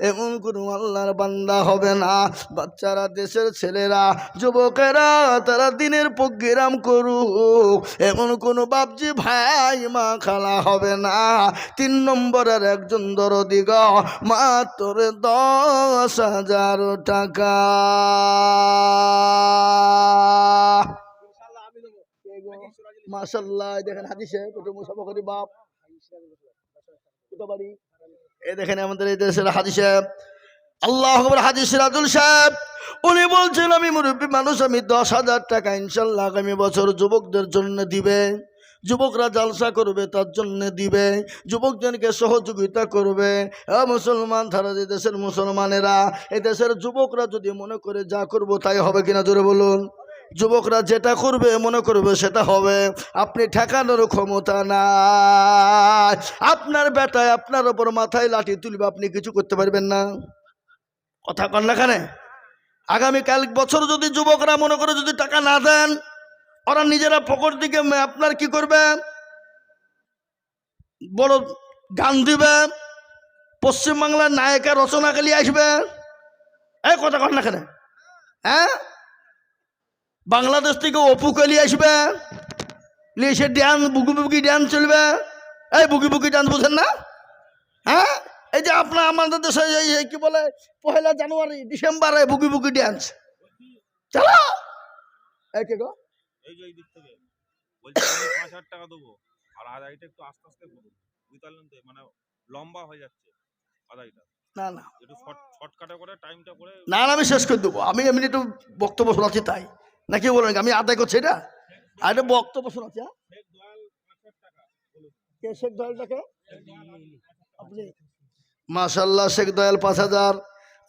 এমন কোন আল্লাহর বান্দা হবে না। বাচ্চারা, দেশের ছেলেরা, যুবকেরা তারা দিনের প্রোগ্রাম করুক, এমন কোন বাপজি ভাই মা খালা হবে না। 3 নম্বরের একজন দরদি গো, মাত্র 10,000 টাকা। মাশাআল্লাহ, দেখেন হাদিসে কত মুসাফা করি বাপ, কত বাড়ি। এই দেখেন আমাদের এই দেশের হাদিসে, আল্লাহু আকবার, হাদিস সিরাজুল সাহেব উনি বলছেন আমি মুরব্বী মানুষ, আমি 10,000 টাকা ইনশাল্লাহ আগামী বছর যুবকদের জন্য দিবে, যুবকরা জালসা করবে তার জন্য দিবে, যুবকদেরকে সহযোগিতা করবে। মুসলমান ধারা দেশের মুসলমানেরা, এই দেশের যুবকরা যদি মনে করে যা করবো তাই হবে কিনা জোরে বলুন? যুবকরা যেটা করবে মনে করবে সেটা হবে। আপনি ঠেকানোর ক্ষমতা নাই। আপনার বেটায় আপনার ওপর মাথায় লাঠি তুলবে, আপনি কিছু করতে পারবেন না। কথা কন না কেন? আগামীকাল বছর যদি যুবকরা মনে করে যদি টাকা না দেন, ওরা নিজেরা পকেট দিকে আপনার কি করবে? বড় গান দিবে, পশ্চিমবাংলার নায়িকা রচনাকালী আসবে। এই কথা কন না কেন? হ্যাঁ, বাংলাদেশ থেকে অপুকালি আসবে, সে ড্যান্স বুকি বুকি ড্যান্স চলবে। এই বুকি বুকি ড্যান্স বুঝেন না? হ্যাঁ, এই যে আপনার আমাদের দেশে কি বলে 1 জানুয়ারি ডিসেম্বরে বুকি বুকি ড্যান্স চালা। এই কে গো? বলছি আমি 5,000 টাকা দেবো, আর আদায়টা একটু আস্তে আস্তে করুন, বুঝতে পারলেন তো? মানে লম্বা হয়ে যাচ্ছে আদায়টা, না না একটু শর্টকাটে করে টাইমটা করে। না না, আমি শেষ করে দেবো। আমি এমনি একটু বক্তব্য শোনাচ্ছি তাই, নাকি বলেন আমি আদায় করছি এটা? আর এটা বক্তব্য শোনাচ্ছি। হ্যাঁ? শেখ দয়াল 5,000 টাকা বলুন। কে শেখ দয়ালটাকে? শেখ দয়াল আপনি? মাশাল্লাহ, শেখ দয়াল 5,000।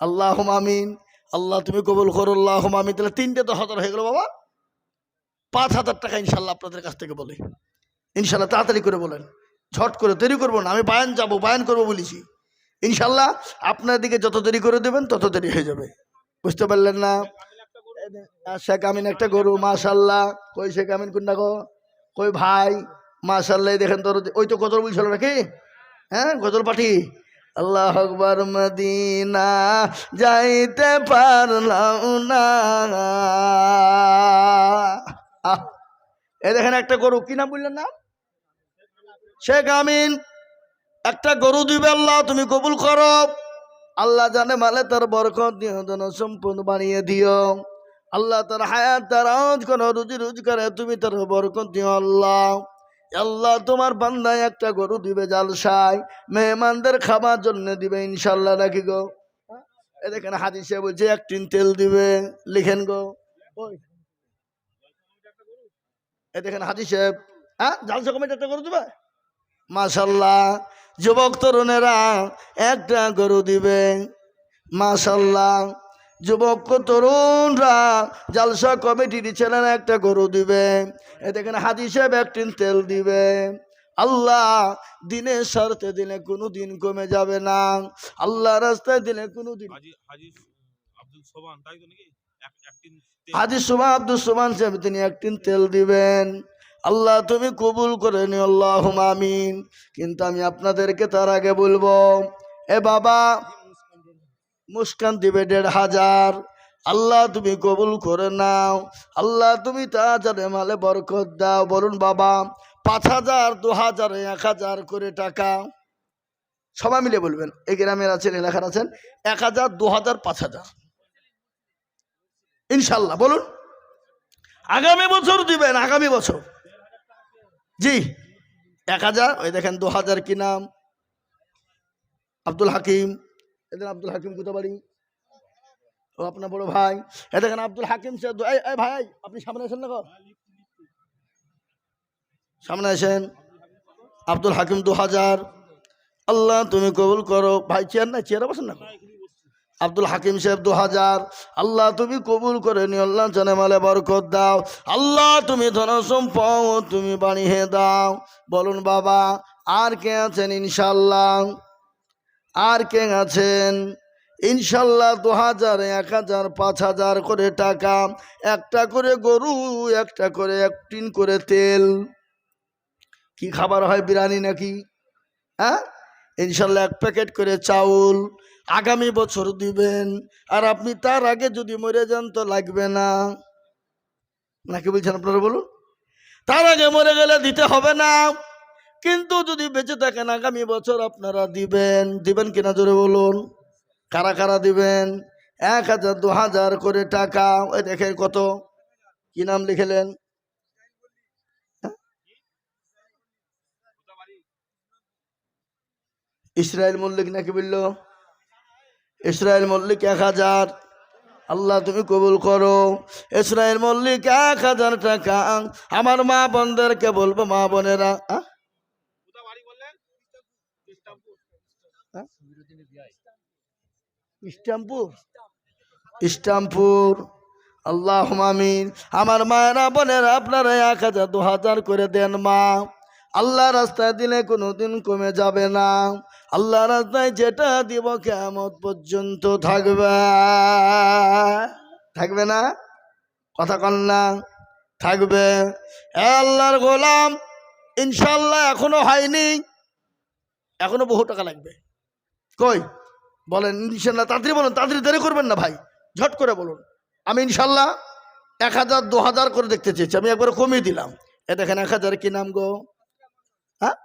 আল্লাহ আমিন। আল্লাহ তুমি কবুল করো, আল্লাহ আমিন। তাহলে 3,10,000 হয়ে গেল বাবা। 5,000 টাকা ইনশাল্লাহ আপনাদের কাছ থেকে বলি। ইনশাল্লাহ তাড়াতাড়ি করে বলেন, ঝট করে, দেরি করবো না। আমি বায়ান যাবো, বায়ান করবো বলেছি। ইনশাল্লাহ আপনার দিকে যত দেরি করে দেবেন তত দেরি হয়ে যাবে। বুঝতে পারলেন না? শেখ আমিন একটা গরু, মাশাল্লাহ। কই শেখ আমিন কোনটা গো? কই ভাই? মাশাল্লাহ, দেখেন তোর ওই তো গজল বলছিল নাকি? হ্যাঁ, গজল পাঠি। আল্লাহ আকবার, মদিনা যাইতে পারলাম না। আহ, এই দেখেন একটা গরু, কি নাম বললেন না? শেখ আমিন। একটা গরু দিবে আল্লাহ, তুমি কবুল করো। আল্লাহ জানে মালে তার বরকত দিও, যেন সম্পূর্ণ বানিয়ে দিও। আল্লাহ তার হায়াত দারাজ করো, রুজি রোজগারে তুমি তার বরকত দিও আল্লাহ। আল্লাহ তোমার বান্দায় একটা গরু দিবে জালসায়, মেহমানদের খাবার জন্য দিবে ইনশাল্লাহ, নাকি গো? এ দেখেন হাদিসে বলছে 1 টিন তেল দিবে। লিখেন গো। ওই এ দেখেন হাদিসে, হ্যাঁ, জালসা কমিটি একটা গরু দিবে। মাশাল্লাহ, যুবক তরুণেরা একটা গরু দিবে। মাশাল্লাহ, যুবক তরুণরা জালসা কমিটির ছেলেরা একটা গরু দিবে। এ দেখেন হাদিসে 1 টিন তেল দিবে। আল্লাহ দিনের স্বার্থে দিলে কোনো দিন কমে যাবে না। আল্লাহ রাস্তায় দিলে কোনো দিন। হাজি হাজি আব্দুল সোবান, তাই তো নাকি? একদিন হাজি সুমা আব্দুল সুমান সাহেব তিনি 1 টিন তেল দিবেন। আল্লাহ তুমি কবুল করে নিও, আল্লাহ আমিন। কিন্তু আমি আপনাদেরকে তার আগে বলবো, এ বাবা মুস্কান দিবে 1,500। আল্লাহ তুমি কবুল করে নাও। আল্লাহ তুমি তাড়াতাড়ি মালে বরকত দাও। বলুন বাবা, 5,000, 2,000, 1,000 করে টাকা সবাই মিলে বলবেন। এই গ্রামের আছেন, এলাকার আছেন, 1,000, 2,000, 5,000 ইনশাল্লাহ বলুন। আগামী বছর দিবেন, আগামী বছর। জি, 1,000। ওই দেখেন 2,000 কি নাম? আব্দুল হাকিম। এদের আব্দুল হাকিম কোথা বাড়ি? ও আপনার বড় ভাই। এ দেখেন আব্দুল হাকিম সাহেব। এই ভাই, আপনি সামনে আসেন না গো, সামনে আসেন। আব্দুল হাকিম 2,000। আল্লাহ তুমি কবুল করো। ভাই চেয়ার না, চেয়ারে বসেন না। আব্দুল হাকিম সাহেব 2,000। আল্লাহ তুমি কবুল করে নিও, আল্লাহ জানে মালে বরকত দাও। আল্লাহ তুমি ধন সম্পদ তুমি বানিয়ে দাও। বলুন বাবা, আর কে আছেন? ইনশাল্লাহ আর কে আছেন? ইনশাল্লাহ 2,000, 1,000, 5,000 করে টাকা, একটা করে গরু, একটা করে 1 টিন করে তেল। কি খাবার হয়, বিরিয়ানি নাকি? হ্যাঁ, ইনশাল্লাহ 1 প্যাকেট করে চাউল আগামী বছর দিবেন। আর আপনি তার আগে যদি মরে যান তো লাগবে না, নাকি বলছেন আপনারা? বলুন, তার আগে মরে গেলে দিতে হবে না, কিন্তু যদি বেঁচে থাকেন আগামী বছর আপনারা দিবেন। দিবেন কিনা জোরে বলুন। কারা কারা দিবেন? 1,000, 2,000 করে টাকা। ওই দেখেন কত, কি নাম লিখলেন? ইসরায়েল মল্লিক নাকি বললো? ইসরায়েল মল্লিক 1,000। আল্লাহ তুমি কবুল করো। ইসরায়েল মল্লিক 1,000 টাকা। আমার মা বোনদেরকে বলবো, মা বোনেরা, ইস্টামপুর, ইস্টামপুর। আল্লাহ আমিন। আমার মায়েরা বোনেরা আপনারা 1,000, 2,000 করে দেন মা। আল্লাহ রাস্তায় দিলে কোনোদিন কমে যাবে না। আল্লাহ রাস্তায় যেটা দিব কিয়ামত পর্যন্ত থাকবে। থাকবে না? কথা কন না? থাকবে। এ আল্লাহর গোলাম, ইনশাল্লাহ এখনো হয়নি, এখনো বহু টাকা লাগবে। কই বলেন ইনশাল্লাহ, তাড়াতাড়ি বলুন, তাড়াতাড়ি দেরি করবেন না ভাই, ঝট করে বলুন। আমি ইনশাল্লাহ 1,000, 2,000 করে দেখতে চেয়েছি, আমি একবারে কমিয়ে দিলাম। এ দেখেন 1,000 কি নাম গো? হ্যাঁ,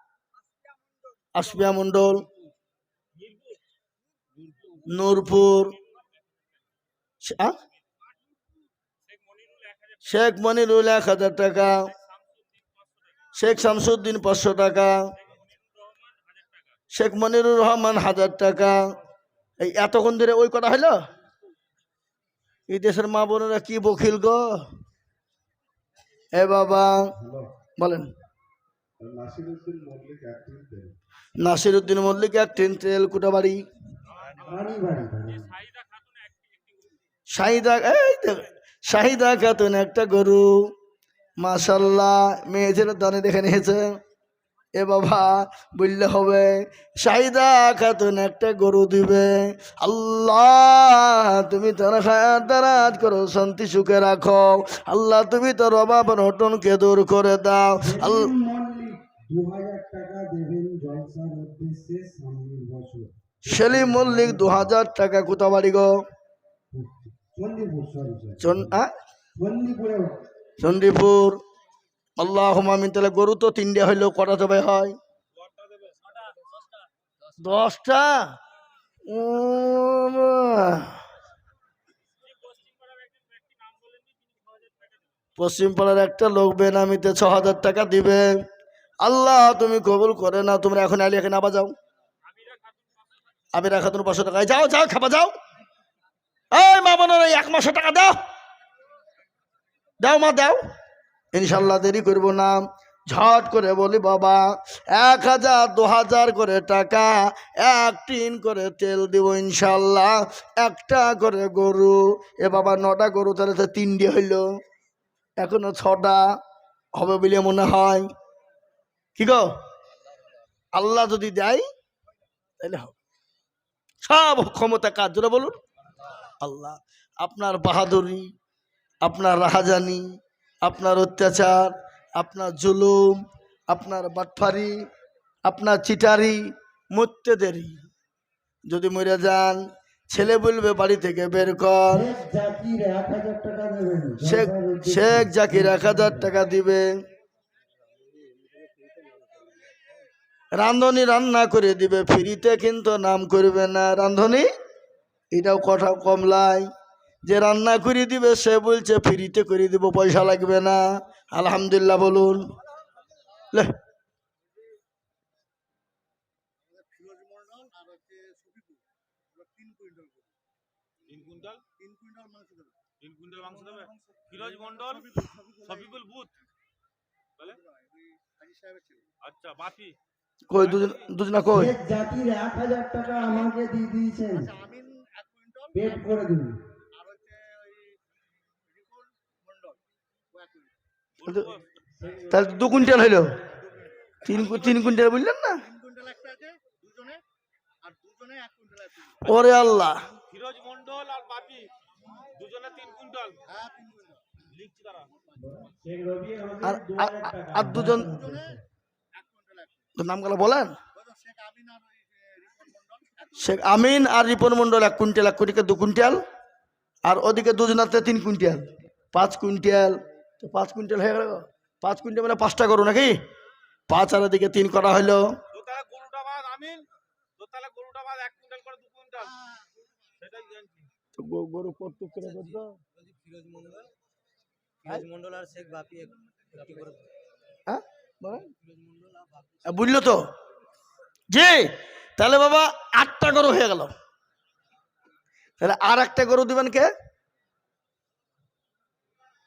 আসমিয়া মন্ডল, নূরপুর। শেখ মনিরুল 1,000 টাকা। শেখ শামসুদ্দিন 500 টাকা, শেখ মনিরুর রহমান 1000 টাকা। এই এতক্ষণ ধরে ওই কটা হইলো? এই দেশের মা বোনেরা কি বকিল গো। এ বাবা বলেন। নাসিরউদ্দিন মল্লিক 1 টিন তেল, কোটাবাড়ি। শাহিদা খাতুন একটা গরু, মাশাল্লাহ, মেয়েদের দানে দেখে নিয়েছে। এ বাবা বললে হবে, শাহিদা খাতুন একটা গরু দিবে। আল্লাহ তুমি তার হায়াত দারাজ করো, শান্তি সুখে রাখো। আল্লাহ তুমি তার অভাব অনটনকে দূর করে দাও। আল্লাহ সেলিম মল্লিক 2000 টাকা, কোথাবাড়ি গো? চন্ডীপুর। আল্লাহ আমিন। তাহলে গরু তো 3টে হইলো, কটা তবে হয়? 10টা। পশ্চিম পাড়ার একটা লোক বেনামিতে 6000 টাকা দিবে। আল্লাহ তুমি কবুল করে না। তোমরা এখন আলি এখানে আবার যাও। আবিরা খাতুন 500 টাকা। যাও যাও খাবা যাও। এই মা বোনের 1 মাসে টাকা দাও, দাও মা দাও। ইনশাল্লাহ দেরি করবো না, ঝট করে বলি বাবা 1000 2000 করে টাকা, 1 টিন করে তেল দিব ইনশাল্লাহ, 1টা করে গরু। এ বাবা 9টা গরু, তাহলে তো 3টে হইলো, এখনো 6টা হবে বলে মনে হয়। কি গো, আল্লাহ যদি দেয় তাহলে হবে। সব ক্ষমতা কাজ জোরে বলুন আল্লাহ। আপনার বাহাদুরি, আপনার রাহাজানি, আপনার অত্যাচার, আপনার জুলুম, আপনার বাটফারি, আপনার চিটারি মরতে দেরি। যদি মরে যান ছেলে বলবে বাড়ি থেকে বের কর। শেখ জাকির 1000 টাকা দিবে। রাঁধুনি রান্না করে দিবে ফ্রিতে, কিন্তু নাম করবে না রাঁধুনি। এটাও কথা কমলাই, যে রান্না করে দিবে সে বলছে ফ্রিতে করে দিব, পয়সা লাগবে না। আলহামদুলিল্লাহ বলুন। ফিরোজ মন্ডল, শফিকুল বুথ, আচ্ছা বাপি কই দুজনা কই? জাতির 1000 টাকা আমাকে দিয়ে দিয়েছেন, পেট করে দিন। তাহলে 2 কুইন্টাল হইলো। 3 কুইন্টাল বললেন না? ওরে আল্লাহ। ফিরোজ মন্ডল আর বাপি দুজনে 3 কুইন্টাল। লিখছি তারা। আর দুজন নামগুলো বলেন। শেখ আমিন আর রিপন মন্ডল 1 কুইন্টাল, 1 কোটিকে 2 কুইন্টাল, আর ওদিকে দুজনাতে 3 কুইন্টাল, 5 কুইন্টাল। তো 5 কুইন্টাল হয়ে গেল। 5 কুইন্টাল মানে 5টা গরু নাকি? 5 আর এদিকে 3 করা হইলো। দোতলা গরুটা বাদ আমিন, দোতলা গরুটা বাদ 1 কুইন্টাল করে 2 কুইন্টাল। সেটাই জানছি। তো গরু কত করে বলতো? ফিরোজ মন্ডল আর শেখ বাপি একটি করে। হ্যাঁ বুঝলো তো জি। তাহলে বাবা 8টা গরু হয়ে গেল। তাহলে আর একটা গরু দিবেন কে?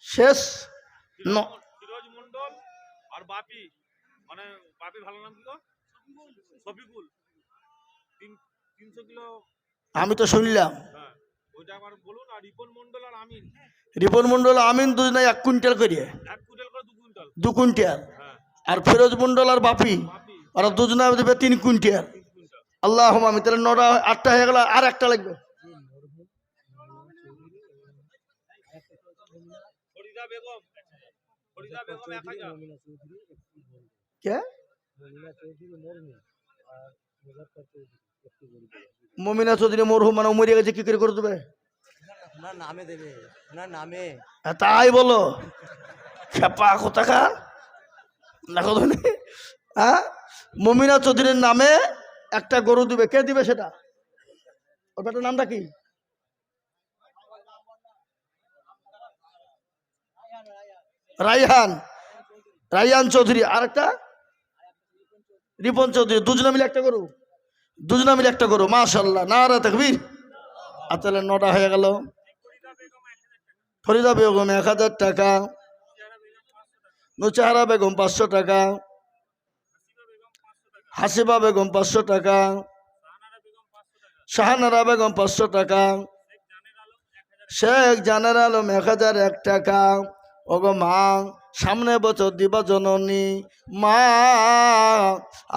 শেষ ফিরোজ মন্ডল আর বাপি, মানে বাপি ভালো নাম কি গো? শফিকুল। 300 কিলো। আমি তো শুনলাম। হ্যাঁ ওইটা আবার বলুন। আর রিপন মন্ডল আর আমিন, রিপন মন্ডল আমিন দুজনে 1 কুইন্টাল করিয়ে, 1 কুইন্টাল করে 2 কুইন্টাল। 2 কুইন্টাল। হ্যাঁ আর ফিরোজ মন্ডল আর বাপি ওরা দুজনে দেবে 3 কুইন্টাল। আল্লাহ আমি তাহলে 9টা 8টা হয়ে গেল, আর একটা লাগবে। ফরিদা বেগম, ফরিদা বেগম 1000। কে? মমিনা চৌধুরী মরহুম, মানে মরিয়া গেছে, কি করে দেবে? না নামে দেবে, না নামে। তাই বলো খেপা কোথাকার না কত? হ্যাঁ মমিনা চৌধুরীর নামে একটা গরু দিবে। কে দিবে সেটা? ওটার নামটা কি? রাইহান। রাইয়ান চৌধুরী, আর একটা রিপন চৌধুরী, দুজনে মিলে একটা করো, দুজনে মিলে একটা করো, মাশাল্লাহ, নারা তাকবীর। আর তাহলে 9টা হয়ে গেল। ফরিদা বেগম 1000 টাকা, নুচাহারা বেগম 500 টাকা, হাসিবা বেগম 500 টাকা, শাহানারা বেগম 500 টাকা, শেখ জানের আলম 1001 টাকা। ওগো মা, সামনে বছর দিবা জননী মা,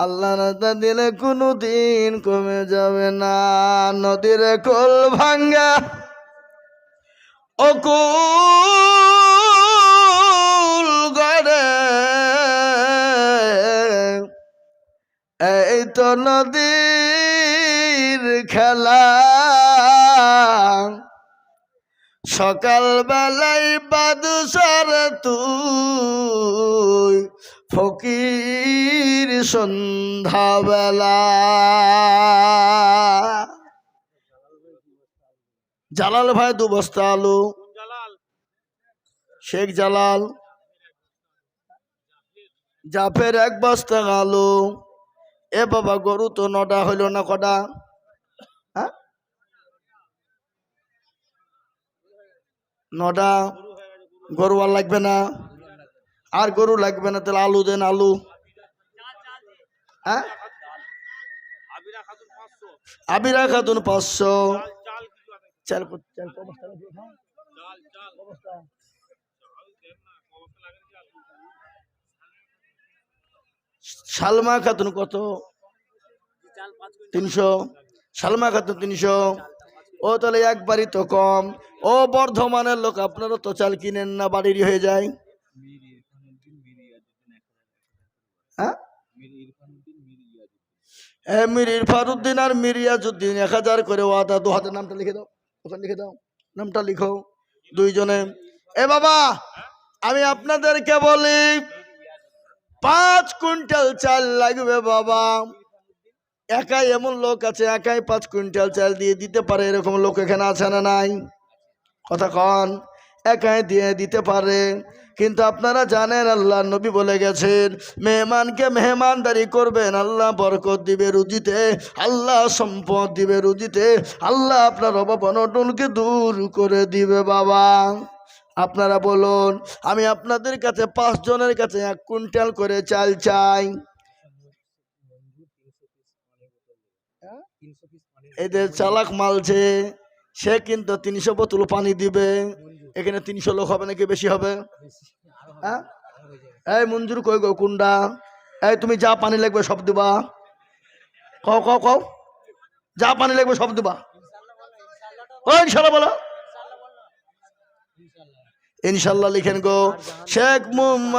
আল্লাহ না দিলে কোনো দিন কমে যাবে না। নদীর কোল ভাঙ্গা অকুল গড়ে, এই তো নদীর খেলা। সকাল বেলায় বাদশার তুই ফকির সন্ধ্যাবেলা। জালাল ভাই 2 বস্তা আলু, শেখ জালাল, জাফের 1 বস্তা আলু। এ বাবা, গরু তো 9টা হইল না, কটা? হ্যাঁ, 9টা। গরু আর লাগবে না, আর গরু লাগবে না, তাহলে আলু দেন, আলু। হ্যাঁ, আবিরা খাতুন 500, চাল চাল ক বস্তা লাগবে? ক বস্তা? সালমা খাতুন কত? 300। সালমা খাতুন 300। ও তাহলে একবারই তো কম। ও বর্ধমানের লোক, আপনারা তো চাল কিনেন না, বাড়িরই হয়ে যায়। হ্যাঁ, মির ইরফানুদ্দিন আর মিরিয়াজউদ্দিন 1000 করে ওয়াদা। 2000 নামটা লিখে দাও, ওখানে লিখে দাও, নামটা লিখো দুইজনে। এ বাবা, আমি আপনাদেরকে বলি 5 কুইন্টাল চাল লাগবে বাবা। একাই এমন লোক আছে, একাই 5 কুইন্টাল চাল দিয়ে দিতে পারে, এরকম লোক এখানে আছে না নাই? কথা কন, একাই দিয়ে দিতে পারে। কিন্তু আপনারা জানেন, আল্লাহ নবী বলে গেছেন, মেহমানকে মেহমানদারি করবেন, আল্লাহ বরকত দিবে রুজিতে, আল্লাহ সম্পদ দিবে রুজিতে, আল্লাহ আপনার অভাব অনটনকে দূর করে দিবে বাবা। আপনারা বলুন, আমি আপনাদের কাছে 5 জনের কাছে 1 কুইন্টাল করে চাল চাই। এদের চালাক মালছে, সে কিন্তু 300 বোতল পানি দিবে। এখানে 300 লোক হবে নাকি বেশি হবে? হ্যাঁ, এই মঞ্জুর কই গো, কুন্ডা? এই তুমি যা পানি লাগবে সব দিবা। কও কও কও, যা পানি লাগবে সব দিবা। ও ইনশাল্লাহ বলো, ইনশাল্লাহ লিখেন গো। শেখ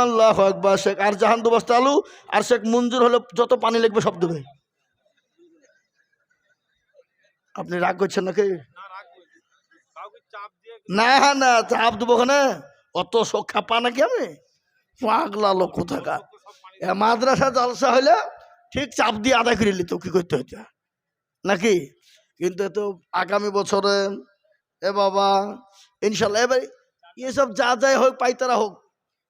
আল্লাহু আকবার, শেখ আর জাহান 2 বস্তা আলু, আর শেখ মঞ্জুর হলো যত পানি লাগবে সব দেবে। আপনি রাগ করছেন নাকি? না না, চাপ দেবো ওখানে, অত শোক খাপা নাকি আমি? পাগলা লোক কোথাকার। মাদ্রাসা জলসা হইলে ঠিক চাপ দিয়ে আদায় করে নিত, কি করতে হইতে নাকি? কিন্তু তো আগামী বছরে এ বাবা ইনশাল্লাহ, এবার এসব যা যাই হোক, পাইতারা হোক,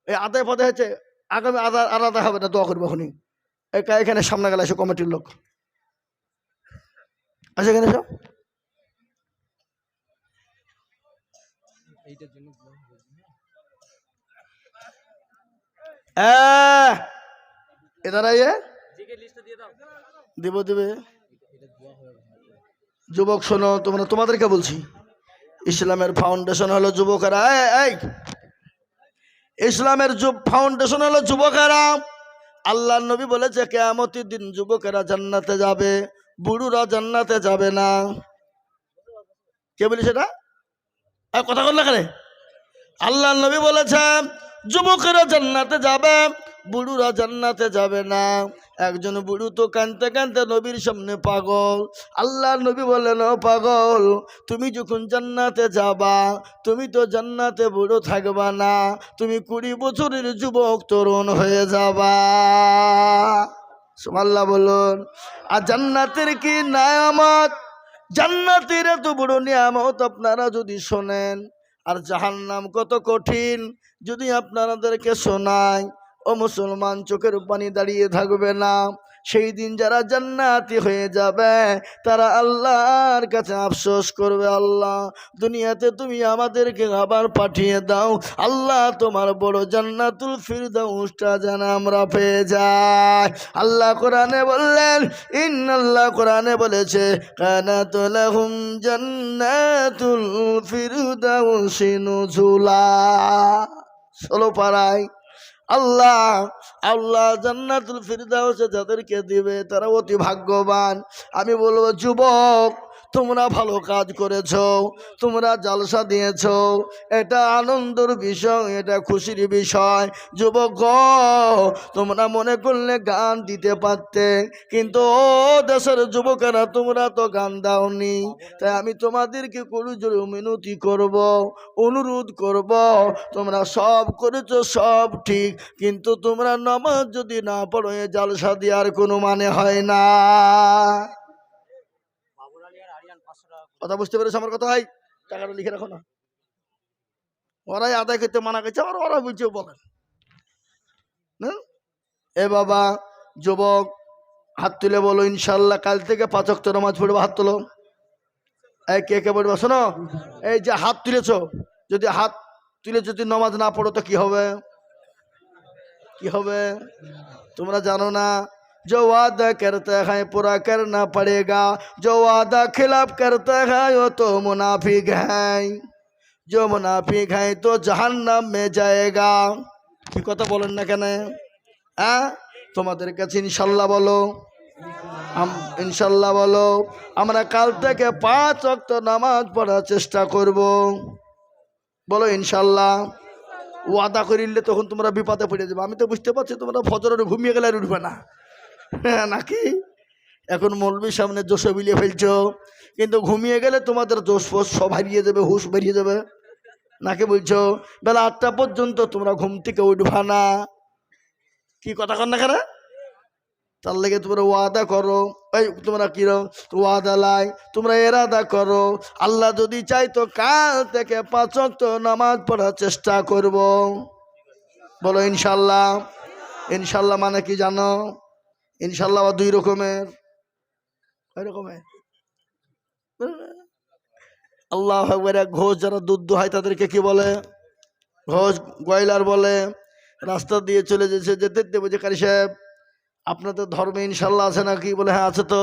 এই আদায় পদে হয়েছে, আগামী আলাদা হবে না, দোয়া করবো এখনই। এখানে সামনে গেলে এসে কমিটির লোক আছে, এখানে সব এদার আইয়ে দিব দিবে। যুবক শোনো, তোমরা, তোমাদেরকে বলছি, ইসলামের ফাউন্ডেশন হলো যুবকেরা। এই ইসলামের ফাউন্ডেশন হলো যুবকেরা। আল্লাহ নবী বলেছে, কিয়ামতের দিন যুবকেরা জান্নাতে যাবে, বুড়োরা জান্নাতে যাবে না। কে বলি সেটা? কথা বল না কেন? আল্লাহ নবী বলেছেন, যুবকেরা জান্নাতে যাবে, বুড়োরা জান্নাতে যাবে না। একজন বুড়ো তো কাঁদতে কাঁদতে নবীর সামনে পাগল। আল্লাহ নবী বললেন, ও পাগল, তুমি যখন জান্নাতে যাবা, তুমি তো জান্নাতে বুড়ো থাকবা না, তুমি 20 বছরের যুবক তরুণ হয়ে যাবা। সুবহানাল্লাহ বলুন। আর জান্নাতের কি নিয়ামত, জান্নাতের এত বড় নিয়ামত আপনারা যদি শোনেন, আর জাহান্নাম কত কঠিন যদি আপনাদেরকে শোনায়, ও মুসলমান, চোখের পানি দাঁড়িয়ে থাকবে না। সেই দিন যারা জান্নাতি হয়ে যাবে তারা আল্লাহর কাছে আফসোস করবে, আল্লাহ দুনিয়াতে তুমি আমাদেরকে আবার পাঠিয়ে দাও, আল্লাহ তোমার বড় জান্নাতুল ফিরদাউসটা যেন আমরা পেয়ে যাই। আল্লাহ কোরআনে বললেন, ইন্নাল্লাহ কোরআনে বলেছে, কানাত লাহুম জান্নাতুল ফিরদাউসি নুজুলা। 16 পারায় আল্লাহ আল্লাহ জান্নাতুল ফিরদাউসে যাদেরকে দিবে তারা অতি ভাগ্যবান। আমি বলবো, যুবক তোমরা ভালো কাজ করেছো, তোমরা জালসা দিয়েছো, এটা আনন্দের বিষয়, এটা খুশির বিষয়। যুবক তোমরা মনে করলে গান দিতে পারতে, কিন্তু ও দেশের যুবকেরা তোমরা তো গান দাওনি। তাই আমি তোমাদেরকে করজোড়ে মিনতি করব, অনুরোধ করব, তোমরা সব করেছো সব ঠিক, কিন্তু তোমরা নামাজ যদি না পড়ো এ জালসা দেওয়ার কোনো মানে হয় না। কথা বুঝতে পেরেছো আমার কথা? হয় টাকাটা লিখে রাখো না, ওরাই আদায় করতে মানা করছে, আবার ওরা বুঝছে বলেন না। এ বাবা যুবক হাত তুলে বলো ইনশাল্লাহ কাল থেকে 5 ওয়াক্ত নামাজ পড়বো। হাত তোলো। এই কে কে পড়বে শোনো, এই যে হাত তুলেছো, যদি হাত তুলে যদি নামাজ না পড়ো তো কি হবে? কি হবে তোমরা জানো না? जो वादा करता है पूरा करना पड़ेगा, जो वादा खिलाफ करता है वो तो मुनाफिक है, जो मुनाफिक है तो जहन्नम में जाएगा। কি কথা বলেন না কেন? হ্যাঁ তোমাদের কাছে ইনশাল্লাহ বলো, ইনশাল্লাহ বলো, আমরা কাল থেকে 5 ওয়াক্ত নামাজ পড়ার চেষ্টা করব। বলো ইনশাল্লাহ। ওয়াদা করিলে তখন তোমরা বিপদে পড়ে যাবে। আমি তো বুঝতে পারছি তোমরা ফজরে ঘুমিয়ে গেলে আর উঠবে না, নাকি? এখন মৌলবীর সামনে জোশ বিলিয়ে ফেলছো, কিন্তু ঘুমিয়ে গেলে তোমাদের জোশ ফোশ সব হারিয়ে যাবে, হুশ বেরিয়ে যাবে, নাকি বলছো? বেলা 8টা পর্যন্ত তোমরা ঘুম থেকে উঠবা না। কি কথা কর না কেন? তার লেগে তোমরা ওয়াদা করো, এই তোমরা কিরো ওয়াদা লাই, তোমরা এরাদা করো, আল্লাহ যদি চাই তো কাল থেকে 5 ওয়াক্ত নামাজ পড়ার চেষ্টা করব। বলো ইনশাল্লাহ। ইনশাল্লাহ মানে কি জানো? ইনশাল্লাহ 2 রকমের। কয় রকমের? আল্লাহ আকবার। এক ঘোষ যারা দুধ দোহায় তাদেরকে কি বলে? ঘোষ গয়লার বলে। রাস্তা দিয়ে চলে যেতে যেতে বলছে, কারি সাহেব আপনাদের ধর্মে ইনশাল্লাহ আছে নাকি? বলে হ্যাঁ আছে তো।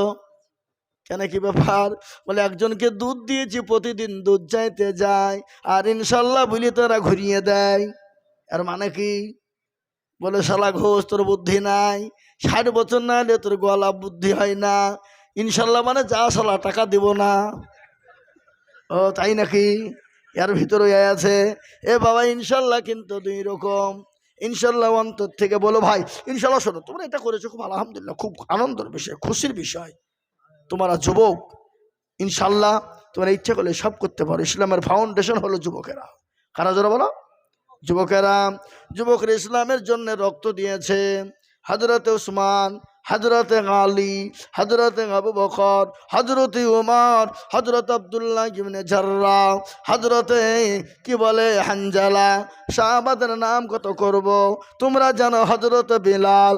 কেন কি ব্যাপার? বলে একজনকে দুধ দিয়েছি, প্রতিদিন দুধ চাইতে যায়, আর ইনশাল্লাহ বলি তারা ঘুরিয়ে দেয়। আর মানে কি? বলে শালা ঘোষ তোর বুদ্ধি নাই, 60 বছর না হলে তোর গলা বুদ্ধি হয় না। ইনশাল্লাহ মানে যা শালা টাকা দিব না। ও তাই নাকি? এর ভিতরে আছে। এ বাবা ইনশাল্লাহ কিন্তু 2 রকম। ইনশাল্লাহ অন্তর থেকে বলো ভাই ইনশাল্লাহ। শোনো তোমরা এটা করেছো খুব আলহামদুলিল্লাহ, খুব আনন্দের বিষয়, খুশির বিষয়। তোমরা যুবক ইনশাল্লাহ তোমরা ইচ্ছা করলে সব করতে পারো। ইসলামের ফাউন্ডেশন হলো যুবকেরা। কারা যারা বলো? যুবকেরা। যুবকরা ইসলামের জন্য রক্ত দিয়েছে। হযরত উসমান, হযরত আলী, হযরত আবু বকর, হযরত উমর, হযরত আব্দুল্লাহ ইবনে জাররাহ, হযরত কি বলে হানজালা। সাহাবাদের নাম কত করব, তোমরা জানো। হযরত বিলাল।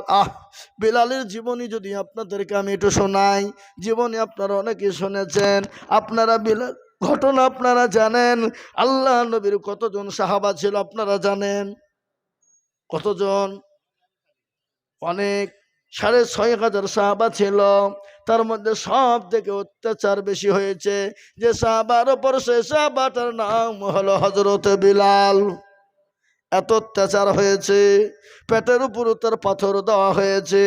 বিলালের জীবনী যদি আপনাদেরকে আমি একটু শোনাই, জীবনী আপনারা অনেকে শুনেছেন, আপনারা বিলাল ঘটনা আপনারা জানেন। আল্লাহ নবীর কতজন সাহাবা ছিল আপনারা জানেন? কতজন? অনেক। 6,500 সাহাবা ছিল। তার মধ্যে সব থেকে অত্যাচার বেশি হয়েছে যে সাহাবার ওপর, সে সাহাবাটার নাম হলো হযরত বিলাল। এত অত্যাচার হয়েছে, পেটের উপর তার পাথর দেওয়া হয়েছে।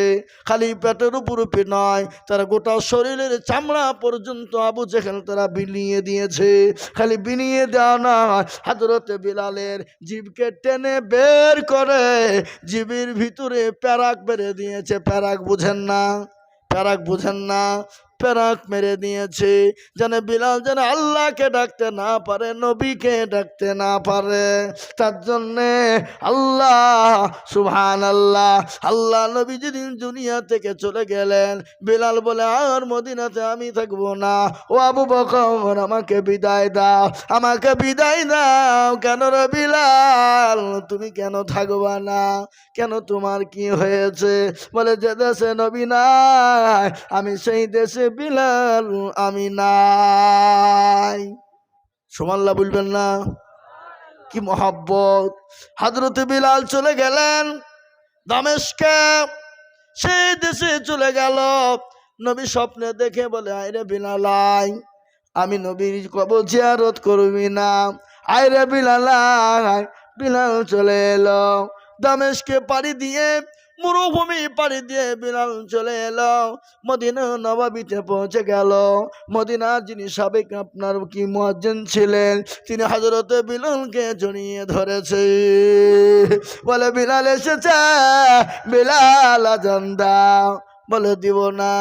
খালি পেটের উপর নয়, তার গোটা শরীরের চামড়া পর্যন্ত আবু জেহেল তারা বিলিয়ে দিয়েছে। খালি বিলিয়ে দেওয়া নয়, হযরত বিলালের জিভকে টেনে বের করে জিভের ভিতরে প্যারাক বেড়ে দিয়েছে। প্যারাক বুঝেন না? প্যারাক বুঝেন না? পেরাক মেরে দিয়েছে, যেন বিলাল যেন আল্লাহকে ডাকতে না পারে, নবীকে ডাকতে না পারে। তার জন্যে আল্লাহ সুবহানাল্লাহ, আল্লাহ নবী যেদিন দুনিয়া থেকে চলে গেলেন, বিলাল বলে আর মদিনাতে আমি থাকবো না, ও আবু বকর আমাকে বিদায় দাও, আমাকে বিদায় দাও। কেন রে বিলাল, তুমি কেন থাকবা না? কেন, তোমার কি হয়েছে? বলে যে দেশে নবী নাই, আমি সেই দেশে বিলাল আমি নাই। সুবহানাল্লাহ বলবেন না? কি মহব্বত! হযরত বিলাল চলে গেলেন দামেস্কে, সেই দেশে চলে গেল। নবী স্বপ্নে দেখে বলে আইরে বিলাল আয়, আমি নবীর কবর জিয়ারত করবি না, আইরে বিলাল আয়। বিলাল চলে এলো দামেস্কে পাড়ি দিয়ে, মরুভূমি পাড়ি দিয়ে বিলাল চলে এলো, মদিনা নববীতে পৌঁছে গেল। মদিনা যিনি সাবেক আপনার কি মুয়াজ্জিন ছিলেন, তিনি হযরত বিলালকে জড়িয়ে ধরেছে, বলে বিলাল এসেছে, বিলাল আজান দাও। বলে দিব না।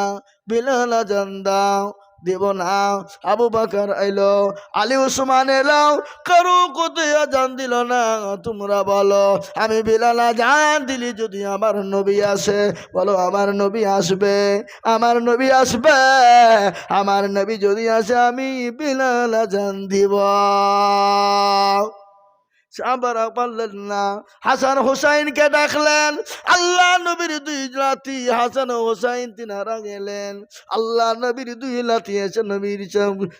বিলাল আজান দাও, দিব না। আবু বকর এলো, আলী উসমান এলো, কারো কোথায় আজান দিল না। তোমরা বলো, আমি বিলাল আজান দিলি যদি আমার নবী আসে, বলো আমার নবী আসবে, আমার নবী আসবে, আমার নবী যদি আসে আমি বিলাল আজান দিব। সাহাবারা পারলেন না, হাসান হোসাইনকে ডাকলেন। আল্লাহ নবীর দুই লাঠি, হাসান ও হোসাইন তিনারা গেলেন। আল্লাহ নবীর দুই লাঠি এসে নবীর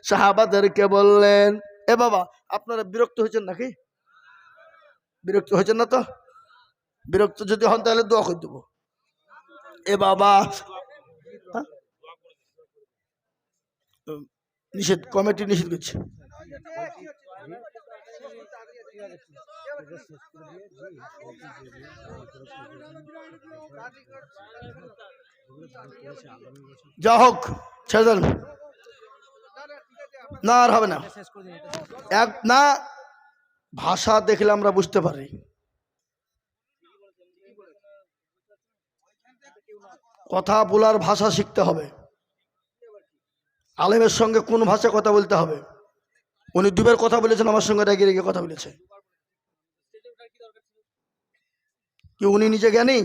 সাহাবাদেরকে বললেন, এ বাবা আপনারা বিরক্ত হয়েছেন নাকি? বিরক্ত হয়েছেন না তো? বিরক্ত যদি হন তাহলে দোয়া করে দেবো। এ বাবা, হ্যাঁ? নিষেধ, কমিটি নিষেধ করছে। যা হোক, ছেড়ে দেন না, আর হবে না। এক না, ভাষা দেখলে আমরা বুঝতে পারি। কথা বলার ভাষা শিখতে হবে। আলেমের সঙ্গে কোন ভাষায় কথা বলতে হবে। উনি দুবার কথা বলেছেন, আমার সঙ্গে রেগে রেগে কথা বলেছে। কি উনি নিজে জ্ঞানী?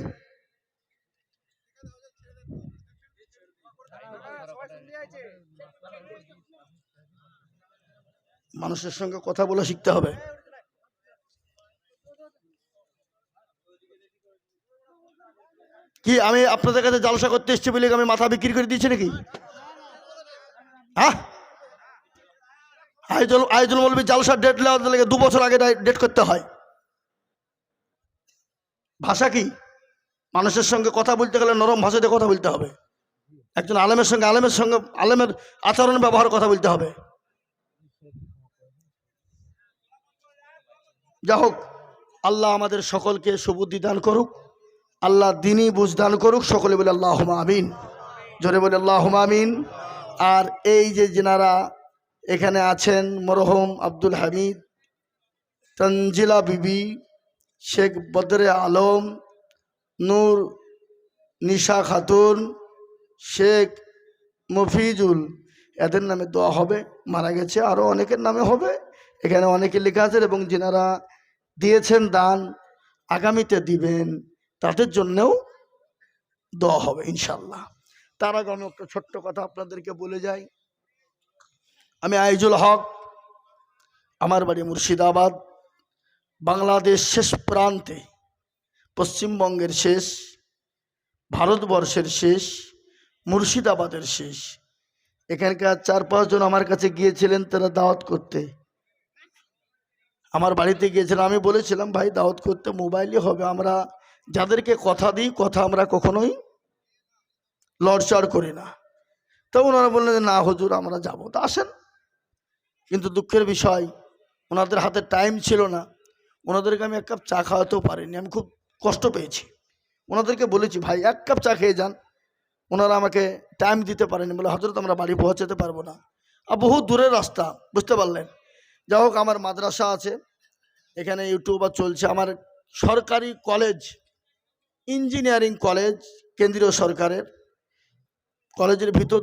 মানুষের সঙ্গে কথা বলা শিখতে হবে। কি আমি আপনাদের কাছে জালসা করতে এসেছি বলে আমি মাথা বিক্রি করে দিয়েছি নাকি? হ্যাঁ, আইজুল মৌলবী জালসার ডেট নেওয়ার লেগে 2 বছর আগে ডেট করতে হয়। ভাষা কি? মানুষের সঙ্গে কথা বলতে গেলে নরম ভাষাতে কথা বলতে হবে। একজন আলেমের সঙ্গে আলেমের আচরণ ব্যবহার কথা বলতে হবে। যা হোক, আল্লাহ আমাদের সকলকে সুবুদ্ধি দান করুক, আল্লাহ দ্বীনি বুঝ দান করুক। সকলে বলে আল্লাহুম্মা আমিন, জোরে বলে আল্লাহুম্মা আমিন। আর এই যে যিনারা এখানে আছেন, মরহুম আব্দুল হামিদ, তঞ্জিলা বিবি, শেখ বদরে আলম, নূর নিশা খাতুন, শেখ মফিজুল, এদের নামে দোয়া হবে। মারা গেছে আরও অনেকের নামে হবে, এখানে অনেকে লেখা আছেন, এবং যিনারা দিয়েছেন দান, আগামীতে দিবেন, তাদের জন্যও দোয়া হবে ইনশাল্লাহ। তার আগে আমি একটা ছোট্ট কথা আপনাদেরকে বলে যাই। আমি আইজুল হক, আমার বাড়ি মুর্শিদাবাদ, বাংলাদেশ শেষ প্রান্তে, পশ্চিমবঙ্গের শেষ, ভারতবর্ষের শেষ, মুর্শিদাবাদের শেষ। এখানকার 4-5 জন আমার কাছে গিয়েছিলেন তারা দাওয়াত করতে, আমার বাড়িতে গিয়েছিলেন। আমি বলেছিলাম ভাই দাওয়াত করতে মোবাইলই হবে, আমরা যাদেরকে কথা দিই কথা আমরা কখনোই লড়চড় করি না। তো ওনারা বললেন না হুজুর আমরা যাবো, তা আসেন। কিন্তু দুঃখের বিষয় ওনাদের হাতে টাইম ছিল না, ওনাদেরকে আমি 1 কাপ চা খাওয়াতেও পারিনি। আমি খুব কষ্ট পেয়েছি। ওনাদেরকে বলেছি ভাই 1 কাপ চা খেয়ে যান, ওনারা আমাকে টাইম দিতে পারেনি, বলে হযরত আমরা বাড়ি পৌঁছাতে পারবো না, আর বহু দূরের রাস্তা, বুঝতে পারলেন। যাই হোক, আমার মাদ্রাসা আছে এখানে, ইউটিউবার চলছে, আমার সরকারি কলেজ, ইঞ্জিনিয়ারিং কলেজ, কেন্দ্রীয় সরকারের কলেজের ভিতর